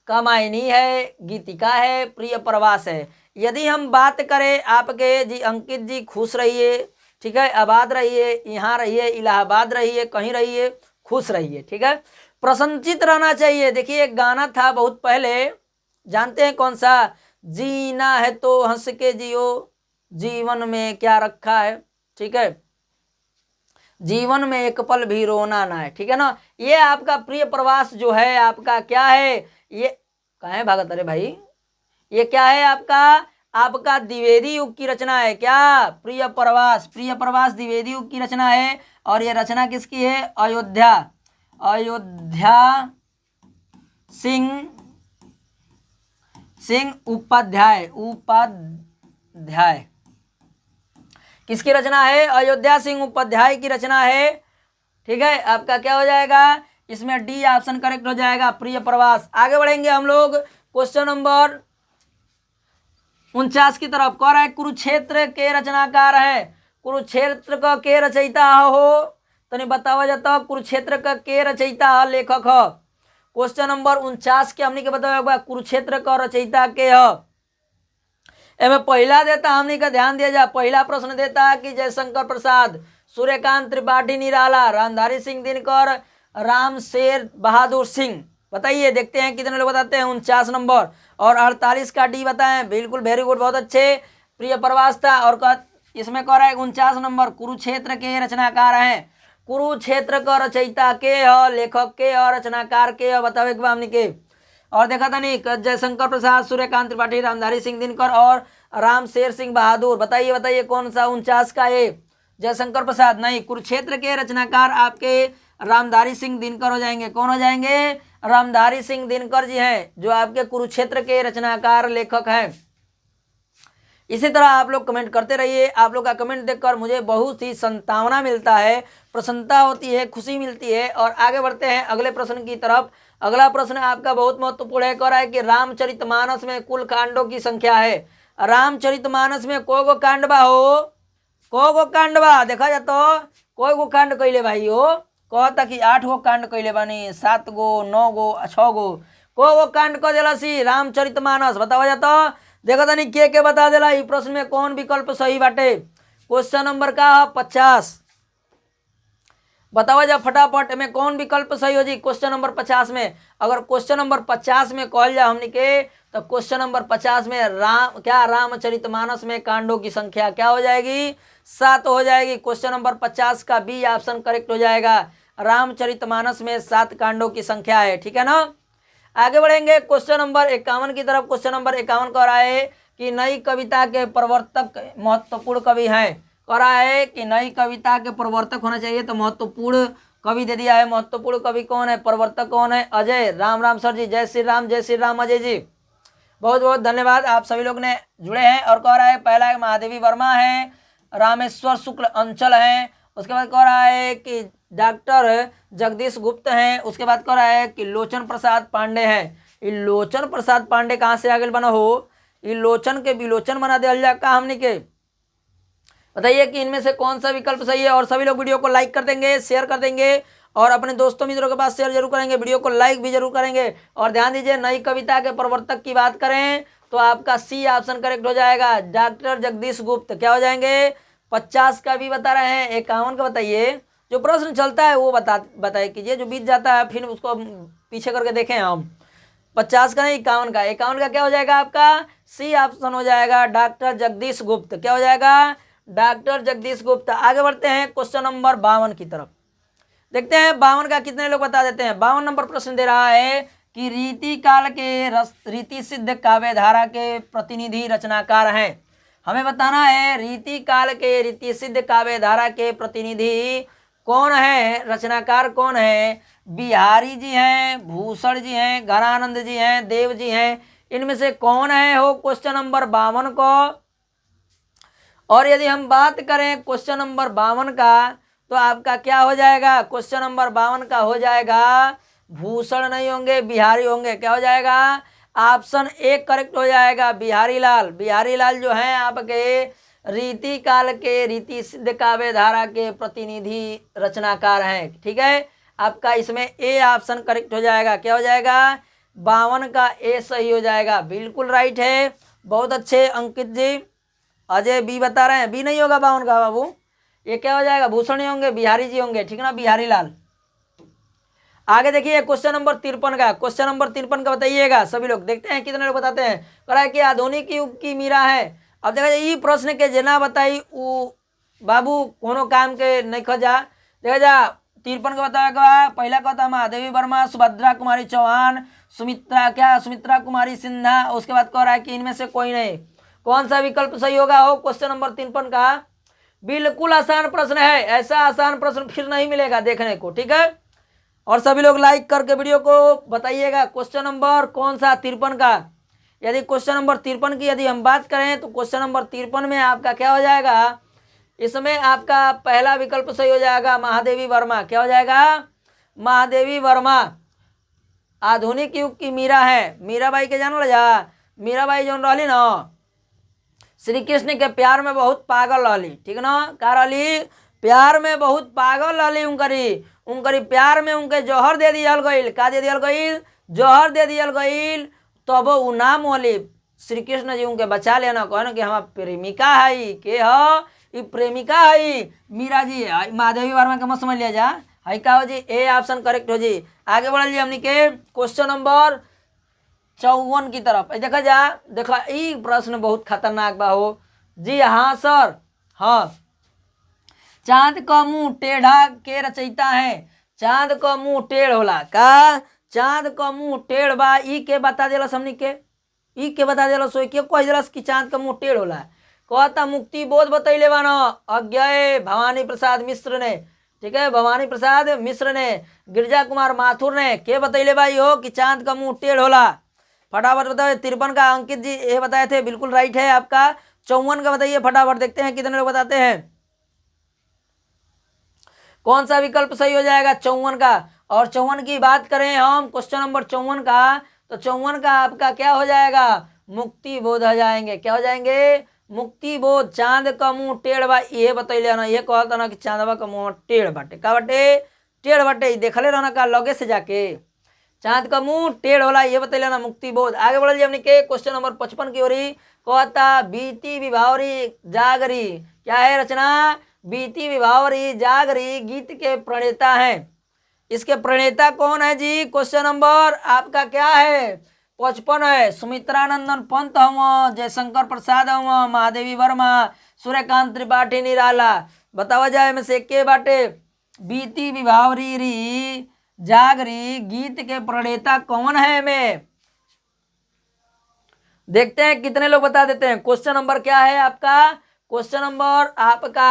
कामायनी है, गीतिका है, प्रिय प्रवास है। यदि हम बात करें आपके जी अंकित जी, खुश रहिए, ठीक है, आबाद रहिए, यहाँ रहिए, इलाहाबाद रहिए, कहीं रहिए, खुश रहिए, ठीक है, प्रसन्नचित रहना चाहिए। देखिए एक गाना था बहुत पहले, जानते हैं कौन सा, जीना है तो हंस के जियो, जीवन में क्या रखा है, ठीक है, जीवन में एक पल भी रोना ना है, ठीक है ना। ये आपका प्रिय प्रवास जो है आपका क्या है, ये कहाँ है भागत, अरे भाई ये क्या है आपका द्विवेदी युग की रचना है। क्या, प्रिय प्रवास, प्रिय प्रवास द्विवेदी युग की रचना है। और ये रचना किसकी है, अयोध्या सिंह उपाध्याय किसकी रचना है, अयोध्या सिंह उपाध्याय की रचना है, ठीक है। आपका क्या हो जाएगा, इसमें डी ऑप्शन करेक्ट हो जाएगा, प्रिय प्रवास। आगे बढ़ेंगे हम लोग क्वेश्चन नंबर 49 की तरफ। कह रहा है कुरुक्षेत्र के रचनाकार है, कुरुक्षेत्र का के रचयिता हो, तनी बतावा जाता कुरुक्षेत्र का के रचयिता लेखक हो। क्वेश्चन नंबर 49 के हमने के बताया कुरुक्षेत्र का रचयिता के हो। एमे पहला देता हमने का ध्यान दिया जा, पहला प्रश्न देता कि जयशंकर प्रसाद, सूर्यकांत त्रिपाठी निराला, रामधारी सिंह दिनकर, राम शेर बहादुर सिंह। बताइए, देखते हैं कितने लोग बताते हैं 49 नंबर। और 48 का डी बताएं, बिल्कुल वेरी गुड, बहुत अच्छे, प्रिय प्रवास था। और इसमें कह रहा है 49 नंबर कुरुक्षेत्र के रचनाकार हैं, कुरुक्षेत्र का रचयिता के हो, लेखक के और रचनाकार के हो, बताओ एक बार हमने के। और देखा था नहीं, जयशंकर प्रसाद, सूर्यकांत त्रिपाठी, रामधारी सिंह दिनकर और राम शेर सिंह बहादुर। बताइए कौन सा 49 का है, जयशंकर प्रसाद नहीं, कुरुक्षेत्र के रचनाकार आपके रामधारी सिंह दिनकर हो जाएंगे। कौन हो जाएंगे, रामधारी सिंह दिनकर जी हैं, जो आपके कुरुक्षेत्र के रचनाकार लेखक हैं। इसी तरह आप लोग कमेंट करते रहिए। आप लोग का कमेंट देखकर मुझे बहुत ही संतावना मिलता है, प्रसन्नता होती है, खुशी मिलती है। और आगे बढ़ते हैं अगले प्रश्न की तरफ। अगला प्रश्न आपका बहुत महत्वपूर्ण है। कह रहा है कि रामचरितमानस में कुल कांडों की संख्या है। रामचरितमानस में को गो कांड बा हो, को गो कांड बा देखा जा तो कोई गो कांड कैले भाई हो। कहता कि 8 गो कांड कैले बानी, 7 गो, 9 गो, 6 गो, को गो कांड कह दिला सी रामचरितमानस बतावा जा तो। देखो तनी के बता देला। इस प्रश्न में कौन विकल्प सही बाटे। क्वेश्चन नंबर का 50 बतावा जा फटाफट में कौन विकल्प सही हो जी। क्वेश्चन नंबर 50 में अगर क्वेश्चन नंबर 50 में कहल जा हमने के तो क्वेश्चन नंबर 50 में रामचरितमानस में कांडों की संख्या क्या हो जाएगी, 7 हो जाएगी। क्वेश्चन नंबर 50 का बी ऑप्शन करेक्ट हो जाएगा। रामचरितमानस में 7 कांडों की संख्या है, ठीक है ना। आगे बढ़ेंगे क्वेश्चन नंबर 51 की तरफ। क्वेश्चन नंबर 51 कह रहा है कि नई कविता के प्रवर्तक महत्वपूर्ण कवि हैं। कह रहा है कि नई कविता के प्रवर्तक होना चाहिए, तो महत्वपूर्ण कवि दे दिया है। महत्वपूर्ण कवि कौन है, प्रवर्तक कौन है, अजय। राम सर जी, जय श्री राम अजय जी, बहुत बहुत धन्यवाद। आप सभी लोग ने जुड़े हैं। और कह रहा है पहला है महादेवी वर्मा है, रामेश्वर शुक्ल अंचल हैं। उसके बाद कह रहा है कि डॉक्टर जगदीश गुप्त हैं। उसके बाद कह रहा है कि लोचन प्रसाद पांडे हैं। ये लोचन प्रसाद पांडे कहाँ से आगे बना हो, ये लोचन के विलोचन बना दिया जा का हमने के। बताइए कि इनमें से कौन सा विकल्प सही है। और सभी लोग वीडियो को लाइक कर देंगे, शेयर कर देंगे और अपने दोस्तों मित्रों के पास शेयर जरूर करेंगे, वीडियो को लाइक भी जरूर करेंगे। और ध्यान दीजिए नई कविता के प्रवर्तक की बात करें तो आपका सी ऑप्शन करेक्ट हो जाएगा, डॉक्टर जगदीश गुप्त। क्या हो जाएंगे, 50 का भी बता रहे हैं, 51 का बताइए। जो प्रश्न चलता है वो बताए कीजिए, जो बीत जाता है फिर उसको पीछे करके देखें हम। 50 का नहीं, 51 का। 51 का क्या हो जाएगा आपका, सी ऑप्शन हो जाएगा, डॉक्टर जगदीश गुप्त। क्या हो जाएगा, डॉक्टर जगदीश गुप्त। आगे बढ़ते हैं क्वेश्चन नंबर 52 की तरफ। देखते हैं 52 का कितने लोग बता देते हैं। 52 नंबर प्रश्न दे रहा है कि रीति काल के रीति सिद्ध काव्य धारा के प्रतिनिधि रचनाकार हैं। हमें बताना है रीति काल के रीति सिद्ध काव्य धारा के प्रतिनिधि कौन है, रचनाकार कौन है। बिहारी जी हैं, भूषण जी हैं, घनानंद जी हैं, देव जी हैं, इनमें से कौन है हो क्वेश्चन नंबर 52 को। और यदि हम बात करें क्वेश्चन नंबर 52 का तो आपका क्या हो जाएगा, क्वेश्चन नंबर 52 का हो जाएगा भूषण नहीं होंगे, बिहारी होंगे। क्या हो जाएगा, ऑप्शन ए करेक्ट हो जाएगा, बिहारी लाल। बिहारी लाल जो हैं आपके रीति काल के रीति सिद्ध काव्य धारा के प्रतिनिधि रचनाकार हैं, ठीक है। आपका इसमें ए ऑप्शन करेक्ट हो जाएगा। क्या हो जाएगा, 52 का ए सही हो जाएगा, बिल्कुल राइट है। बहुत अच्छे अंकित जी। अजय बी बता रहे हैं, बी नहीं होगा 52 का बाबू, ये क्या हो जाएगा, भूषण ही होंगे, बिहारी जी होंगे, ठीक है ना, बिहारी लाल। आगे देखिए क्वेश्चन नंबर 53 का। क्वेश्चन नंबर 53 का बताइएगा सभी लोग, देखते हैं कितने लोग बताते हैं। कह रहा है कि आधुनिक युग की मीरा है। अब देखा जाए ये प्रश्न के जना बताई उ बाबू कोनो काम के नहीं खजा। देखा जा 53 का बताया, पहला कहता महादेवी वर्मा, सुभद्रा कुमारी चौहान, सुमित्रा कुमारी सिन्हा। उसके बाद कह रहा है कि इनमें से कोई नहीं। कौन सा विकल्प सही होगा हो क्वेश्चन नंबर 53 का। बिल्कुल आसान प्रश्न है, ऐसा आसान प्रश्न फिर नहीं मिलेगा देखने को, ठीक है। और सभी लोग लाइक करके वीडियो को बताइएगा क्वेश्चन नंबर कौन सा, 53 का। यदि क्वेश्चन नंबर 53 की यदि हम बात करें तो क्वेश्चन नंबर 53 में आपका क्या हो जाएगा, इसमें आपका पहला विकल्प सही हो जाएगा, महादेवी वर्मा। क्या हो जाएगा, महादेवी वर्मा आधुनिक युग की मीरा है। मीराबाई के जान जा, मीराबाई जो रही ना श्री कृष्ण के प्यार में बहुत पागल रही, ठीक ना। का रही, प्यार में बहुत पागल रही। उनकरी प्यार में उनके जौहर दे दियल गईल। का दे दियल गईल, जौहर दे दियल गईल। तब वो नाम वाली श्री कृष्ण जी उनके बचा लेना, कहना कि हमारा प्रेमिका है के हो, ये प्रेमिका है मीरा जी। महादेवी वर्मा के मत समझ लिया जा, है का हो जी, ए ऑप्शन करेक्ट हो जी। आगे बढ़ जी हमने के क्वेश्चन नंबर 54 की तरफ। देखा जा, देखा ये प्रश्न बहुत खतरनाक बा हो जी। हाँ सर, हाँ। चांद का मुंह टेढ़ा के रचयिता है। चांद का मुंह टेढ़ होला का, चांद का मुंह टेढ़ बा, ई के बता देलस हमनी के, ई के बता देलस सोई के कह देलस कि चांद का मुंह टेढ़ होला। कहता मुक्ति बोध बतैले बाना अज्ञे भवानी प्रसाद मिश्र ने, ठीक है, भवानी प्रसाद मिश्र ने, गिरजा कुमार माथुर ने के बतैले भाई हो कि चांद का मुंह टेढ़ होला। फटाफट बताओ। 53 का अंकित जी ये बताए थे, बिल्कुल राइट है आपका। 54 का बताइए फटाफट, देखते हैं कितने लोग बताते हैं। कौन सा विकल्प सही हो जाएगा 54 का। और 54 की बात करें हम, क्वेश्चन नंबर 54 का, तो 54 का आपका क्या हो जाएगा, मुक्ति बोध हो जाएंगे। क्या हो जाएंगे, मुक्ति बोध। चांद का मुंह टेढ़ बा, ये बतैले ना, ये कहता ना कि चांदवा का मुंह टेढ़ बाटे, का बाटे, टेढ़ बाटे। देखले रहना का लगे से जाके, चांद का मुंह टेढ़ होला, ये बतैले ना मुक्ति बोध। आगे बढ़ल हमने के क्वेश्चन नंबर 55 की ओरी। कहता बीती विभावरी जागरी, क्या है रचना, बीती विभावरी जागरी गीत के प्रणेता हैं। इसके प्रणेता कौन है जी, क्वेश्चन नंबर आपका क्या है 55 है। सुमित्रानंदन पंत हम, जयशंकर प्रसाद हम, महादेवी वर्मा, सूर्यकांत त्रिपाठी निराला। बतावा जाए में से के बाटे, बीती विभावरी री जागरी गीत के प्रणेता कौन है में। देखते हैं कितने लोग बता देते हैं। क्वेश्चन नंबर क्या है आपका, क्वेश्चन नंबर आपका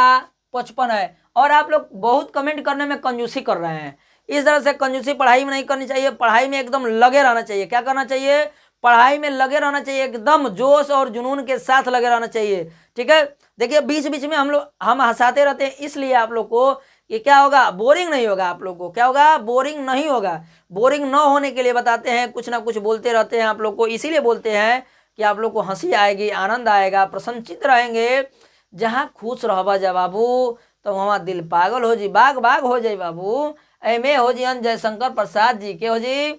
55 है। और आप लोग बहुत कमेंट करने में कंजूसी कर रहे हैं। इस तरह से कंजूसी पढ़ाई में नहीं करनी चाहिए, पढ़ाई में एकदम लगे रहना चाहिए। क्या करना चाहिए, पढ़ाई में लगे रहना चाहिए, एकदम जोश और जुनून के साथ लगे रहना चाहिए। ठीक है, देखिए बीच बीच में हम हंसाते रहते हैं, इसलिए आप लोग को कि क्या होगा, बोरिंग नहीं होगा। आप लोग को क्या होगा, बोरिंग नहीं होगा। बोरिंग न होने के लिए बताते हैं, कुछ ना कुछ बोलते रहते हैं आप लोग को, इसीलिए बोलते हैं कि आप लोग को हंसी आएगी, आनंद आएगा, प्रसन्नचित रहेंगे। जहाँ खुश रहबा जा बाबू, तो वहाँ दिल पागल हो जी, बाग बाग हो जाए बाबू। एमे हो जी जयशंकर प्रसाद जी के हो जी,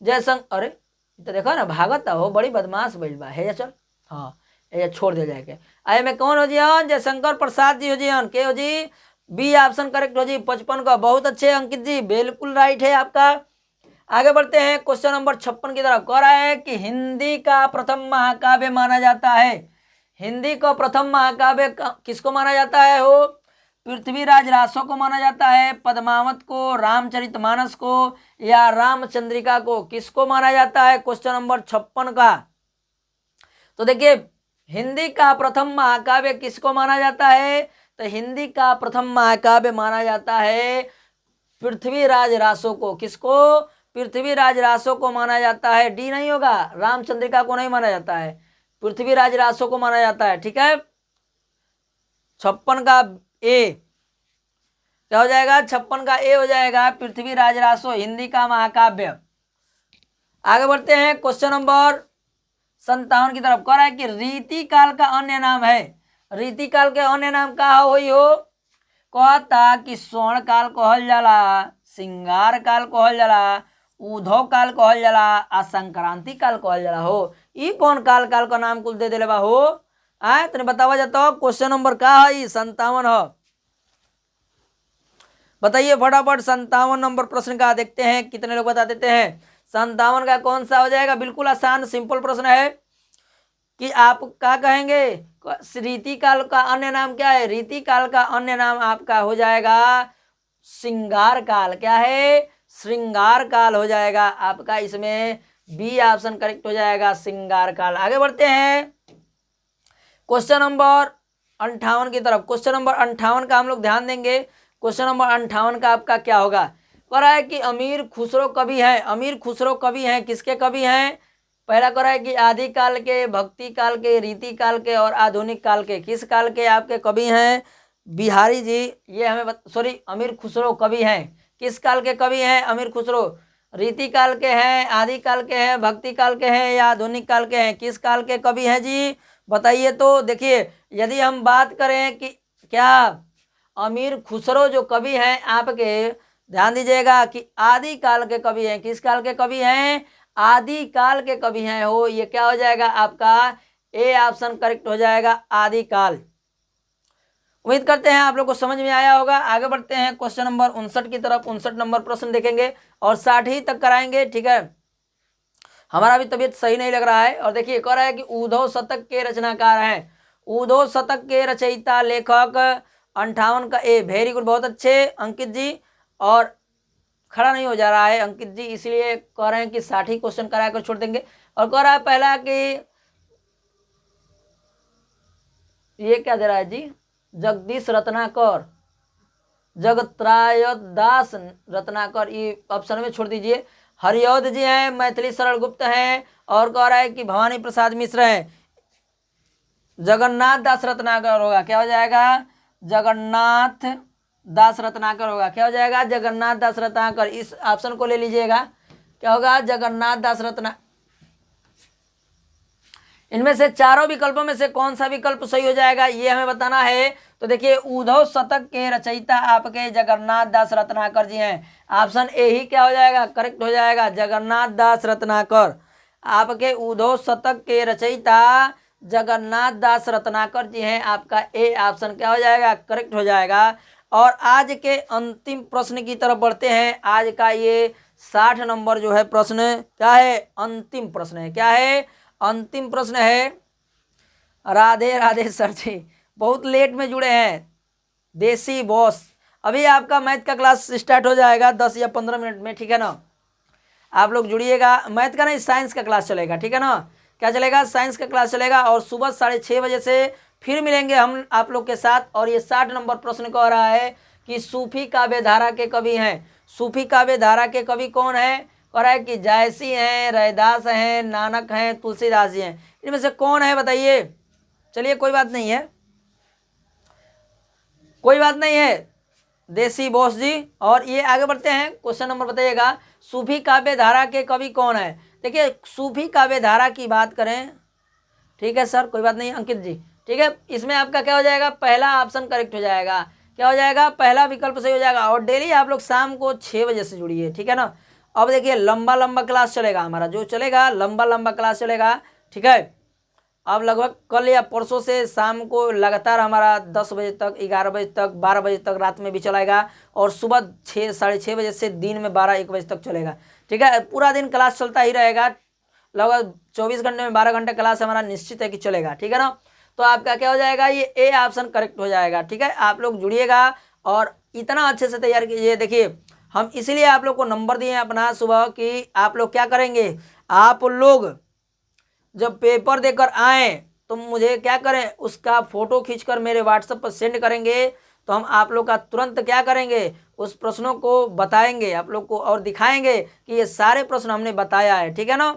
जयशंकर, अरे तो देखो ना भागत हो, बड़ी बदमाश बैल बा है, चल हाँ ये छोड़ दे जाएगा। आई में कौन हो जी, जयशंकर प्रसाद जी हो जी, के हो जी, बी ऑप्शन करेक्ट हो जी 55 का। बहुत अच्छे अंकित जी, बिल्कुल राइट है आपका। आगे बढ़ते हैं क्वेश्चन नंबर 56 की तरफ। कह रहा है कि हिंदी का प्रथम महाकाव्य माना जाता है। हिंदी को प्रथम महाकाव्य किसको माना जाता है हो, पृथ्वीराज रासो को माना जाता है, पद्मावत को, रामचरितमानस को, या रामचंद्रिका को, किसको माना जाता है क्वेश्चन नंबर 56 का। तो देखिए हिंदी का प्रथम महाकाव्य किसको माना जाता है, तो हिंदी का प्रथम महाकाव्य माना जाता है पृथ्वीराज रासो को। किसको, पृथ्वीराज रासो को माना जाता है। डी नहीं होगा, रामचंद्रिका को नहीं माना जाता है, पृथ्वीराज रासो को माना जाता है। ठीक है, 56 का ए क्या हो जाएगा, 56 का ए हो जाएगा, पृथ्वीराज रासो हिंदी का महाकाव्य। आगे बढ़ते हैं क्वेश्चन नंबर 57 की तरफ। कह रहा है कि रीति काल का अन्य नाम है। रीति काल के अन्य नाम का होई हो, कहता कि स्वर्ण काल कहल जाला, सिंगार काल कहल जाला, उधव काल कहल जाला, आ संक्रांति काल कहल जाला हो। ई कौन काल काल का नाम कुल दे देले बा हो, आए तने बतावा जाता। क्वेश्चन नंबर का है 57 है, बताइए फटाफट 57 नंबर प्रश्न का। देखते हैं कितने लोग बता देते हैं। 57 का कौन सा हो जाएगा, बिल्कुल आसान सिंपल प्रश्न है कि आप क्या कहेंगे, रीति काल का अन्य नाम क्या है। रीति काल का अन्य नाम आपका हो जाएगा श्रृंगार काल। क्या है, श्रृंगार काल हो जाएगा आपका। इसमें बी ऑप्शन करेक्ट हो जाएगा, श्रृंगार काल। आगे बढ़ते हैं क्वेश्चन नंबर 58 की तरफ। क्वेश्चन नंबर 58 का हम लोग ध्यान देंगे। क्वेश्चन नंबर 58 का आपका क्या होगा, कह रहा है कि अमीर खुसरो कवि हैं। अमीर खुसरो कवि हैं, किसके कवि हैं। पहला कह रहा है कि आदि काल के, भक्ति काल के, रीति काल के और आधुनिक काल के। किस काल के आपके कवि हैं, बिहारी जी। ये हमें सॉरी अमीर खुसरो कवि हैं, किस काल के कवि हैं अमीर खुसरो, रीति काल के हैं, आदि काल के हैं, भक्ति काल के हैं, या आधुनिक काल के हैं। किस काल के कवि हैं जी, बताइए। तो देखिए यदि हम बात करें कि क्या अमीर खुसरो जो कवि हैं आपके, ध्यान दीजिएगा कि आदि काल के कवि हैं। किस काल के कवि हैं, आदि काल के कवि हैं हो। ये क्या हो जाएगा आपका, ए ऑप्शन करेक्ट हो जाएगा, आदि काल। उम्मीद करते हैं आप लोग को समझ में आया होगा। आगे बढ़ते हैं क्वेश्चन नंबर 59 की तरफ। 59 नंबर प्रश्न देखेंगे और 60 ही तक कराएंगे। ठीक है, हमारा भी तबीयत सही नहीं लग रहा है। और देखिए कह रहा है कि उद्धव शतक के रचनाकार हैं। उद्धव शतक के रचयिता लेखक 58 का ए। वेरी गुड, बहुत अच्छे अंकित जी। और खड़ा नहीं हो जा रहा है अंकित जी, इसलिए कह रहे हैं कि 60 क्वेश्चन करा कर छोड़ देंगे। और कह रहा है पहला कि ये क्या दे रहा है जी, जगदीश रत्नाकर, जगत्राय दास रत्नाकर, ये ऑप्शन में छोड़ दीजिए। हरिऔध जी हैं, मैथिली सरल गुप्त हैं, और कह रहा है कि भवानी प्रसाद मिश्र हैं। जगन्नाथ दास रत्नाकर होगा, क्या हो जाएगा? जगन्नाथ दास रत्नाकर होगा, क्या हो जाएगा? जगन्नाथ दास रत्नाकर। इस ऑप्शन को ले लीजिएगा, क्या होगा? जगन्नाथ दास रत्ना। इनमें से चारों विकल्पों में से कौन सा विकल्प सही हो जाएगा ये हमें बताना है। तो देखिए उद्धव शतक के रचयिता आपके जगन्नाथ दास रत्नाकर जी हैं। ऑप्शन ए ही क्या हो जाएगा? करेक्ट हो जाएगा, जगन्नाथ दास रत्नाकर। आपके उद्धव शतक के रचयिता जगन्नाथ दास रत्नाकर जी हैं। आपका ए ऑप्शन क्या हो जाएगा? करेक्ट हो जाएगा। और आज के अंतिम प्रश्न की तरफ बढ़ते हैं। आज का ये 60 नंबर जो है प्रश्न क्या है? अंतिम प्रश्न है। क्या है? अंतिम प्रश्न है। राधे राधे सर जी, बहुत लेट में जुड़े हैं। देसी बॉस, अभी आपका मैथ का क्लास स्टार्ट हो जाएगा 10 या 15 मिनट में, ठीक है ना? आप लोग जुड़िएगा। मैथ का नहीं, साइंस का क्लास चलेगा, ठीक है ना? क्या चलेगा? साइंस का क्लास चलेगा। और सुबह 6:30 बजे से फिर मिलेंगे हम आप लोग के साथ। और ये 60 नंबर प्रश्न कह रहा है कि सूफी काव्य धारा के कवि हैं। सूफी काव्य धारा के कवि कौन है? कह रहा है कि जायसी हैं, रैदास हैं, नानक हैं, तुलसीदास जी हैं। इनमें से कौन है बताइए? चलिए कोई बात नहीं है, कोई बात नहीं है देसी बॉस जी। और ये आगे बढ़ते हैं, क्वेश्चन नंबर बताइएगा, सूफी काव्य धारा के कवि कौन है? देखिए सूफी काव्य धारा की बात करें, ठीक है सर, कोई बात नहीं अंकित जी, ठीक है। इसमें आपका क्या हो जाएगा? पहला ऑप्शन करेक्ट हो जाएगा। क्या हो जाएगा? पहला विकल्प सही हो जाएगा। और डेली आप लोग शाम को 6 बजे से जुड़िए, ठीक है ना? अब देखिए लंबा लंबा क्लास चलेगा हमारा, जो चलेगा लंबा लंबा क्लास चलेगा, ठीक है। अब लगभग कल या परसों से शाम को लगातार हमारा 10 बजे तक, 11 बजे तक, 12 बजे तक, रात में भी चलेगा। और सुबह 6, 6:30 बजे से दिन में 12, 1 बजे तक चलेगा, ठीक है। पूरा दिन क्लास चलता ही रहेगा। लगभग 24 घंटे में 12 घंटे क्लास हमारा निश्चित है कि चलेगा, ठीक है ना? तो आपका क्या हो जाएगा? ये ए ऑप्शन करेक्ट हो जाएगा, ठीक है। आप लोग जुड़िएगा और इतना अच्छे से तैयार कीजिए। देखिए हम इसीलिए आप लोग को नंबर दिए हैं अपना सुबह कि आप लोग क्या करेंगे, आप लोग जब पेपर देकर आए तो मुझे क्या करें, उसका फोटो खींचकर मेरे व्हाट्सएप पर सेंड करेंगे। तो हम आप लोग का तुरंत क्या करेंगे, उस प्रश्नों को बताएंगे आप लोग को और दिखाएंगे कि ये सारे प्रश्न हमने बताया है, ठीक है ना?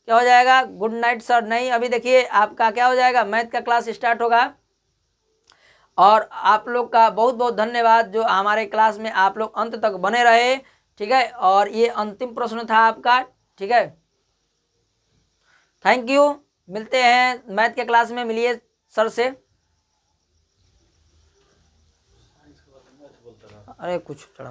क्या हो जाएगा? Good night sir. नहीं, अभी देखिए आपका क्या हो जाएगा, मैथ का क्लास स्टार्ट होगा। और आप लोग का बहुत बहुत धन्यवाद जो हमारे क्लास में आप लोग अंत तक बने रहे, ठीक है। और ये अंतिम प्रश्न था आपका, ठीक है। Thank you. मिलते हैं मैथ के क्लास में, मिलिए सर से। अरे कुछ चढ़ा